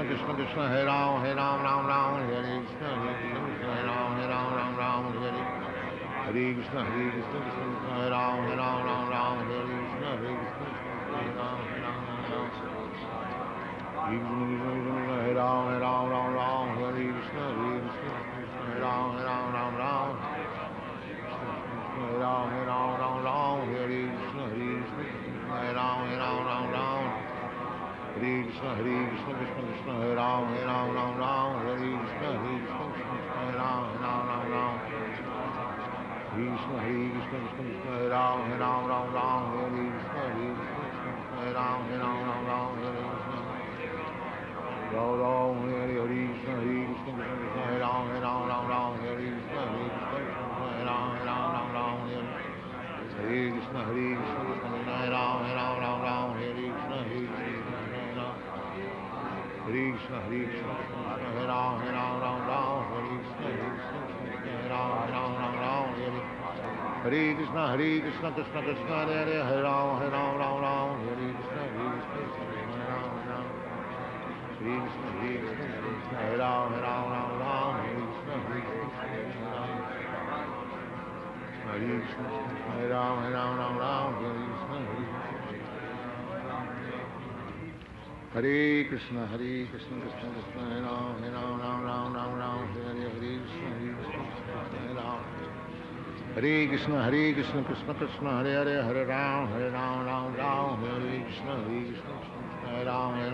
Krishna, Krishna, Hare Ram, Hare Krishna, Hare Ram, Hare. Hare Krishna, Krishna, Hare Ram, Hare Krishna, Hare Ram, Hare Ram, Hare Krishna, Hare Ram, Hare Ram. Hare Ram, Hare Krishna, Hare Ram, Hare Krishna, Hare Ram, Krishna, Hare Krishna, Krishna Krishna, Hare Ram, Ram Ram, Hare Krishna, Hare Krishna, Hare Ram, Ram Ram, Hare Krishna. Ram Ram, Hare Krishna, Hare Krishna, Krishna Krishna, Hare Ram, Ram Hare Krishna, Hare Krishna, Hare Ram, Ram, Hare Krishna, Hare Krishna, Krishna Krishna, Hare Ram, Hare Krishna, Hare Krishna, Hare Krishna, Hare Krishna, Hare Ram, Hare Krishna, Hare Ram, Hare Krishna, Hare Krishna, Krishna Krishna, Hare Hare, Hare Ram, Hare Krishna, Hare Krishna, Hare Krishna, Hare Krishna, Hare Ram, Hare Krishna, Hare Krishna, Hare Krishna, Hare Ram, Hare Krishna, Hare Krishna, Hare Krishna, Krishna Krishna, Hare Ram, Hare Krishna, Hare Ram. Hare Krishna, Hare Krishna, Krishna Krishna, Hare Hare, Hare Ram, Hare Krishna, Hare Ram,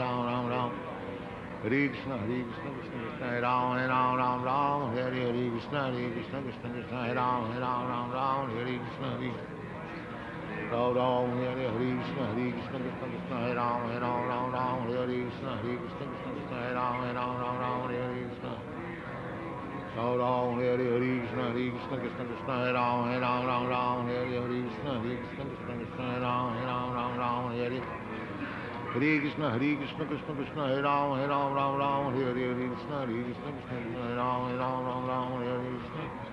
Hare Krishna, Hare Krishna, Krishna Krishna, Hare Ram, Hare Krishna, Krishna Krishna, Hare Ram, Hare Krishna, Hare Ram, Hare Krishna, Krishna Krishna, Hare Ram, Hare Krishna, Krishna Krishna, Hare Ram, Hare Krishna. Ram Hare Krishna, Krishna Krishna, Hare Ram, Hare Krishna, Krishna Krishna, Hare Ram, Hare Krishna, Krishna Krishna, Hare Ram, Hare Krishna, Krishna Krishna, Hare Ram, Hare Krishna.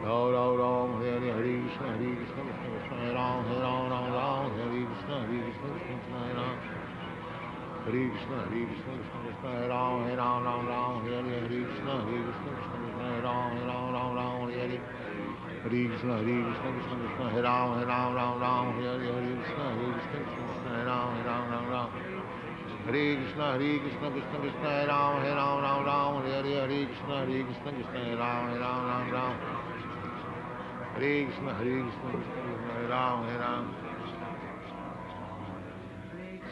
Ram Hare Krishna, Krishna Krishna, Hare Ram, Hare Krishna, Krishna Krishna, Hare Ram. Hare Krishna, Krishna Krishna, Hare Ram, Hare Krishna, Krishna Krishna, Hare Ram, Hare Krishna, Krishna Krishna, Hare Ram, Hare Krishna, Krishna Krishna, Hare Ram, Hare Krishna, Krishna Krishna, Hare Ram, Hare Krishna, Krishna Krishna, Hare Ram, Hare Krishna, Hare Ram.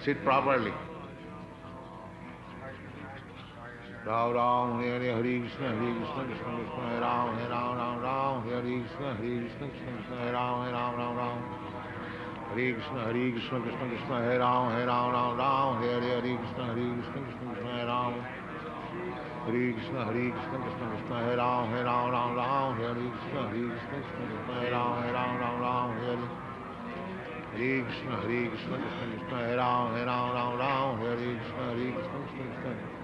Sit properly. Ram Hare Krishna, Krishna Krishna, Hare Ram, Hare Krishna, Krishna Krishna, Hare Ram, Hare Krishna, Krishna Krishna, Hare Ram, Hare Krishna, Krishna Krishna, Hare Ram. Hare Krishna, Krishna Krishna, Hare Ram, Hare Krishna, Krishna Krishna, Hare Ram, Hare Krishna, Krishna Krishna, Hare Ram, Hare Krishna, Krishna Krishna.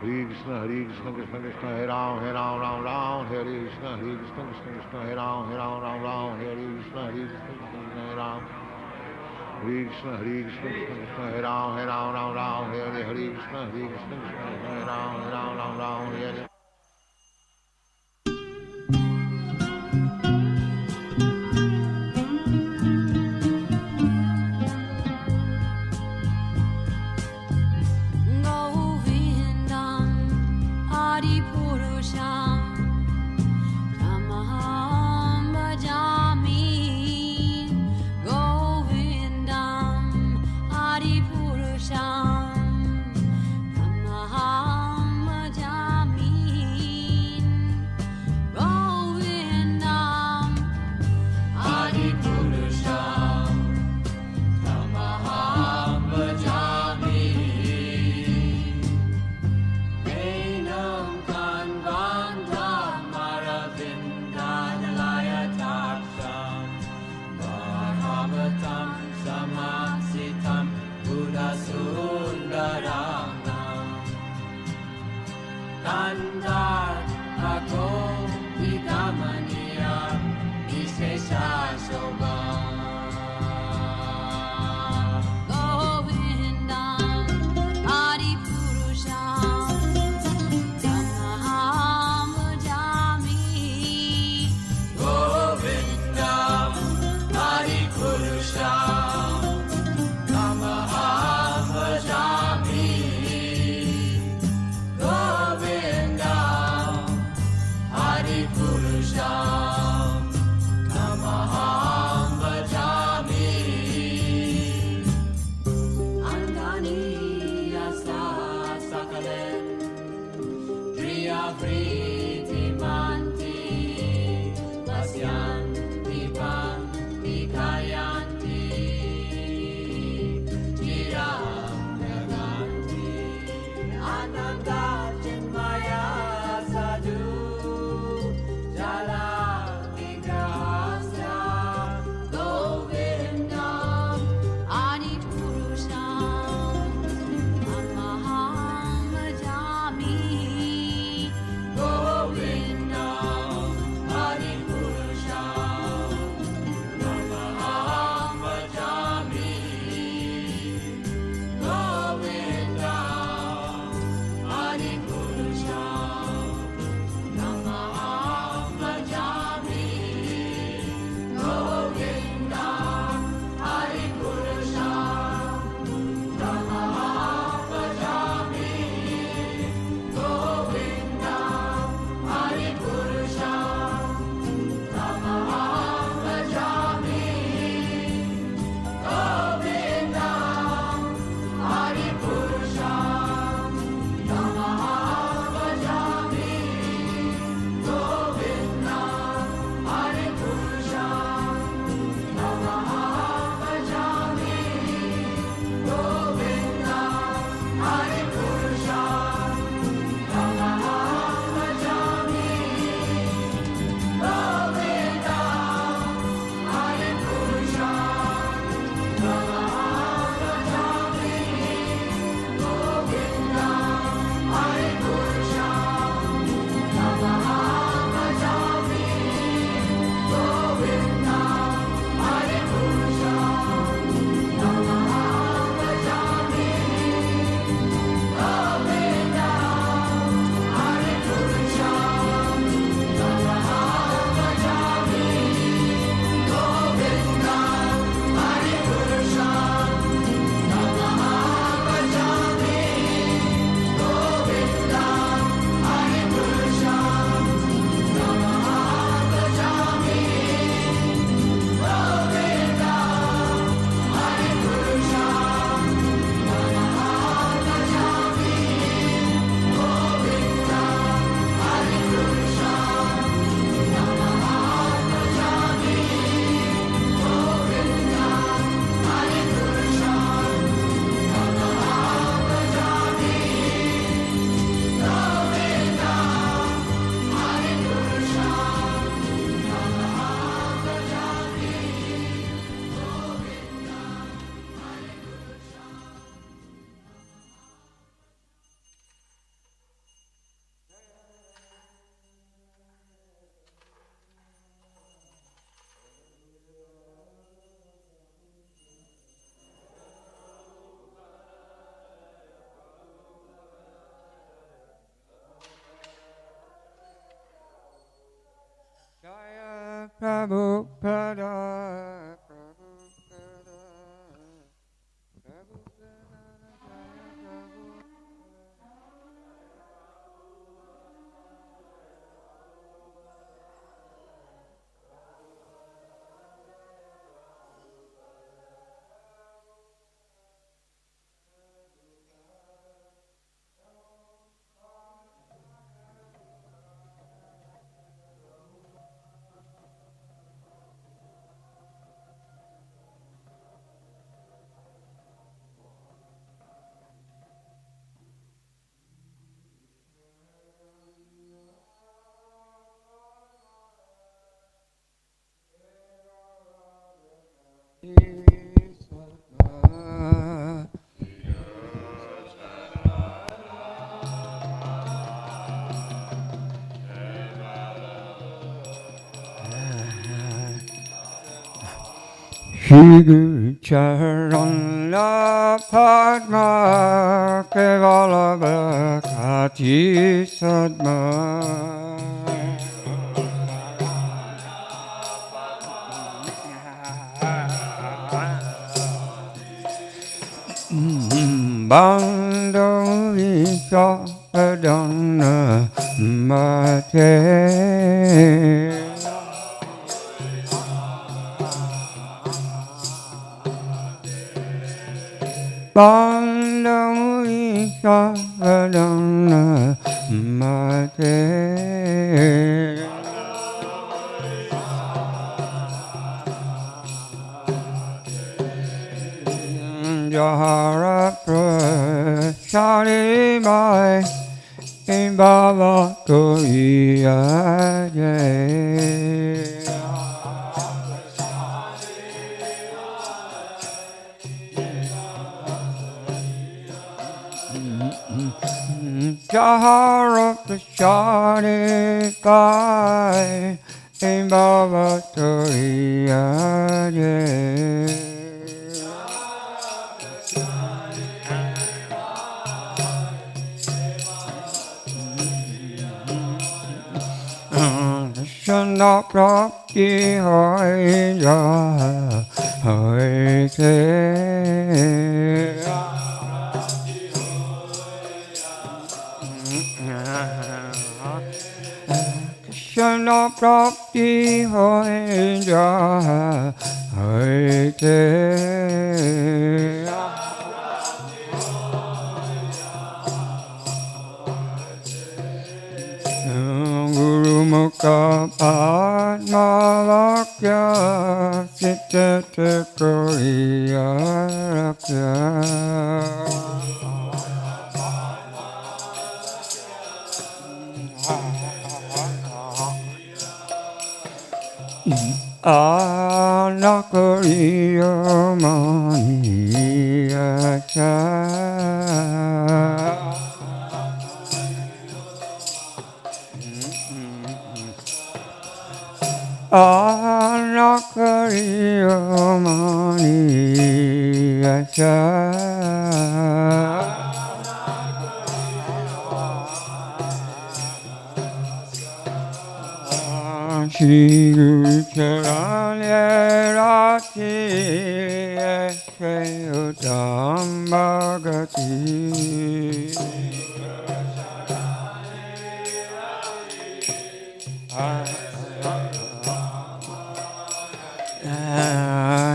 Hare Krishna, Krishna Krishna, Hare Ram, Hare Krishna, Krishna Krishna, Hare Ram, Hare Krishna, Krishna Krishna, Hare Ram. Hare Krishna, Krishna Krishna, Hare Ram, Hare Krishna, Krishna Krishna, Hare Ram, Hare. Prabhupada. Shri Guru Charana Padma Kevala Bhakti Sadma Bando Visa Padana Mate Bando Visa Padana Mate Jahara Prashari Mai Bhava Koya Jai Jahara Prashari Mai Bhava Koya Jai Shana Prabhi Hai Ja Hai Se Shana Prabhi Hai Ja Hai Se Guru Mukha Padma Vakya Sitte Koriya Rakya Anakariya Mani Acha Anakariya Mani Acha Shri Guru Caitanya Caritamrita Bhagati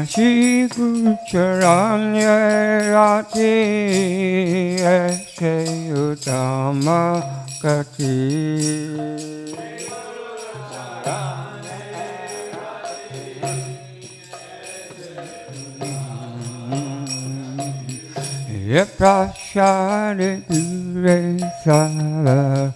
Shri Guru Caitanya Caritamrita Prashari Gure Sava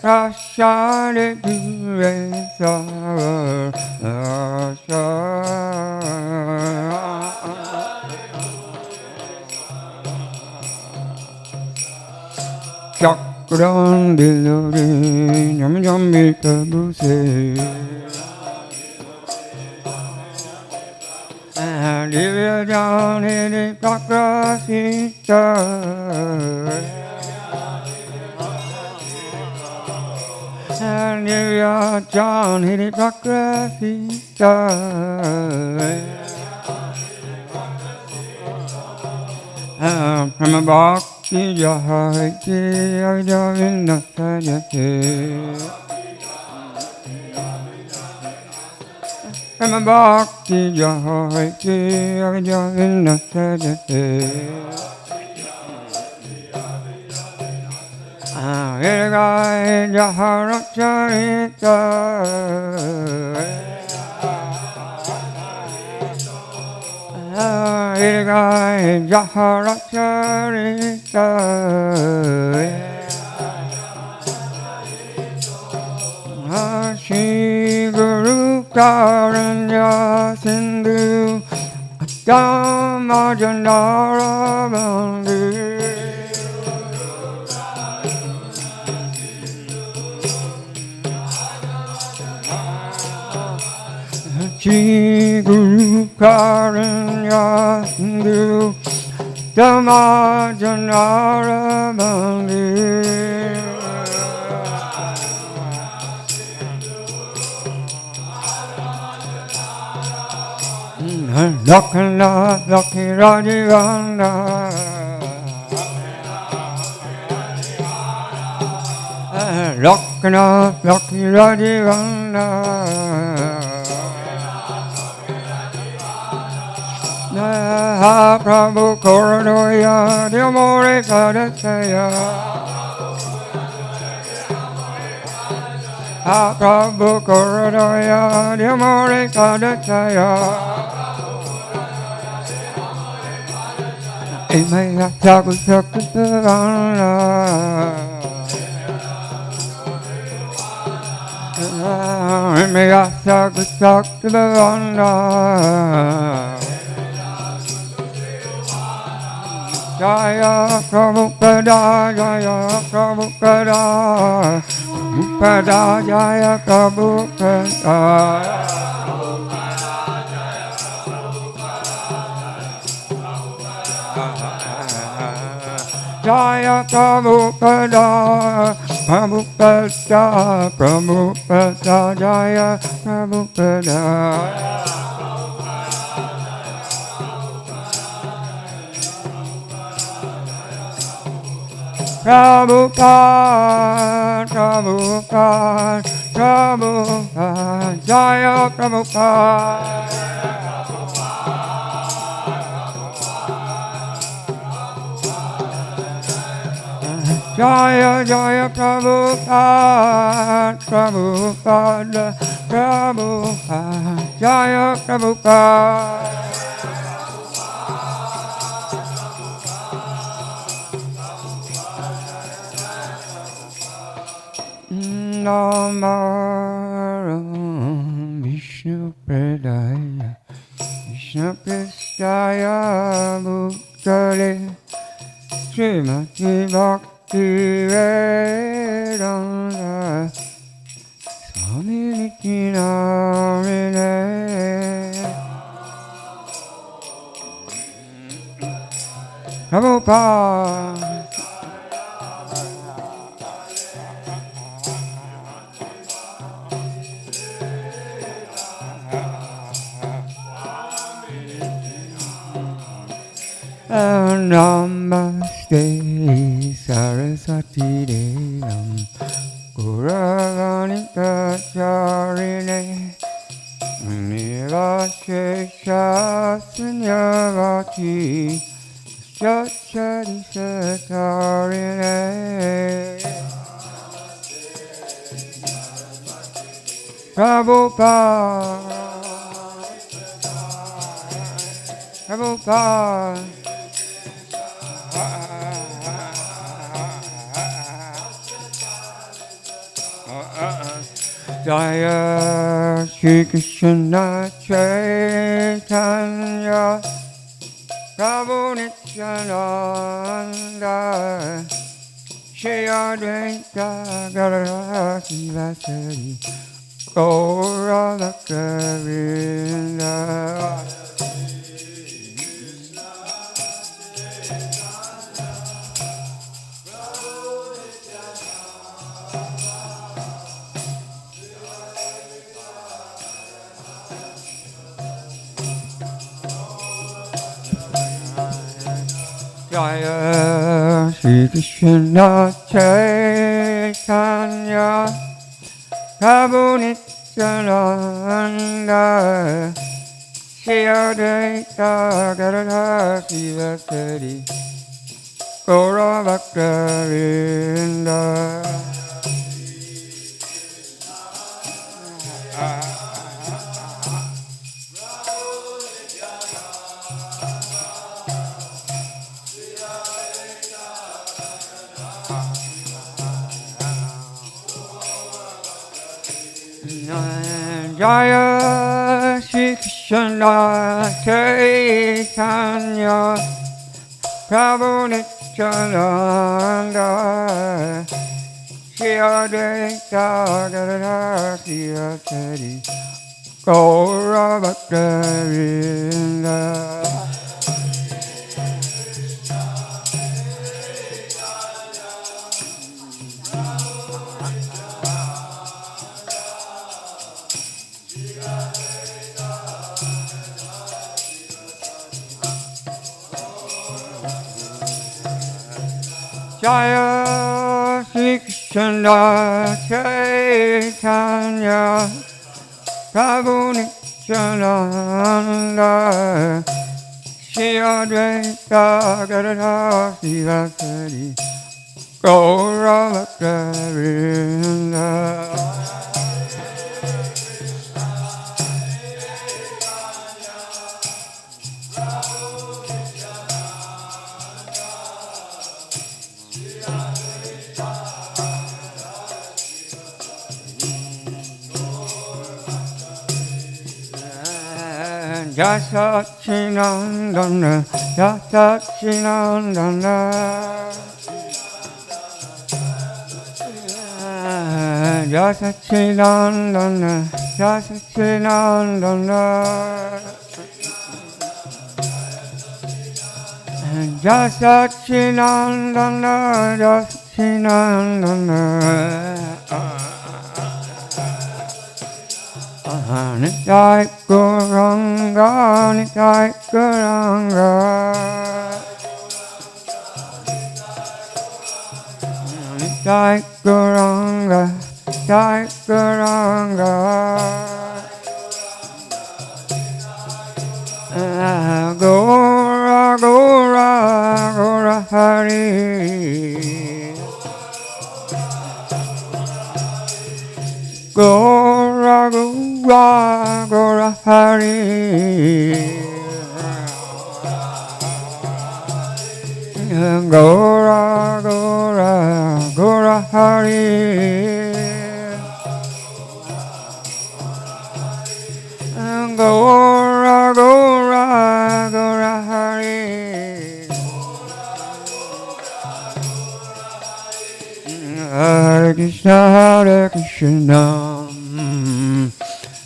Prashari Gure Sava Grandilore, Yam Ambika Buse, Divya Hiri Prakrasita Divya Hiri Prakrasita Prama Bhakti Jahati Ajavinda Sajati Prama Bhakti Jahati Ajavinda Sajati Virgai Jaharacharita Virgai Jaharacharita Shri Guru Karanya Sindhu Dhammajanara Bandhu Shri Guru Karanya Sindhu Dhammajanara Bandhu Lakhana Lakhi Rajivana Lakhana Lakhi Rajivana Prabhu Korodoya Diamore Kadasaya Prabhu Korodoya Diamore Kadasaya Imaya Taku Sakutavana Imaya Taku Sakutavana Jaya Prabhupada Jaya Prabhupada Prabhupada Jaya Prabhupada Jaya Prabhupada Prabhupada Prabhupada Jaya Prabhupada Prabhupada, Prabhupada, Prabhupada, Jaya Prabhupada. Jaya Jaya Prabhupada, Prabhupada, Prabhupada, Jaya Prabhupada. Namaram Vishnu Pradaya Vishnu Pristaya Bhuktale Srimati Bhakti Vedanta Swami Nityanamine Prabhupada Namaste Saraswati Devam Guravanika Charine Nivashesha Sunyavati Shachari Satarine Prabhupada Prabhupada Jaya Shri Krishna Caitanya Prabhu Nityananda Shri Advaita Gadadhara Vasari Gaura Bhakta Vrinda Jaya Shri Krishna Caitanya Prabhu Nityananda Shri Advaita Gadadhara Sivasari Gaura Bhakta-vrinda. Jaya Shri Krishna Caitanya Prabhu Nityananda Shri Advaita Gadadhara Sivasari Gaura Bhakta-vrinda. Jaya Shri Krishna Caitanya Prabhu Nityananda Shri Advaita Gadadhara Sivasari Gaura Bhakta-vrinda. Jasachinandana, Jasachinandana, Jasachinandana, Jasachinandana, Jasachinandana, Jasachinandana. Nitai Gauranga, Nitai Gauranga, Nitai Gauranga, Nitai Gauranga, Gaura, Gaura, Gaura Hari. Gaura, Gaura, Gaura Hari. Gaura, Gaura, Gaura Hari. Gaura, Gaura, Gaura Hari. Hare Krishna, Hare Krishna,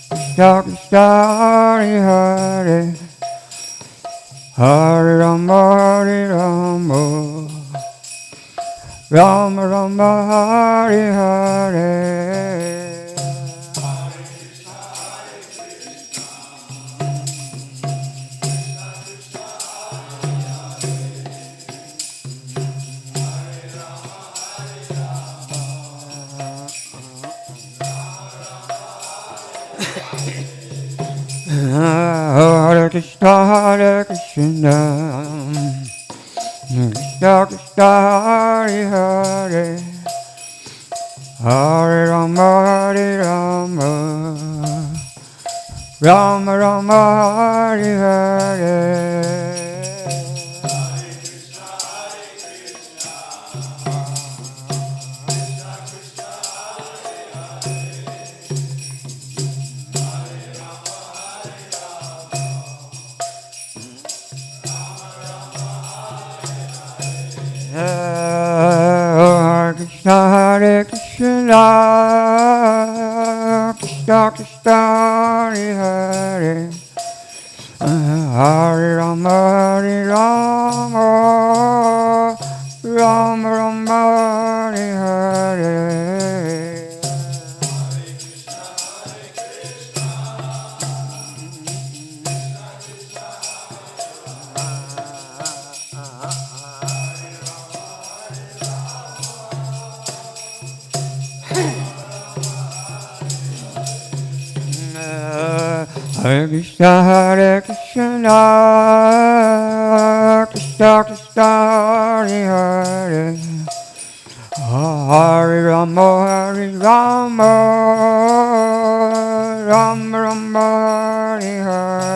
Krishna Krishna, Hare Hare, Hare Rama, Hare Rama, Rama Rama, Hare Hare. Hare Krishna, Hare Krishna, Krishna Krishna, Hare Hare, Hare Rama, Hare Rama, Rama Rama, Hare Hare. Hare Krishna, Hare Krishna, Krishna Krishna, Hare Hare, Hare Rama, Hare Rama, Rama Rama, Hare Hare. Hare Krishna, Krishna Krishna, Hare Hare, Hare Rama, Rama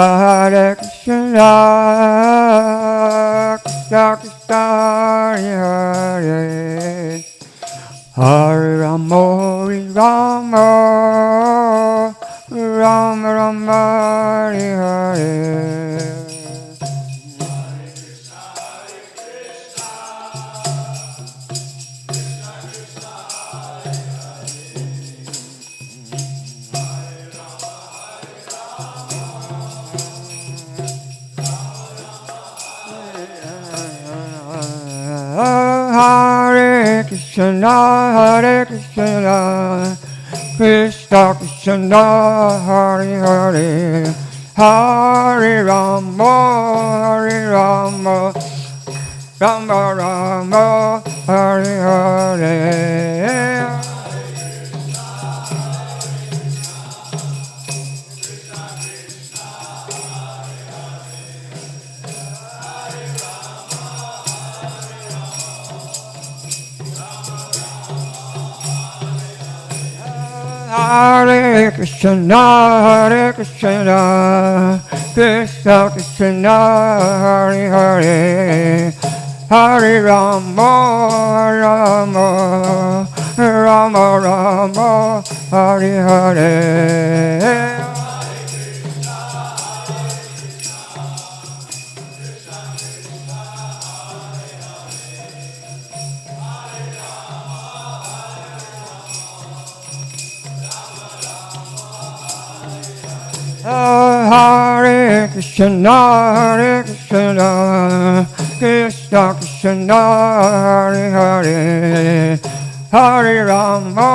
Rama, Hare Hare. Hare Krishna, Krishna Krishna, Hare Hare, Hare Rama, Rama Rama, Hare Hare. Hare Krishna, Krishna Krishna, Hare Hare, Hare Rama, Rama Rama, Hare Hare. Hare Krishna, Krishna Krishna, Hare Hare, Hare Rama, Rama Rama, Hare Hare. Hare Krishna, Krishna Krishna, Hare Hare, Hare Rama,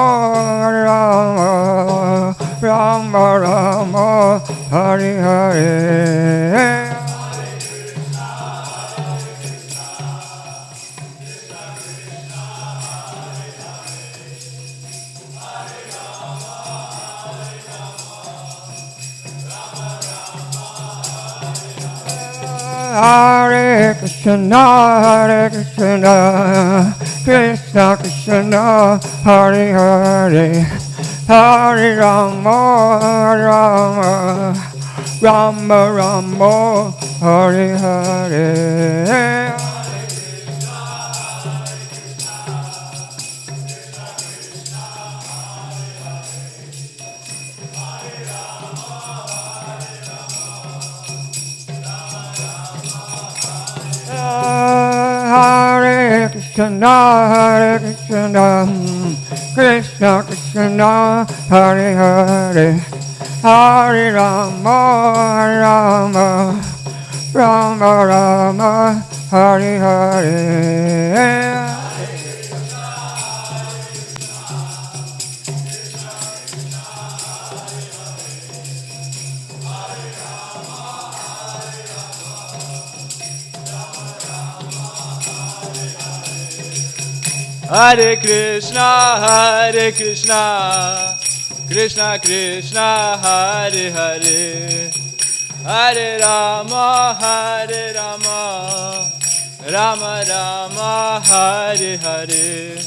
Rama Rama, Hare Hare. Hare Krishna, Krishna Krishna, Hare Hare, Hare Rama, Rama Rama, Hare Hare. Hare Krishna, Krishna Krishna, Hare Hare, Hare Rama, Rama Rama, Hare Hare. Hare Krishna, Krishna Krishna, Hare Hare, Hare Rama, Rama Rama, Hare Hare.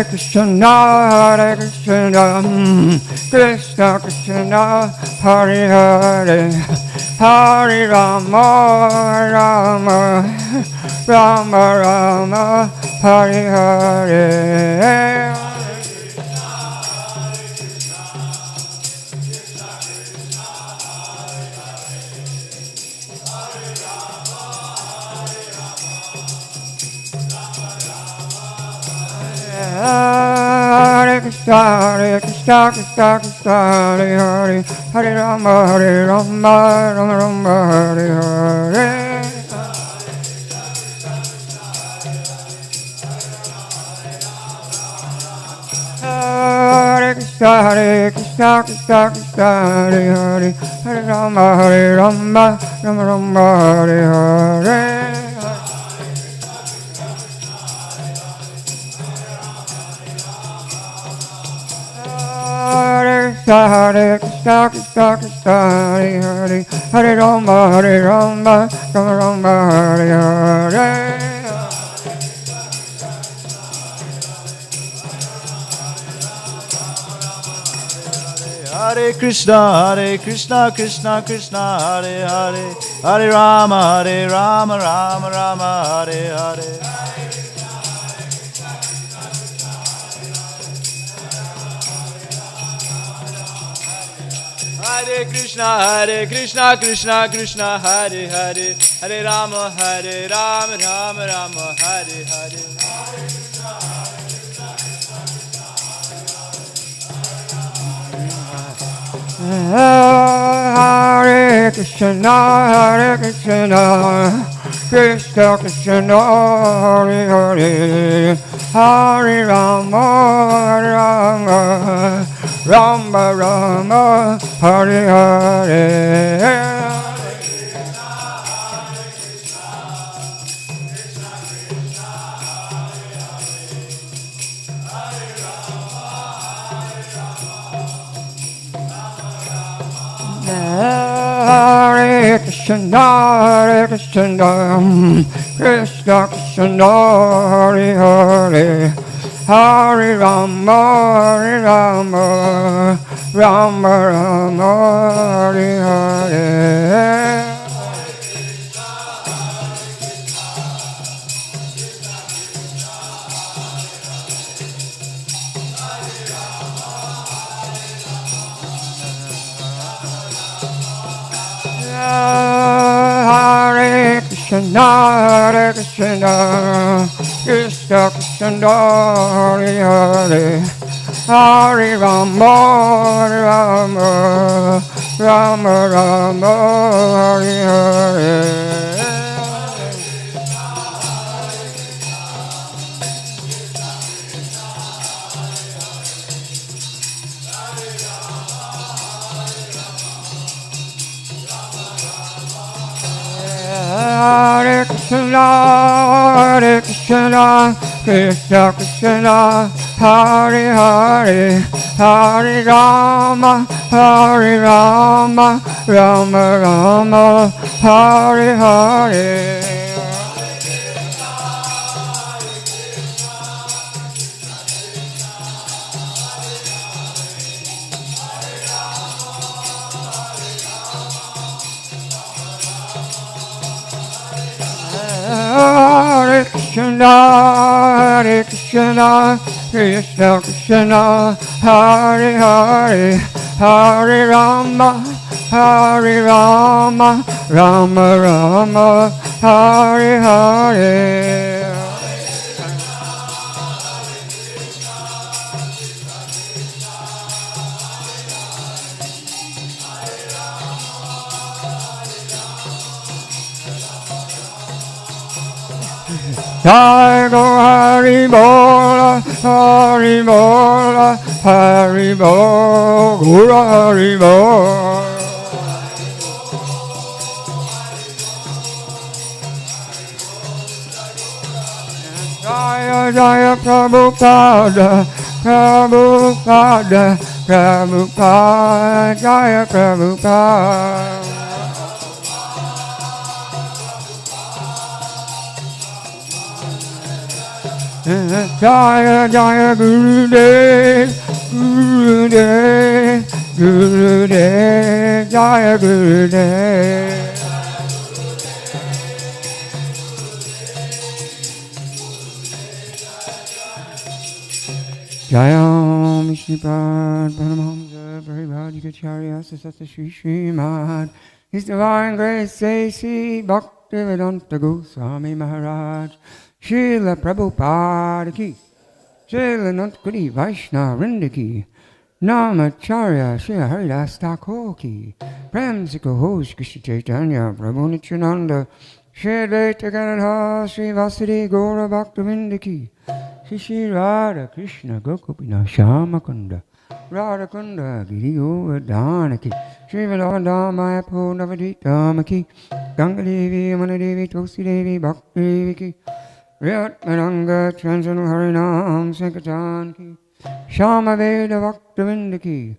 Hare Krishna, Krishna Krishna, Hare Hare, Hare Rama, Rama Rama, Hare Hare. Hare Krishna, Krishna Krishna, Hare Hare, Hare Rama, Rama Rama, Hare Hare. Hare Krishna, Krishna Krishna, Hare Hare, Hare Rama, Rama Rama, Hare Hare. Hare Krishna, Krishna Krishna, Hare Hare, Hare Rama, Rama Rama, Hare Hare. Hare Krishna, Krishna Krishna, Hare Hare, Hare Rama, Rama Rama, Hare Hare. Hare Krishna, Krishna Krishna, Hare Hare, Hare Rama, Rama Rama, Hare Hare. Hare Krishna, Krishna Krishna, Hare Hare, Hare Rama, Rama Rama, Hare Hare. Hare Krishna, Krishna Krishna, Hare Hare, Hare Rama, Rama Rama, Hare Hare. Hare Krishna, Krishna Krishna, Hare Hare, Hare Rama, Rama Rama, Hare Hare. Hare Krishna, Krishna Krishna, Hare Hare, Hare Rama, Rama Rama, Hare Hare. Hare Krishna, Krishna Krishna, Hare Hare, Hare Rama, Rama Rama, Hare Hare. Jai Go Hari Bol, Hari Bol, Hari Bol, Guru Hari Bol. Jaya Jaya Prabhupada, Prabhupada, Prabhupada, Jaya Prabhupada. Jaya Jaya Gurudev, Gurudev, Gurudev, Jaya Gurudev. Jayam Vishnupad Paramahamsa Paribhajikacharya Sasata Shri Srimad His Divine Grace A.C. Bhaktivedanta Goswami Maharaj Srila Prabhupada Ki Jailanantkari Vaishna Rindaki, Namacharya Shri Haridas Thakur ki, Prem Sikho Hosh Krishna Chaitanya, Prabhu Nityananda, Shri Advaita Gadadhar, Shri Vasudeva Gaura Bhaktavinda ki, Shri Shri Radha Krishna Gokupina Shama Kunda, Radha Kunda Giri Govardhana ki, Shri Vadavada Mayapo Navadita ki, Ganga Devi, Amana Devi, Tulsi Devi, Bhakti Devi ki, Riyat Maranga Transanu Harinam Sankatan ki, Shama Veda Bhaktavinda ki,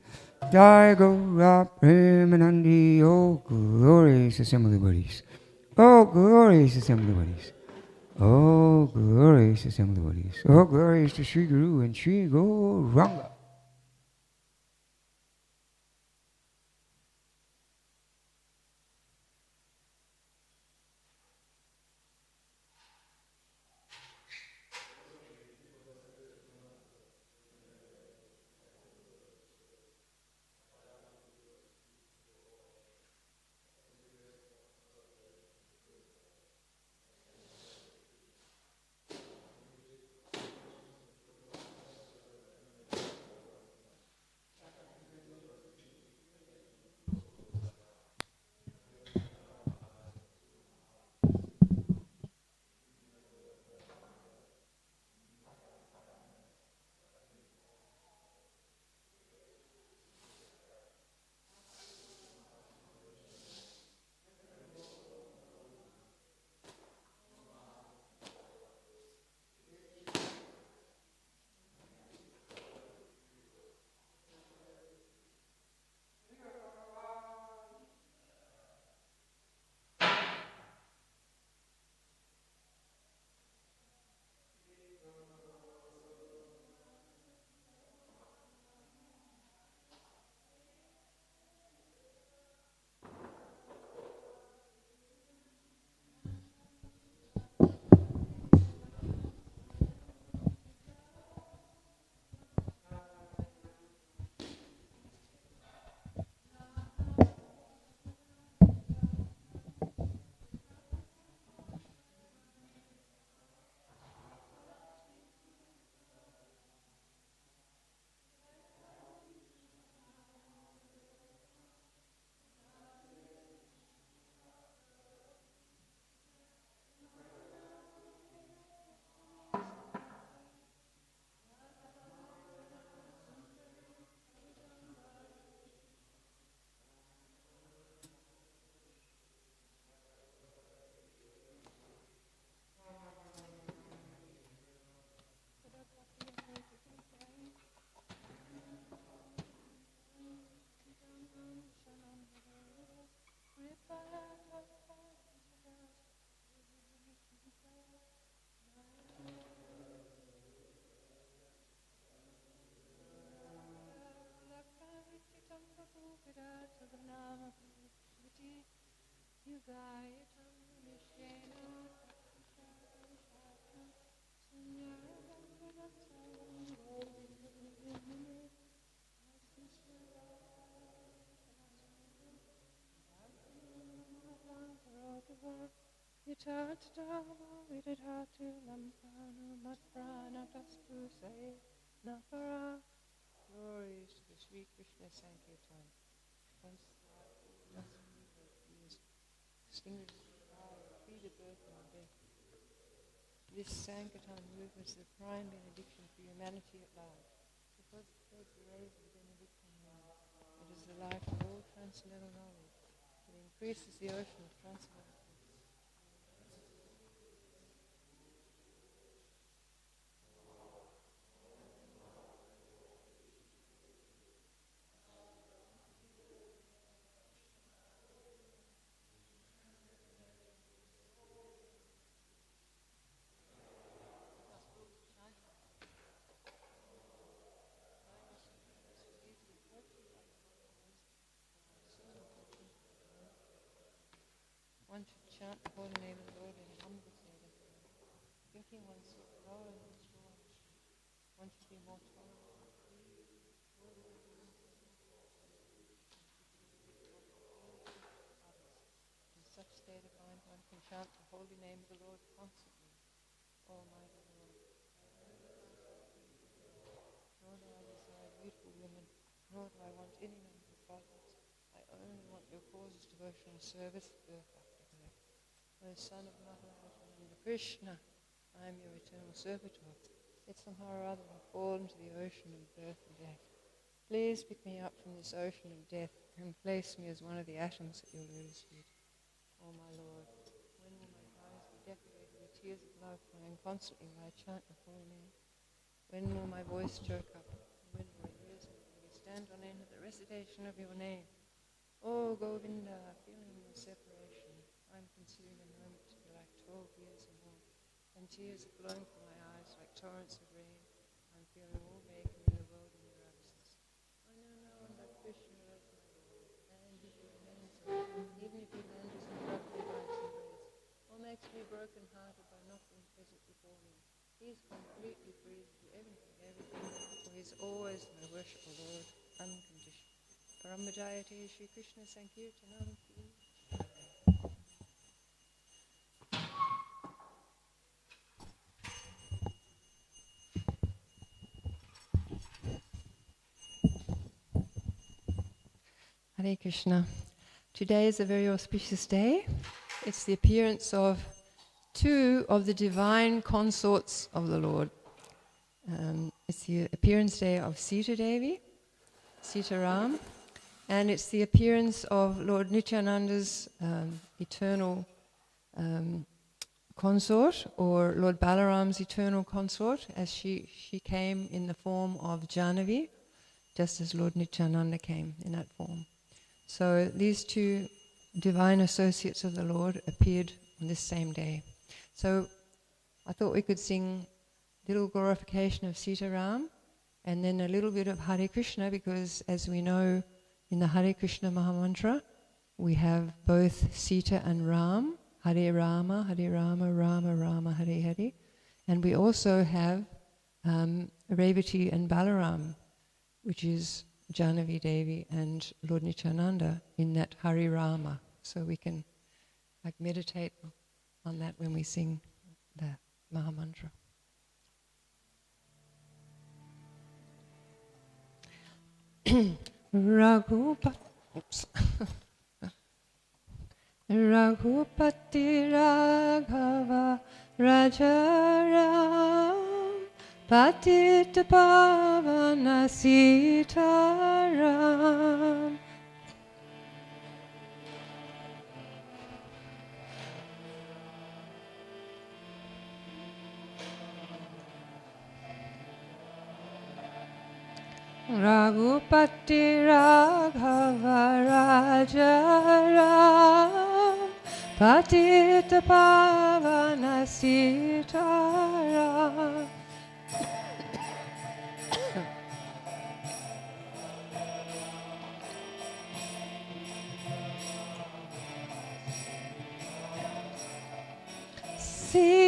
Jai Gaura Premanandi, oh glorious assembly buddies, oh glorious assembly buddies, oh glorious assembly buddies, oh glorious to Sri Guru and Sri Gauranga. Glories to the Sri Krishna Sankirtan. Once distinguished by repeated birth and death. This Sankirtan movement is the prime benediction for humanity at large. Because it spreads the rays of the benediction moon, it is the light of all transcendental knowledge. It increases the ocean of transcendental. One should chant the holy name of the Lord in a humble state of mind, thinking oneself lower than the strong. One should be more tolerant and free. In such state of mind, one can chant the holy name of the Lord constantly. Almighty Lord. Nor do I want any number of brothers. I only want your cause's devotional service, birth after birth. O son of Mangalarati and Krishna, I am your eternal servitor. Yet somehow or other I fall into the ocean of birth and death. Please pick me up from this ocean of death and place me as one of the atoms at your lotus feet. O my Lord, when will my eyes be decorated with tears of love flowing constantly while I chant your holy name? When will my voice choke up? When will my ears stand on end at the recitation of your name? O Govinda, feeling your separation, I am considering the moment to be like 12 years or more, and tears are flowing from my eyes like torrents of rain. I am feeling all vacant in the world in your absence. I know no one but Krishna as my Lord, and he remains so, even if he landers in lovely life's embrace, or makes me broken-hearted by not being present before him. He is completely free to do everything, for he is always my worshipful Lord, unconditional. Paramajayate Shri Krishna Sankirtanam Ki. Hare Krishna. Today is a very auspicious day. It's the appearance of two of the divine consorts of the Lord. It's the appearance day of Sita Devi, Sita Ram, and it's the appearance of Lord Nityananda's eternal consort, or Lord Balaram's eternal consort, as she came in the form of Jahnavi, just as Lord Nityananda came in that form. So these two divine associates of the Lord appeared on this same day. So I thought we could sing a little glorification of Sita Ram and then a little bit of Hare Krishna, because as we know in the Hare Krishna Mahamantra, we have both Sita and Ram, Hare Rama, Rama Rama, Hare Hare. And we also have Revati and Balaram, which is Jahnavi Devi and Lord Nityananda in that Hare Rama. So we can meditate on that when we sing the Mahamantra. Raghupati Raghava Rajaram Patita Pavana Sitaram. Raghupati Raghava Rajaram Patita Pavana Sitaram.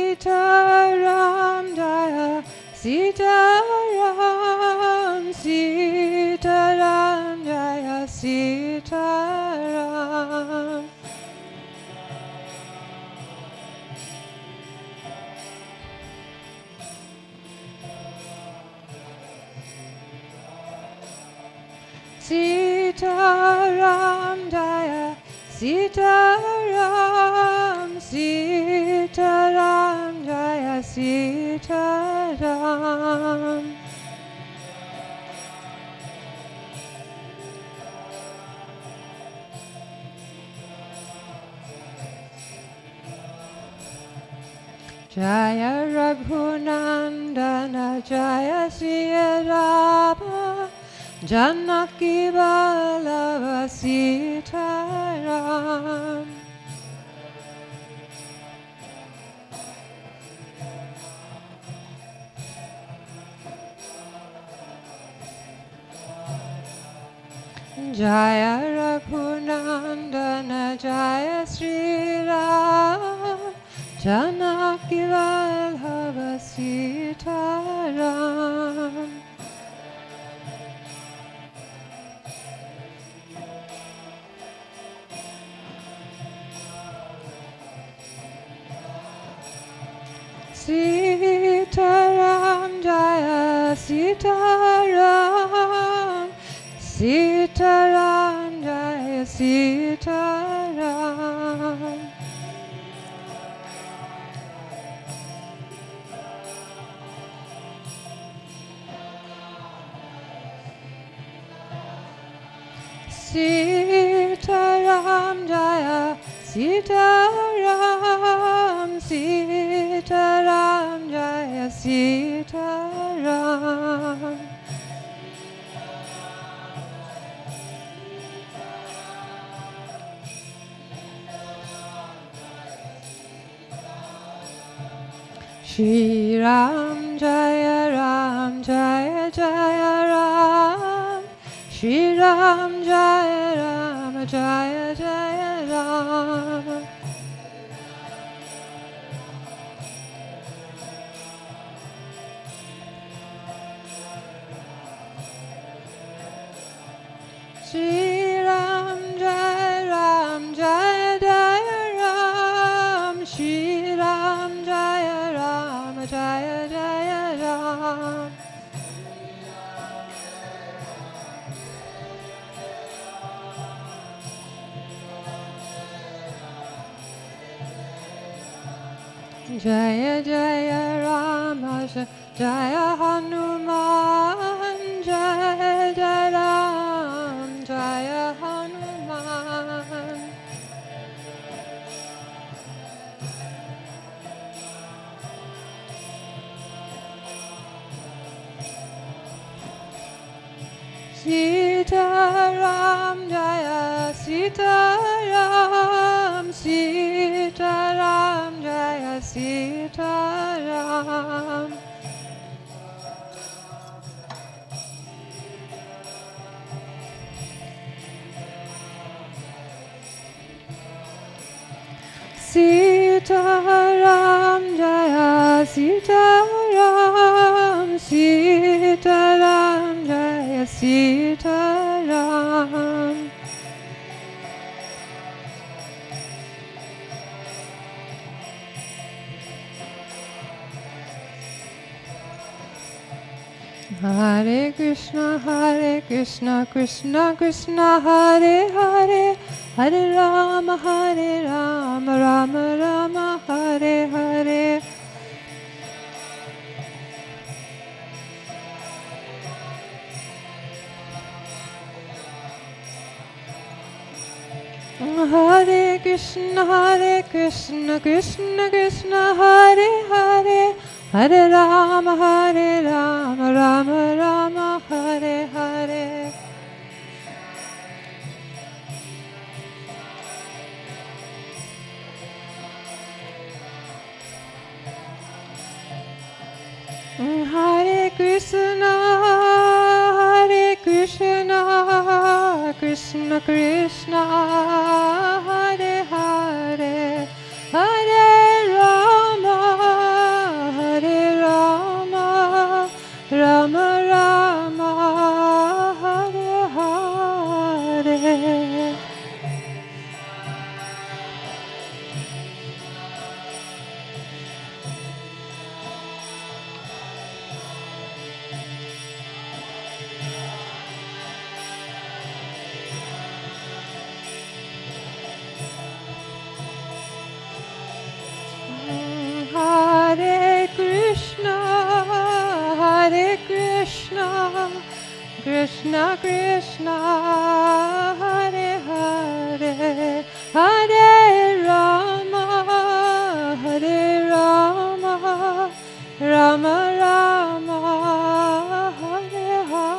Sitaram Jaya Sitaram, Sitaram Jaya Sitaram. Sitaram Jaya Sitaram, Sitaram Jaya Sitaram. Jaya Raghunandana Jaya Sri Rama Janaki Vallabha Sitaram. Jaya Raghunandana Jaya Sri Ram Janaki Vallabha Sitaram. Sitaram Jaya Sitaram, Sitaram Jaya Sitaram. Sitaram Jaya Sitaram. Sitaram Jaya Sitaram. Shri Ram Jaya Ram Jaya Jaya Ram. Shri Ram Jaya Ram Jaya Jaya Ram. Shri Ram Jaya Jaya Ram. Shri Ram Jaya Ram Jaya Jaya Ram. Jaya Jaya Rama Jaya Hanuman. Jaya Jaya Ram Jaya Hanuman. Sitaram Jaya Sitaram. Sitaram Jaya Sitaram. Sitaram Jaya Sitaram. Sitaram Jaya Sitaram. Hare Krishna, Krishna Krishna, Hare Hare, Hare Rama, Rama Rama, Hare Hare. Hare Krishna, Krishna Krishna, Hare Hare, Hare Rama, Rama Rama, Hare Hare. Hare Krishna, Krishna Krishna, Hare Hare, Hare Rama, Rama Rama, Hare Hare. Hare Krishna, Krishna Krishna, Hare Hare, Hare Rama, Rama Rama, Hare Hare.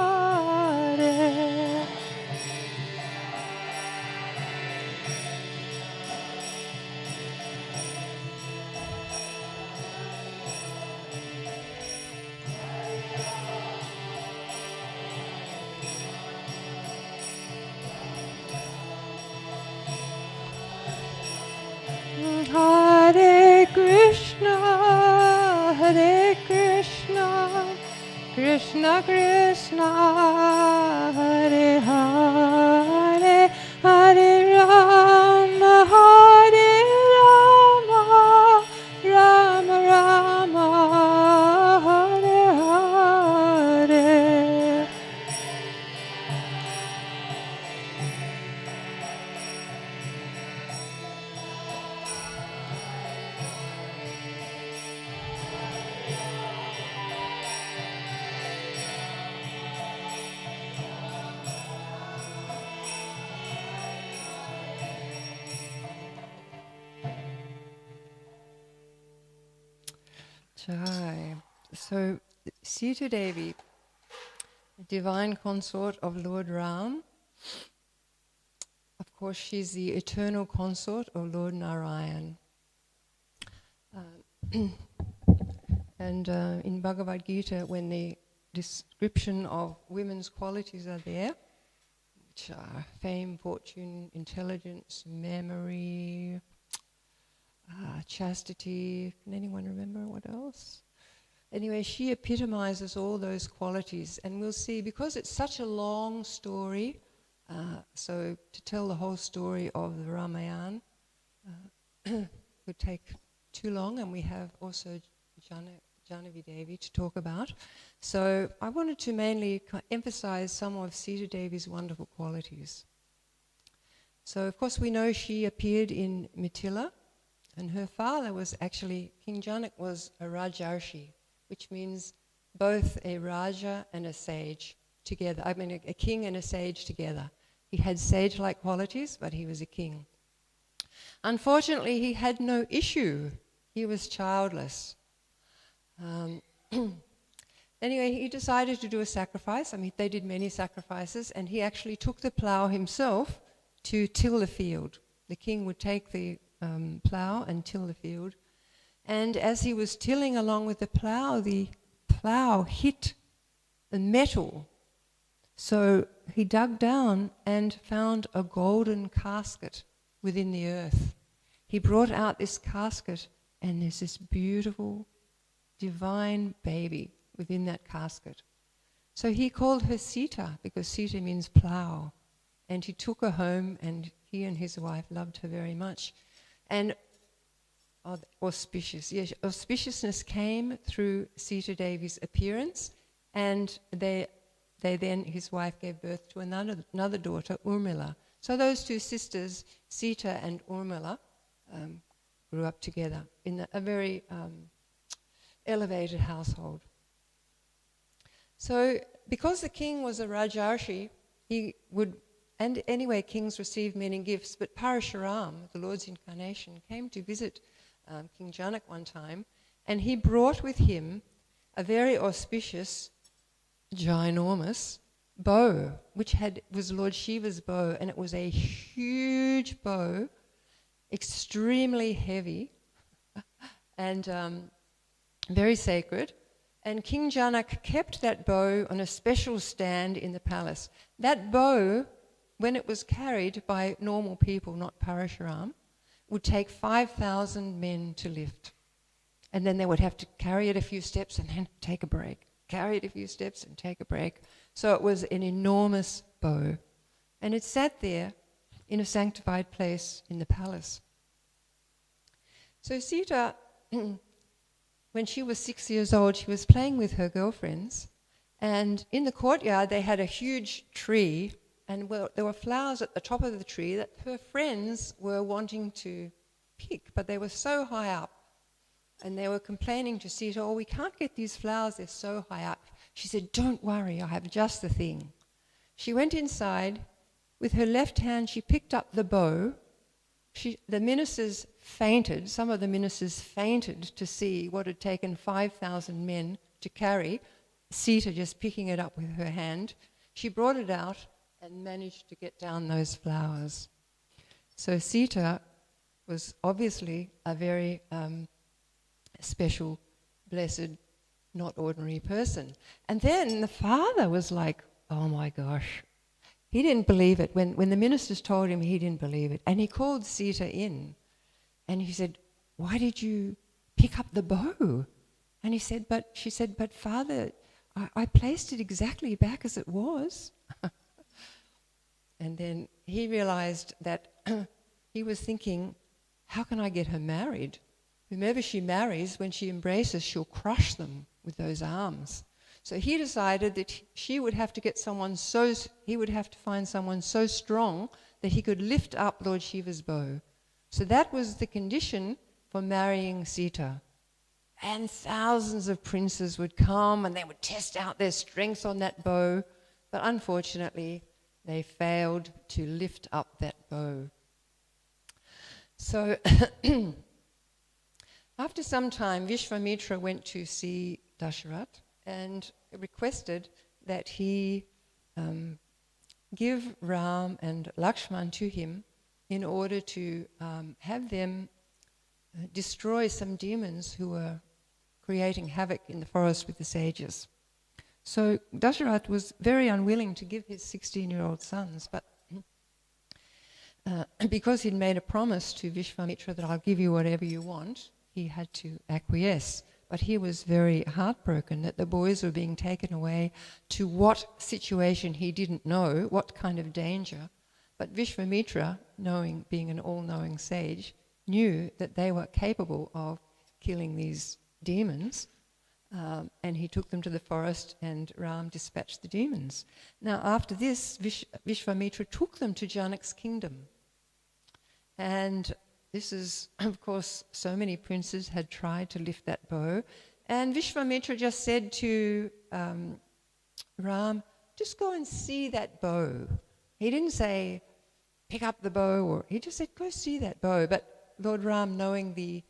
Hare Krishna, Krishna Krishna, Hare Hare, Hare Rama, Rama Rama, Hare Hare. Jai. So, Sita Devi, divine consort of Lord Ram. Of course, she's the eternal consort of Lord Narayan. And in Bhagavad Gita, when the description of women's qualities are there, which are fame, fortune, intelligence, memory, chastity. Can anyone remember what else? Anyway, she epitomizes all those qualities. And we'll see, because it's such a long story, so to tell the whole story of the Ramayana would take too long, and we have also Janavi Devi to talk about. So I wanted to mainly emphasize some of Sita Devi's wonderful qualities. So of course we know she appeared in Mithila, and her father was actually, King Janak was a Rajarshi, which means both a Raja and a sage together. I mean a king and a sage together. He had sage-like qualities, but he was a king. Unfortunately, he had no issue. He was childless. Anyway, he decided to do a sacrifice. I mean, they did many sacrifices, and he actually took the plough himself to till the field. The king would take the plough and till the field. And as he was tilling along with the plough hit the metal. So he dug down and found a golden casket within the earth. He brought out this casket, and there's this beautiful, divine baby within that casket. So he called her Sita, because Sita means plough. And he took her home, and he and his wife loved her very much. And auspiciousness came through Sita Devi's appearance, and they then, his wife gave birth to another daughter, Urmila. So those two sisters, Sita and Urmila, grew up together in a very elevated household. So because the king was a Rajarshi, he would, and anyway, kings received many gifts, but Parashuram, the Lord's incarnation, came to visit King Janak one time, and he brought with him a very auspicious, ginormous bow, which was Lord Shiva's bow, and it was a huge bow, extremely heavy, and very sacred. And King Janak kept that bow on a special stand in the palace. That bow, when it was carried by normal people, not Parashuram, would take 5,000 men to lift. And then they would have to carry it a few steps and then take a break. Carry it a few steps and take a break. So it was an enormous bow. And it sat there in a sanctified place in the palace. So Sita, when she was 6 years old, she was playing with her girlfriends. And in the courtyard, they had a huge tree, and there were flowers at the top of the tree that her friends were wanting to pick, but they were so high up. And they were complaining to Sita, "Oh, we can't get these flowers, they're so high up." She said, "Don't worry, I have just the thing." She went inside. With her left hand, she picked up the bow. The ministers fainted. Some of the ministers fainted to see what had taken 5,000 men to carry. Sita just picking it up with her hand. She brought it out and managed to get down those flowers. So Sita was obviously a very special, blessed, not ordinary person. And then the father was like, oh my gosh. He didn't believe it. When the ministers told him, he didn't believe it. And he called Sita in. And he said, "Why did you pick up the bow?" And she said, "But Father, I placed it exactly back as it was." And then he realized that he was thinking, how can I get her married? Whomever she marries, when she embraces, she'll crush them with those arms. So he decided that he would have to find someone so strong that he could lift up Lord Shiva's bow. So that was the condition for marrying Sita. And thousands of princes would come and they would test out their strength on that bow. But unfortunately, they failed to lift up that bow. So After some time, Vishvamitra went to see Dasharat and requested that he give Ram and Lakshman to him in order to have them destroy some demons who were creating havoc in the forest with the sages. So Dasharat was very unwilling to give his 16-year-old sons, but because he'd made a promise to Vishvamitra that I'll give you whatever you want, he had to acquiesce. But he was very heartbroken that the boys were being taken away to what situation he didn't know, what kind of danger. But Vishvamitra, being an all-knowing sage, knew that they were capable of killing these demons, and he took them to the forest, and Ram dispatched the demons. Now, after this, Vishvamitra took them to Janak's kingdom. And this is, of course, so many princes had tried to lift that bow, and Vishvamitra just said to Ram, just go and see that bow. He didn't say, pick up the bow, or he just said, go see that bow. But Lord Ram, knowing the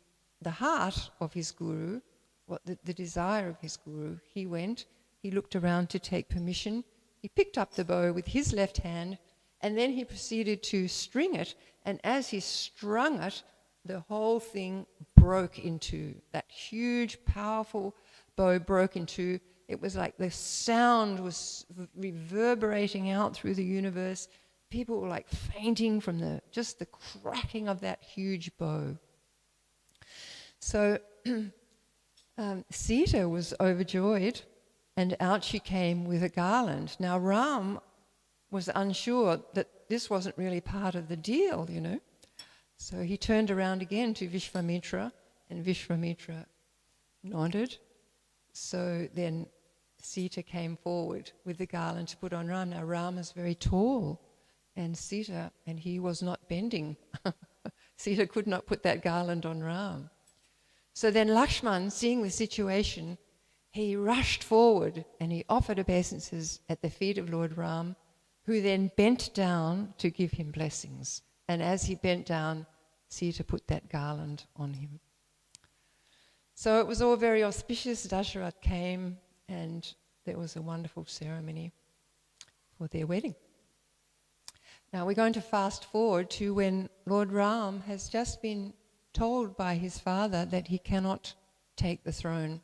heart of his guru, what the desire of his guru, he went, he looked around to take permission, he picked up the bow with his left hand, and then he proceeded to string it, and as he strung it, the whole thing broke into, that huge, powerful bow broke into, it was like the sound was reverberating out through the universe. People were like fainting from just the cracking of that huge bow. So Sita was overjoyed, and out she came with a garland. Now Ram was unsure that this wasn't really part of the deal, you know. So he turned around again to Vishvamitra, and Vishvamitra nodded. So then Sita came forward with the garland to put on Ram. Now Ram is very tall, and he was not bending. Sita could not put that garland on Ram. So then Lakshman, seeing the situation, he rushed forward and he offered obeisances at the feet of Lord Ram, who then bent down to give him blessings. And as he bent down, Sita put that garland on him. So it was all very auspicious. Dasharat came, and there was a wonderful ceremony for their wedding. Now we're going to fast forward to when Lord Ram has just been told by his father that he cannot take the throne,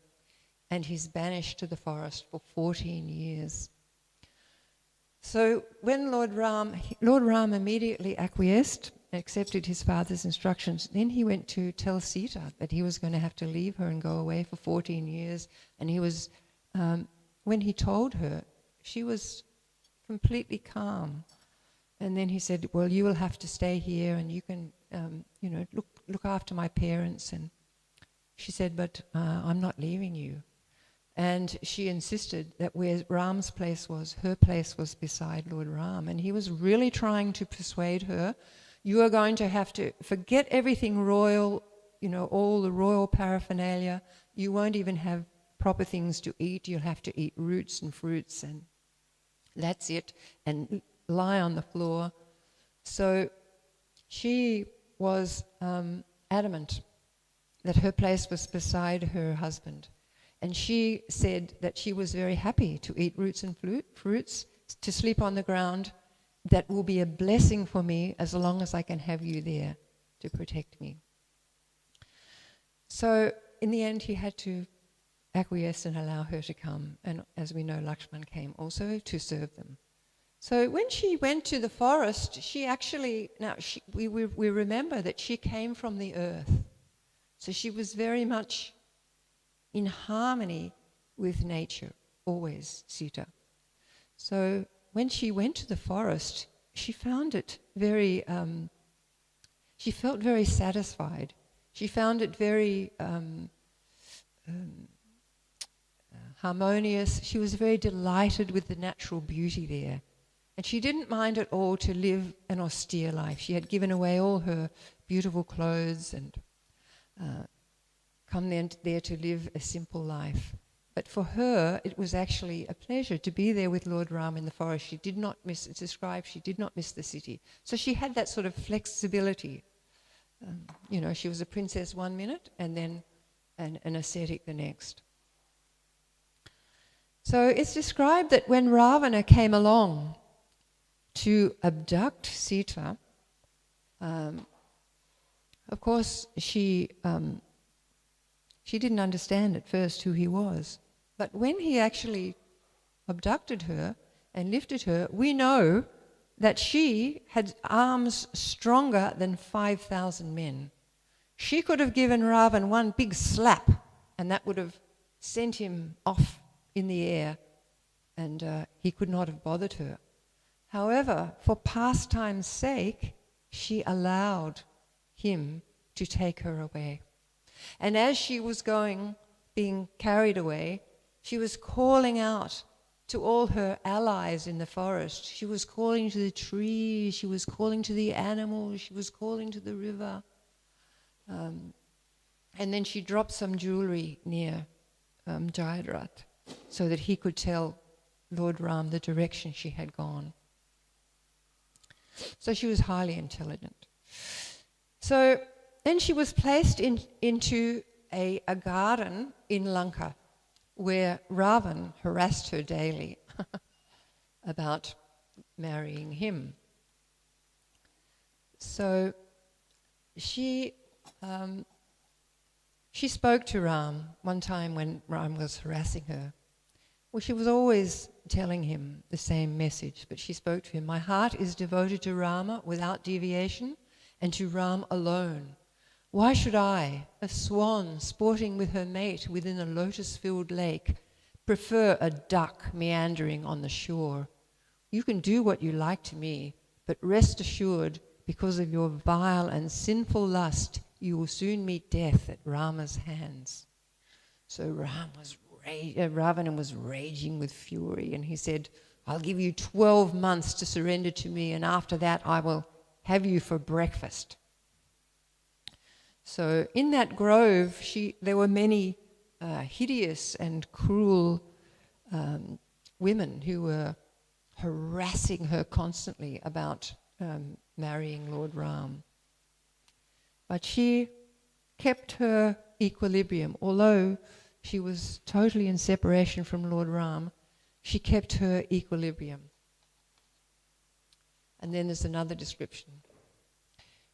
and he's banished to the forest for 14 years. So when Lord Ram immediately acquiesced, accepted his father's instructions. Then he went to tell Sita that he was going to have to leave her and go away for 14 years. And he was, when he told her, she was completely calm. And then he said, well, you will have to stay here and you can, look after my parents. And she said, but I'm not leaving you. And she insisted that where Ram's place was, her place was beside Lord Ram. And he was really trying to persuade her, you are going to have to forget everything royal, all the royal paraphernalia. You won't even have proper things to eat. You'll have to eat roots and fruits, and that's it, and lie on the floor. So she was adamant that her place was beside her husband. And she said that she was very happy to eat roots and fruits, to sleep on the ground. That will be a blessing for me as long as I can have you there to protect me. So in the end, he had to acquiesce and allow her to come. And as we know, Lakshman came also to serve them. So when she went to the forest, we remember that she came from the earth. So she was very much in harmony with nature, always, Sita. So when she went to the forest, she found it very, she felt very satisfied. She found it very harmonious. She was very delighted with the natural beauty there. And she didn't mind at all to live an austere life. She had given away all her beautiful clothes and come there to live a simple life. But for her, it was actually a pleasure to be there with Lord Ram in the forest. She did not miss, it's described, she did not miss the city. So she had that sort of flexibility. She was a princess 1 minute, and then and an ascetic the next. So it's described that when Ravana came along to abduct Sita, of course she didn't understand at first who he was. But when he actually abducted her and lifted her, we know that she had arms stronger than 5,000 men. She could have given Ravan one big slap, and that would have sent him off in the air, and he could not have bothered her. However, for pastime's sake, she allowed him to take her away. And as she was being carried away, she was calling out to all her allies in the forest. She was calling to the trees, she was calling to the animals, she was calling to the river. And then she dropped some jewelry near Jayadratha so that he could tell Lord Ram the direction she had gone. So she was highly intelligent. So then she was placed into a garden in Lanka, where Ravan harassed her daily about marrying him. So she spoke to Ram one time when Ram was harassing her. Well, she was always telling him the same message, but she spoke to him, "My heart is devoted to Rama without deviation, and to Ram alone. Why should I, a swan sporting with her mate within a lotus-filled lake, prefer a duck meandering on the shore? You can do what you like to me, but rest assured, because of your vile and sinful lust, you will soon meet death at Rama's hands." So Ravana was raging with fury, and he said, "I'll give you 12 months to surrender to me, and after that I will have you for breakfast." So in that grove, there were many hideous and cruel women who were harassing her constantly about marrying Lord Ram. But she kept her equilibrium. Although she was totally in separation from Lord Ram, she kept her equilibrium. And then there's another description.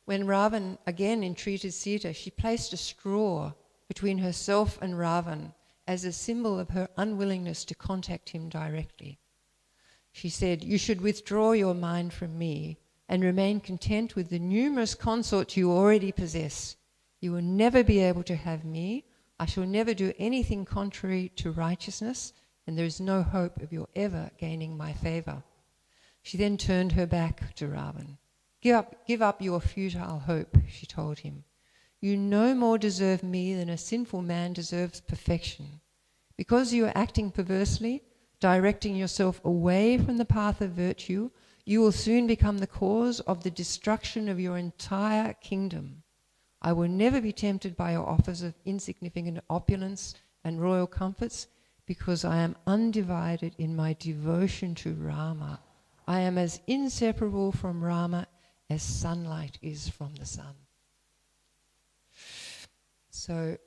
When Ravan again entreated Sita, she placed a straw between herself and Ravan as a symbol of her unwillingness to contact him directly. She said, "You should withdraw your mind from me and remain content with the numerous consorts you already possess. You will never be able to have me. I shall never do anything contrary to righteousness, and there is no hope of your ever gaining my favour." She then turned her back to Ravan. Give up your futile hope," she told him. "You no more deserve me than a sinful man deserves perfection. Because you are acting perversely, directing yourself away from the path of virtue, you will soon become the cause of the destruction of your entire kingdom. I will never be tempted by your offers of insignificant opulence and royal comforts, because I am undivided in my devotion to Rama. I am as inseparable from Rama as sunlight is from the sun." So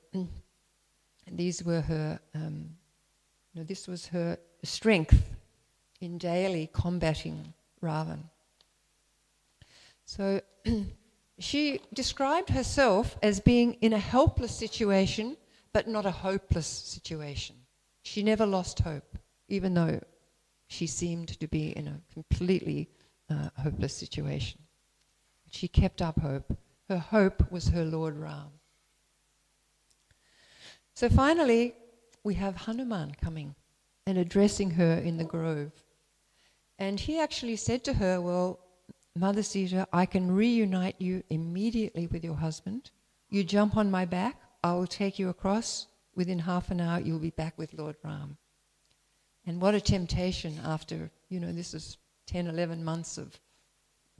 these were her, this was her strength in daily combating Ravan. So she described herself as being in a helpless situation, but not a hopeless situation. She never lost hope, even though she seemed to be in a completely hopeless situation. She kept up hope. Her hope was her Lord Ram. So finally, we have Hanuman coming and addressing her in the grove. And he actually said to her, "Well, Mother Sita, I can reunite you immediately with your husband. You jump on my back, I will take you across. Within half an hour, you'll be back with Lord Ram." And what a temptation after, this is 10, 11 months of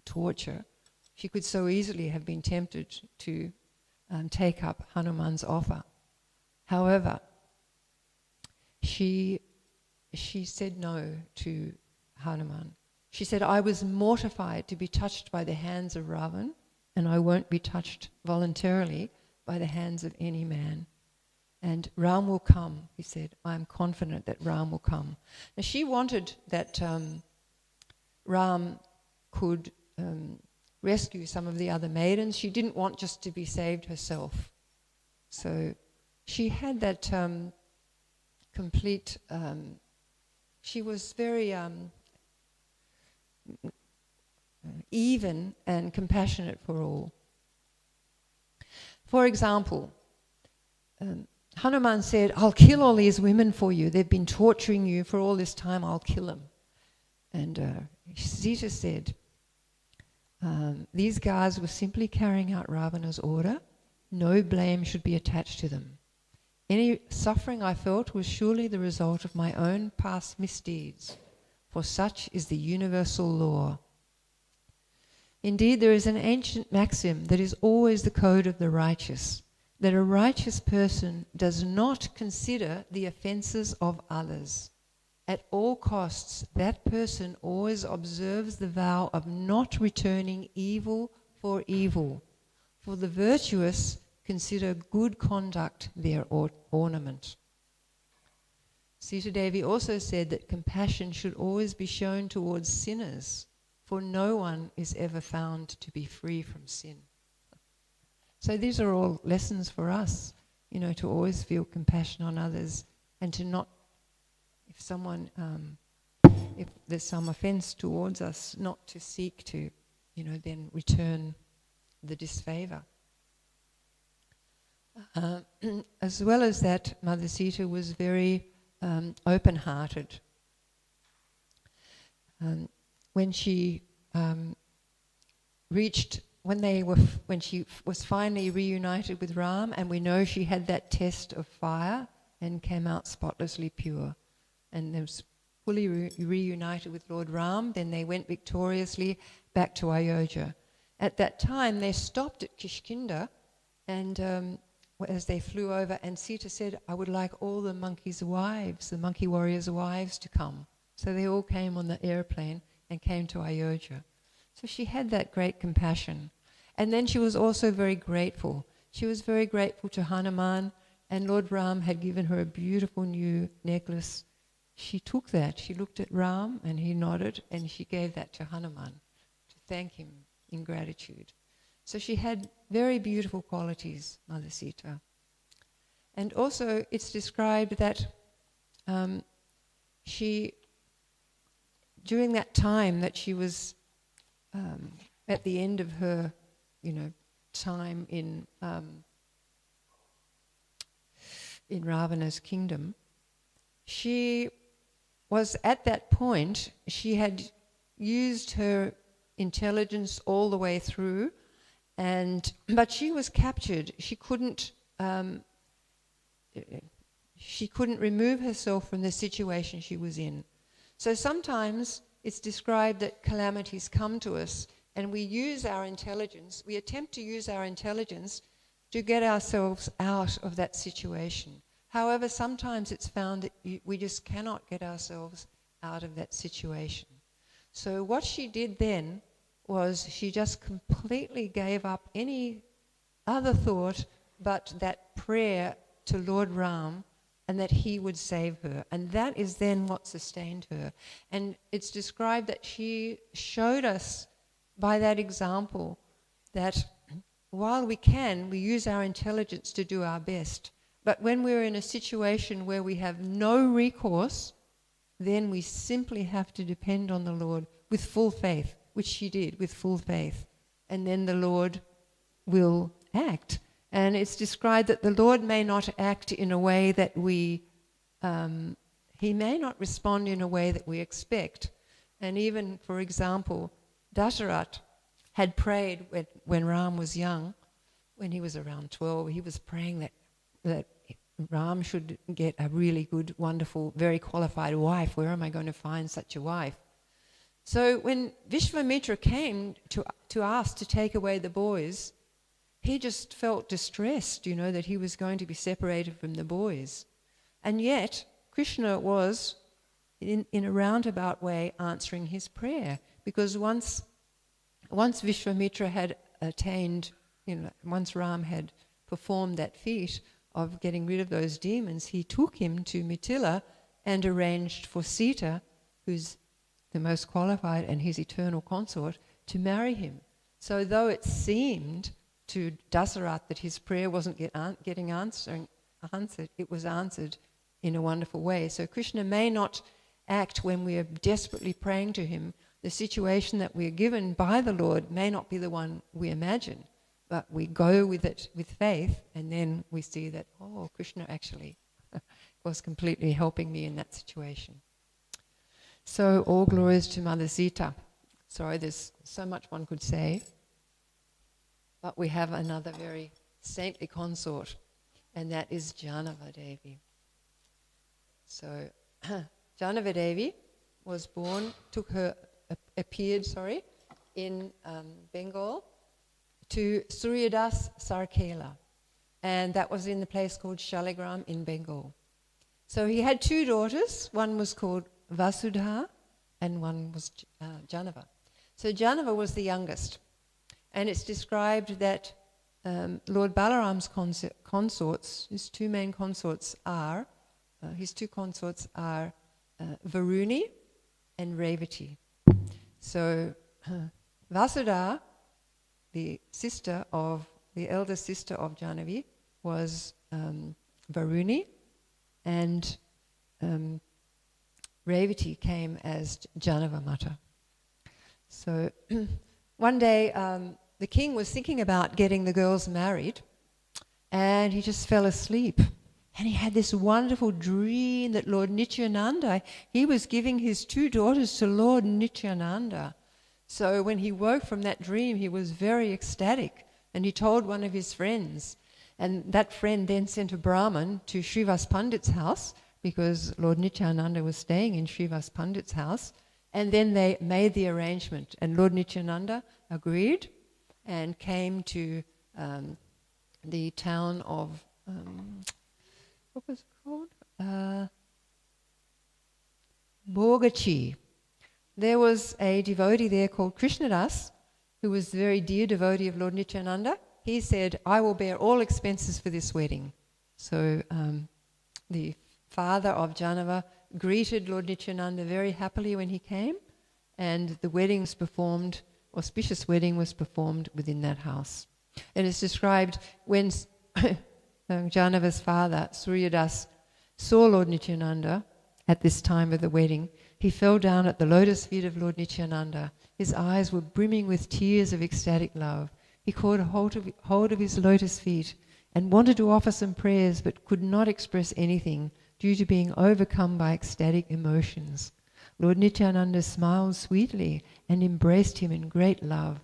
torture. She could so easily have been tempted to take up Hanuman's offer. However, she said no to Hanuman. She said, "I was mortified to be touched by the hands of Ravan, and I won't be touched voluntarily by the hands of any man." and Ram will come, he said. I am confident that Ram will come. Now she wanted that Ram could rescue some of the other maidens. She didn't want just to be saved herself. So she had that complete... she was very even and compassionate for all. For example, Hanuman said, I'll kill all these women for you. They've been torturing you for all this time. I'll kill them. And Sita said, these guys were simply carrying out Ravana's order. No blame should be attached to them. Any suffering I felt was surely the result of my own past misdeeds, for such is the universal law. Indeed, there is an ancient maxim that is always the code of the righteous, that a righteous person does not consider the offences of others. At all costs, that person always observes the vow of not returning evil for evil. For the virtuous consider good conduct their ornament. Sita Devi also said that compassion should always be shown towards sinners, for no one is ever found to be free from sin. So these are all lessons for us, to always feel compassion on others and to not, if there's some offence towards us, not to seek to, then return the disfavour. As well as that, Mother Sita was very open-hearted. When she when she was finally reunited with Ram, and we know she had that test of fire and came out spotlessly pure, and was fully reunited with Lord Ram, then they went victoriously back to Ayodhya. At that time, they stopped at Kishkinda, and as they flew over, and Sita said, I would like all the monkeys' wives, the monkey warriors' wives, to come. So they all came on the airplane and came to Ayodhya. So she had that great compassion. And then she was also very grateful. She was very grateful to Hanuman, and Lord Ram had given her a beautiful new necklace. She took that. She looked at Ram, and he nodded, and she gave that to Hanuman to thank him in gratitude. So she had very beautiful qualities, Mother Sita. And also it's described that she, during that time that she was at the end of her, time in Ravana's kingdom, she was at that point, she had used her intelligence all the way through, but she was captured. She couldn't remove herself from the situation she was in. So sometimes it's described that calamities come to us, and we use our intelligence, we attempt to use our intelligence to get ourselves out of that situation. However, sometimes it's found that we just cannot get ourselves out of that situation. So what she did then was she just completely gave up any other thought but that prayer to Lord Ram, and that he would save her. And that is then what sustained her. And it's described that she showed us by that example that while we use our intelligence to do our best. But when we're in a situation where we have no recourse, then we simply have to depend on the Lord with full faith, which she did with full faith. And then the Lord will act. And it's described that the Lord may not act in a way that he may not respond in a way that we expect. And even, for example, Dasharat had prayed when Ram was young, when he was around 12, he was praying that Ram should get a really good, wonderful, very qualified wife. Where am I going to find such a wife? So when Vishwamitra came to ask to take away the boys, he just felt distressed, that he was going to be separated from the boys. And yet, Krishna was, in a roundabout way, answering his prayer. Because once Vishwamitra had attained, once Ram had performed that feat of getting rid of those demons, he took him to Mithila and arranged for Sita, who's the most qualified and his eternal consort, to marry him. So though it seemed to Dasaratha that his prayer wasn't getting answered, it was answered in a wonderful way. So Krishna may not act when we are desperately praying to him. The situation that we are given by the Lord may not be the one we imagine, but we go with it with faith, and then we see that, oh, Krishna actually was completely helping me in that situation. So all glories to Mother Sita. Sorry, there's so much one could say, but we have another very saintly consort, and that is Janava Devi. So Janava Devi was born, appeared in Bengal to Suryadas Sarkela, and that was in the place called Shaligram in Bengal. So he had two daughters. One was called Vasudha and one was Janava. So Janava was the youngest, and it's described that Lord Balaram's consorts, his two main consorts are, Varuni and Revati. So Vasudha, the eldest sister of Jahnavi, was Varuni, and Revati came as Janava Mata. So one day the king was thinking about getting the girls married, and he just fell asleep. And he had this wonderful dream that Lord Nityananda, he was giving his two daughters to Lord Nityananda. So when he woke from that dream, he was very ecstatic, and he told one of his friends. And that friend then sent a Brahmin to Srivas Pandit's house, because Lord Nityananda was staying in Srivas Pandit's house. And then they made the arrangement, and Lord Nityananda agreed and came to the town of, what was it called? Bogachi. There was a devotee there called Krishnadas, who was a very dear devotee of Lord Nityananda. He said, I will bear all expenses for this wedding. So the father of Janava greeted Lord Nityananda very happily when he came, and the wedding was performed, auspicious wedding was performed within that house. And it's described when Janava's father, Suryadas, saw Lord Nityananda at this time of the wedding, he fell down at the lotus feet of Lord Nityananda. His eyes were brimming with tears of ecstatic love. He caught hold of his lotus feet and wanted to offer some prayers, but could not express anything due to being overcome by ecstatic emotions. Lord Nityananda smiled sweetly and embraced him in great love.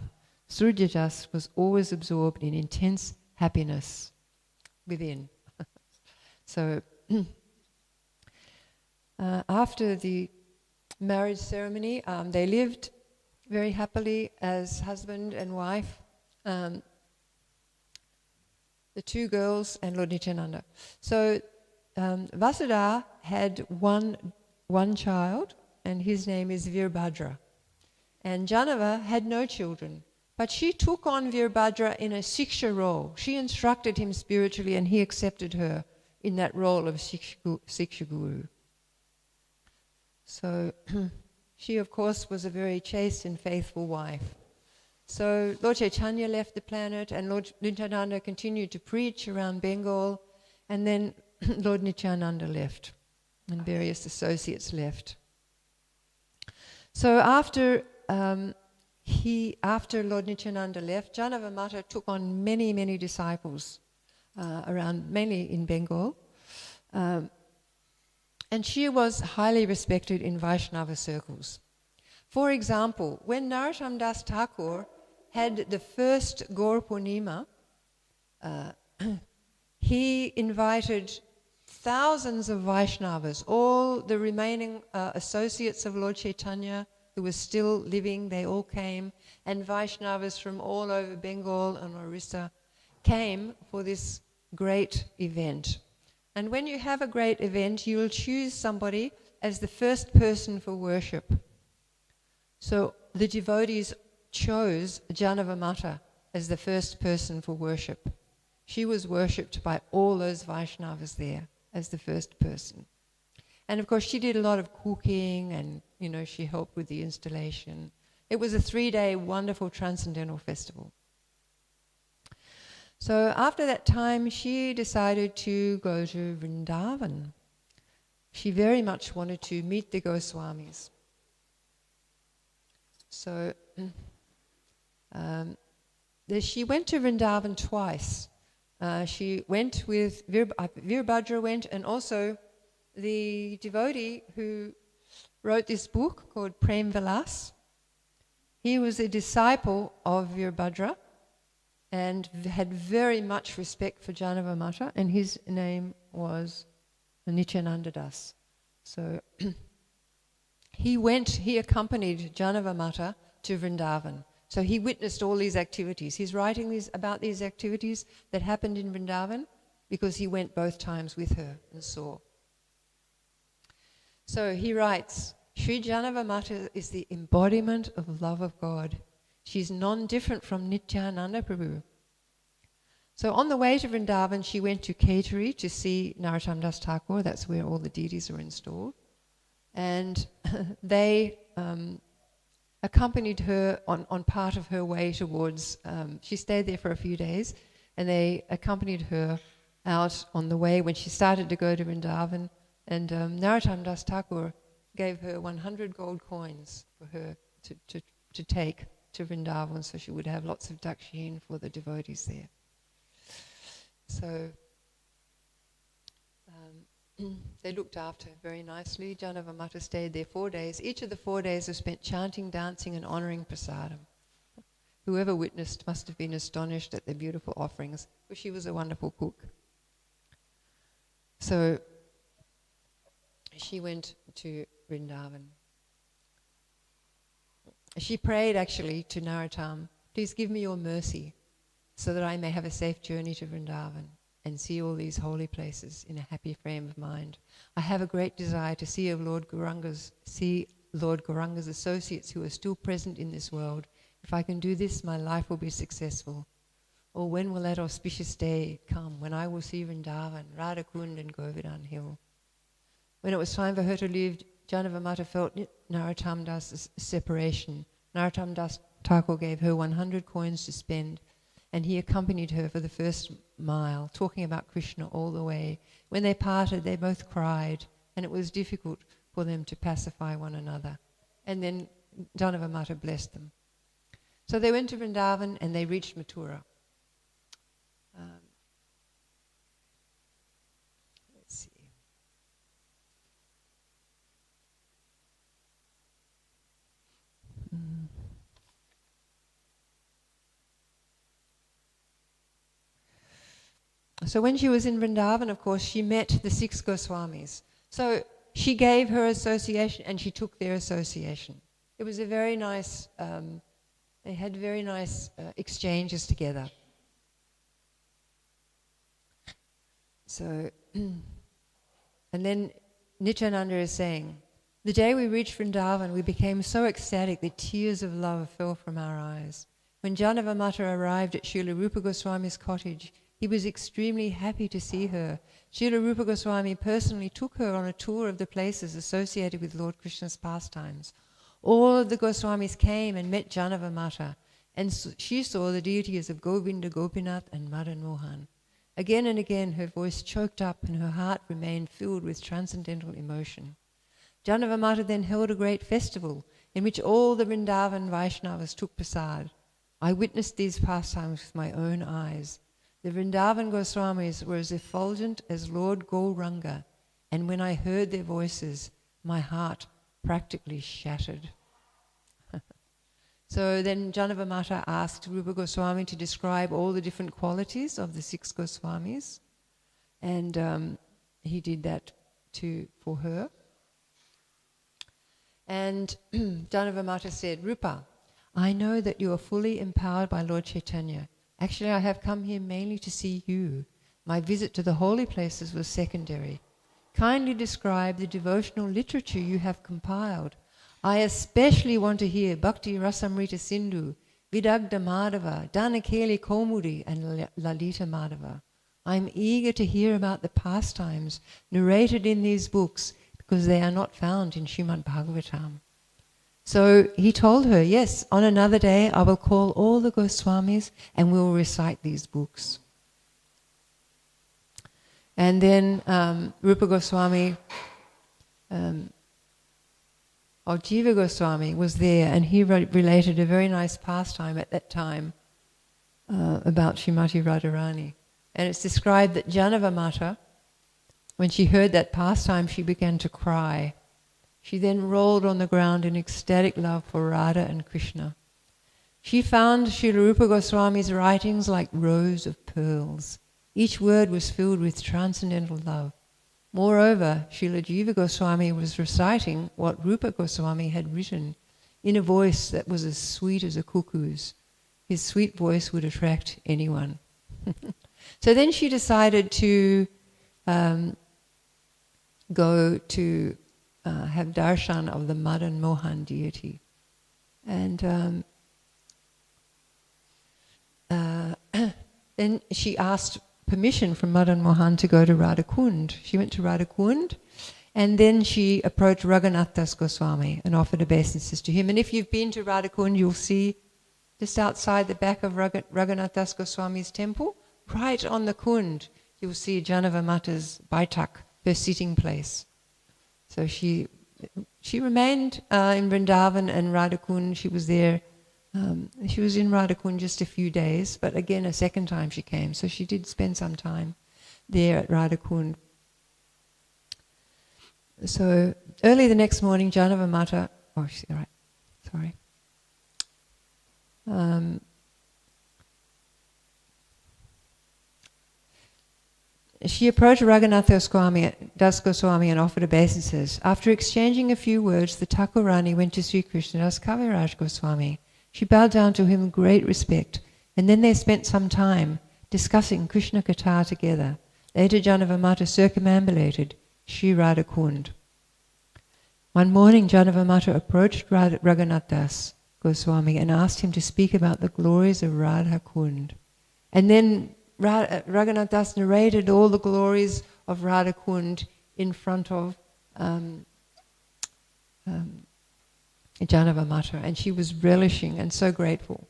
Suryadas was always absorbed in intense happiness within. So after the marriage ceremony, they lived very happily as husband and wife, the two girls and Lord Nityananda. So Vasudha had one child, and his name is Virbhadra. And Janava had no children, but she took on Virbhadra in a Siksha role. She instructed him spiritually, and he accepted her in that role of Siksha Guru. So she, of course, was a very chaste and faithful wife. So Lord Caitanya left the planet, and Lord Nityananda continued to preach around Bengal, and then Lord Nityananda left, and various associates left. So after Lord Nityananda left, Janava Mata took on many, many disciples around, mainly in Bengal. And she was highly respected in Vaishnava circles. For example, when Narottam Das Thakur had the first Gaur Purnima, he invited thousands of Vaishnavas, all the remaining associates of Lord Caitanya who were still living, they all came, and Vaishnavas from all over Bengal and Orissa came for this great event. And when you have a great event, you will choose somebody as the first person for worship. So the devotees chose Janava Mata as the first person for worship. She was worshipped by all those Vaishnavas there as the first person. And of course she did a lot of cooking and, she helped with the installation. It was a 3-day wonderful transcendental festival. So after that time, she decided to go to Vrindavan. She very much wanted to meet the Goswamis. So she went to Vrindavan twice. She went with Virabhadra went, and also the devotee who wrote this book called Prem Vilas. He was a disciple of Virabhadra and had very much respect for Janavamata, and his name was Nityananda Das. So he accompanied Janavamata to Vrindavan. So he witnessed all these activities. He's writing about these activities that happened in Vrindavan because he went both times with her and saw. So he writes, Sri Janavamata is the embodiment of love of God. She's non-different from Nityananda Prabhu. So on the way to Vrindavan, she went to Caitanya to see Narottam Das Thakur. That's where all the deities are installed. And they accompanied her on part of her way towards, she stayed there for a few days, and they accompanied her out on the way when she started to go to Vrindavan. And Narottam Das Thakur gave her 100 gold coins for her to take to Vrindavan, so she would have lots of dakshin for the devotees there. So they looked after her very nicely. Janavamata stayed there 4 days. Each of the 4 days was spent chanting, dancing and honouring prasadam. Whoever witnessed must have been astonished at the beautiful offerings, for she was a wonderful cook. So she went to Vrindavan. She prayed actually to Narottam, please give me your mercy so that I may have a safe journey to Vrindavan and see all these holy places in a happy frame of mind. I have a great desire to see Lord Gauranga's associates who are still present in this world. If I can do this, my life will be successful. Or when will that auspicious day come when I will see Vrindavan, Radhakund and Govardhana Hill? When it was time for her to leave, Janavamata felt Narottam Das' separation. Narottam Das Thakur gave her 100 coins to spend, and he accompanied her for the first mile, talking about Krishna all the way. When they parted, they both cried, and it was difficult for them to pacify one another. And then Janavamata blessed them. So they went to Vrindavan and they reached Mathura. Let's see. So when she was in Vrindavan, of course, she met the 6 Goswamis. So she gave her association and she took their association. It was a very nice, they had very nice exchanges together. So, and then Nityananda is saying, the day we reached Vrindavan, we became so ecstatic that tears of love fell from our eyes. When Janavamata arrived at Srila Rupa Goswami's cottage, he was extremely happy to see her. Srila Rupa Goswami personally took her on a tour of the places associated with Lord Krishna's pastimes. All of the Goswamis came and met Janavamata, and she saw the deities of Govinda, Gopinath and Madan Mohan. Again and again her voice choked up and her heart remained filled with transcendental emotion. Janavamata then held a great festival in which all the Vrindavan Vaishnavas took prasad. I witnessed these pastimes with my own eyes. The Vrindavan Goswamis were as effulgent as Lord Gauranga, and when I heard their voices, my heart practically shattered. So then Janavamata asked Rupa Goswami to describe all the different qualities of the 6 Goswamis, and he did that for her. And Janavamata said, Rupa, I know that you are fully empowered by Lord Caitanya. Actually, I have come here mainly to see you. My visit to the holy places was secondary. Kindly describe the devotional literature you have compiled. I especially want to hear Bhakti Rasamrita Sindhu, Vidagda Madhava, Danakeli Komudi, and Lalita Madhava. I'm eager to hear about the pastimes narrated in these books because they are not found in Srimad Bhagavatam. So he told her, yes, on another day I will call all the Goswamis and we will recite these books. And then Rupa Goswami, Jiva Goswami was there, and he related a very nice pastime at that time about Srimati Radharani. And it's described that Janava Mata, when she heard that pastime, she began to cry. She then rolled on the ground in ecstatic love for Radha and Krishna. She found Srila Rupa Goswami's writings like rows of pearls. Each word was filled with transcendental love. Moreover, Srila Jiva Goswami was reciting what Rupa Goswami had written in a voice that was as sweet as a cuckoo's. His sweet voice would attract anyone. So then she decided to go to have darshan of the Madan Mohan deity. And then she asked permission from Madan Mohan to go to Radhakund. She went to Radhakund, and then she approached Raghunath Das Goswami and offered obeisances to him. And if you've been to Radhakund, you'll see just outside the back of Raghunath Das Goswami's temple, right on the Kund, you'll see Janava Mata's Baitak, her sitting place. So she remained in Vrindavan and Radhakund. She was there. She was in Radhakund just a few days, but again a second time she came. So she did spend some time there at Radhakund. So early the next morning, Janava Mata, she approached Raghunath Das Goswami and offered obeisances. After exchanging a few words, the Thakurani went to Sri Krishnadas Kaviraj Goswami. She bowed down to him in great respect, and then they spent some time discussing Krishna Katha together. Later Janava Mata circumambulated Sri Radhakund. One morning Janava Mata approached Raghunath Das Goswami and asked him to speak about the glories of Radhakund. And then Raghunath Das narrated all the glories of Radhakund in front of Janava Mata, and she was relishing and so grateful.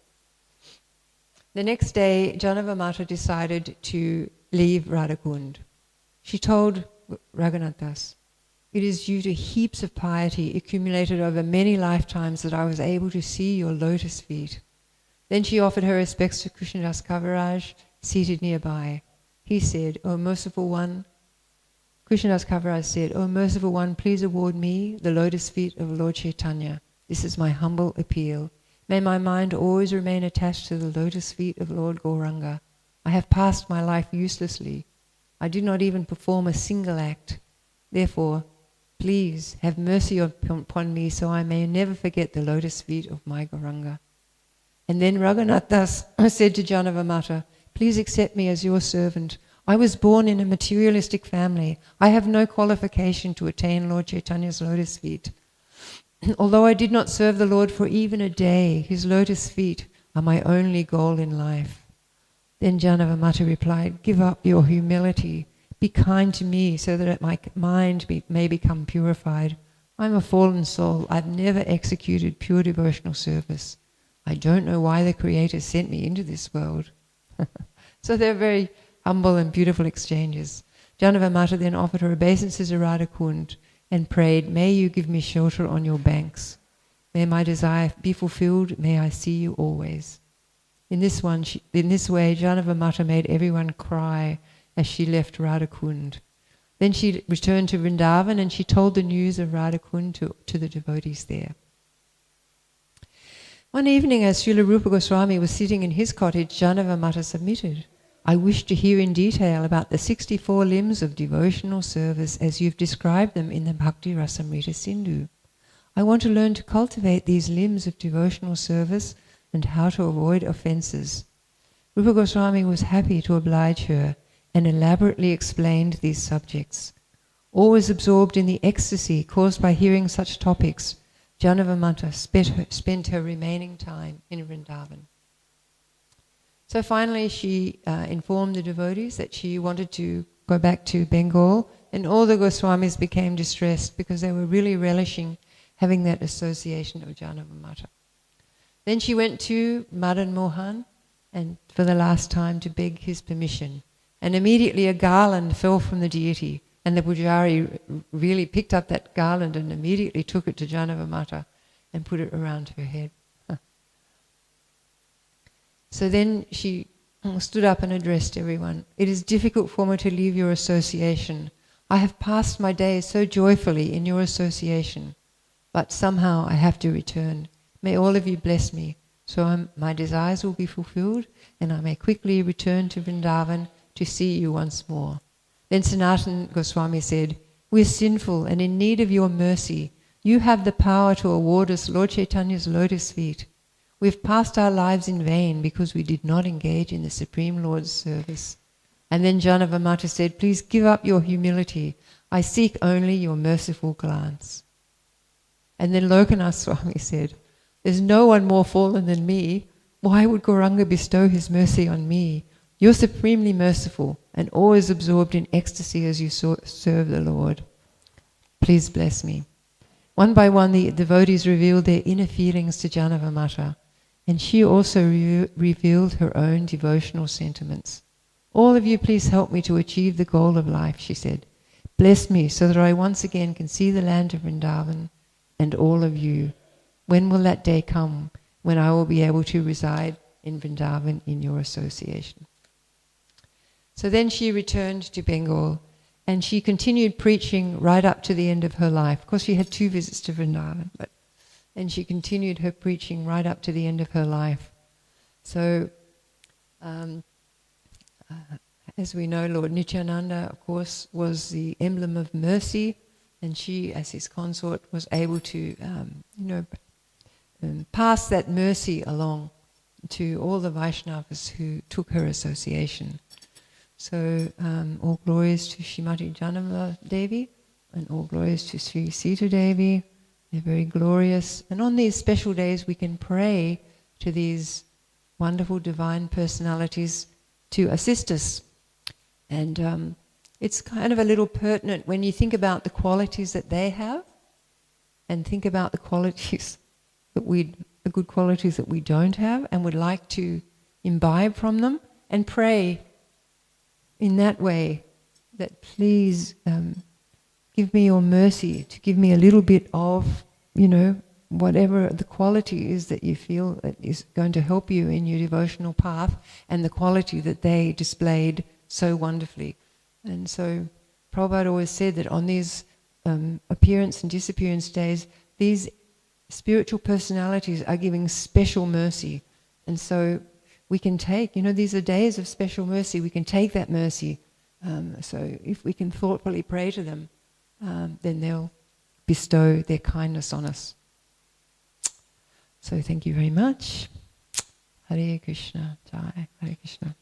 The next day, Janava Mata decided to leave Radhakund. She told Raghunath Das, "It is due to heaps of piety accumulated over many lifetimes that I was able to see your lotus feet." Then she offered her respects to Krishnadas Kaviraj, seated nearby. He said, "O merciful one," Krishnadas Kaviraj said, "O merciful one, please award me the lotus feet of Lord Caitanya. This is my humble appeal. May my mind always remain attached to the lotus feet of Lord Gauranga. I have passed my life uselessly. I did not even perform a single act. Therefore, please have mercy upon me so I may never forget the lotus feet of my Gauranga." And then Raghunath Das said to Janava Mata, "Please accept me as your servant. I was born in a materialistic family. I have no qualification to attain Lord Chaitanya's lotus feet. Although I did not serve the Lord for even a day, his lotus feet are my only goal in life." Then Janava Mata replied, "Give up your humility. Be kind to me so that my mind may become purified. I'm a fallen soul. I've never executed pure devotional service. I don't know why the Creator sent me into this world." So they're very humble and beautiful exchanges. Janava Mata then offered her obeisances to Radhakund and prayed, "May you give me shelter on your banks. May my desire be fulfilled. May I see you always." In this way, Janava Mata made everyone cry as she left Radhakund. Then she returned to Vrindavan and she told the news of Radhakund to the devotees there. One evening, as Srila Rupa Goswami was sitting in his cottage, Janava Mata submitted, "I wish to hear in detail about the 64 limbs of devotional service as you've described them in the Bhakti Rasamrita Sindhu. I want to learn to cultivate these limbs of devotional service and how to avoid offences." Rupa Goswami was happy to oblige her and elaborately explained these subjects. Always absorbed in the ecstasy caused by hearing such topics, Janava Mata spent her remaining time in Vrindavan. So finally she informed the devotees that she wanted to go back to Bengal, and all the Goswamis became distressed because they were really relishing having that association of Janavamata. Then she went to Madan Mohan and for the last time to beg his permission. And immediately a garland fell from the deity, and the pujari really picked up that garland and immediately took it to Janavamata and put it around her head. So then she stood up and addressed everyone. "It is difficult for me to leave your association. I have passed my days so joyfully in your association, but somehow I have to return. May all of you bless me, so my desires will be fulfilled and I may quickly return to Vrindavan to see you once more." Then Sanatana Goswami said, "We are sinful and in need of your mercy. You have the power to award us Lord Chaitanya's lotus feet. We have passed our lives in vain because we did not engage in the Supreme Lord's service." And then Janavamata said, "Please give up your humility. I seek only your merciful glance." And then Lokanath Swami said, "There's no one more fallen than me. Why would Gauranga bestow his mercy on me? You're supremely merciful and always absorbed in ecstasy as you serve the Lord. Please bless me." One by one the devotees revealed their inner feelings to Janavamata, and she also revealed her own devotional sentiments. "All of you please help me to achieve the goal of life," she said. "Bless me so that I once again can see the land of Vrindavan and all of you. When will that day come when I will be able to reside in Vrindavan in your association?" So then she returned to Bengal and she continued preaching right up to the end of her life. Of course, she had 2 visits to Vrindavan, and she continued her preaching right up to the end of her life. So, as we know, Lord Nityananda, of course, was the emblem of mercy, and she, as his consort, was able to, pass that mercy along to all the Vaishnavas who took her association. So, all glories to Srimati Janama Devi, and all glories to Sri Sita Devi. They're very glorious. And on these special days we can pray to these wonderful divine personalities to assist us. And it's kind of a little pertinent when you think about the qualities that they have and think about the qualities the good qualities that we don't have and would like to imbibe from them, and pray in that way that please give me your mercy to give me a little bit of, whatever the quality is that you feel that is going to help you in your devotional path, and the quality that they displayed so wonderfully. And so Prabhupada always said that on these appearance and disappearance days, these spiritual personalities are giving special mercy. And so we can take, these are days of special mercy, we can take that mercy. So if we can thoughtfully pray to them, then they'll bestow their kindness on us. So thank you very much. Hare Krishna, Jai, Hare Krishna.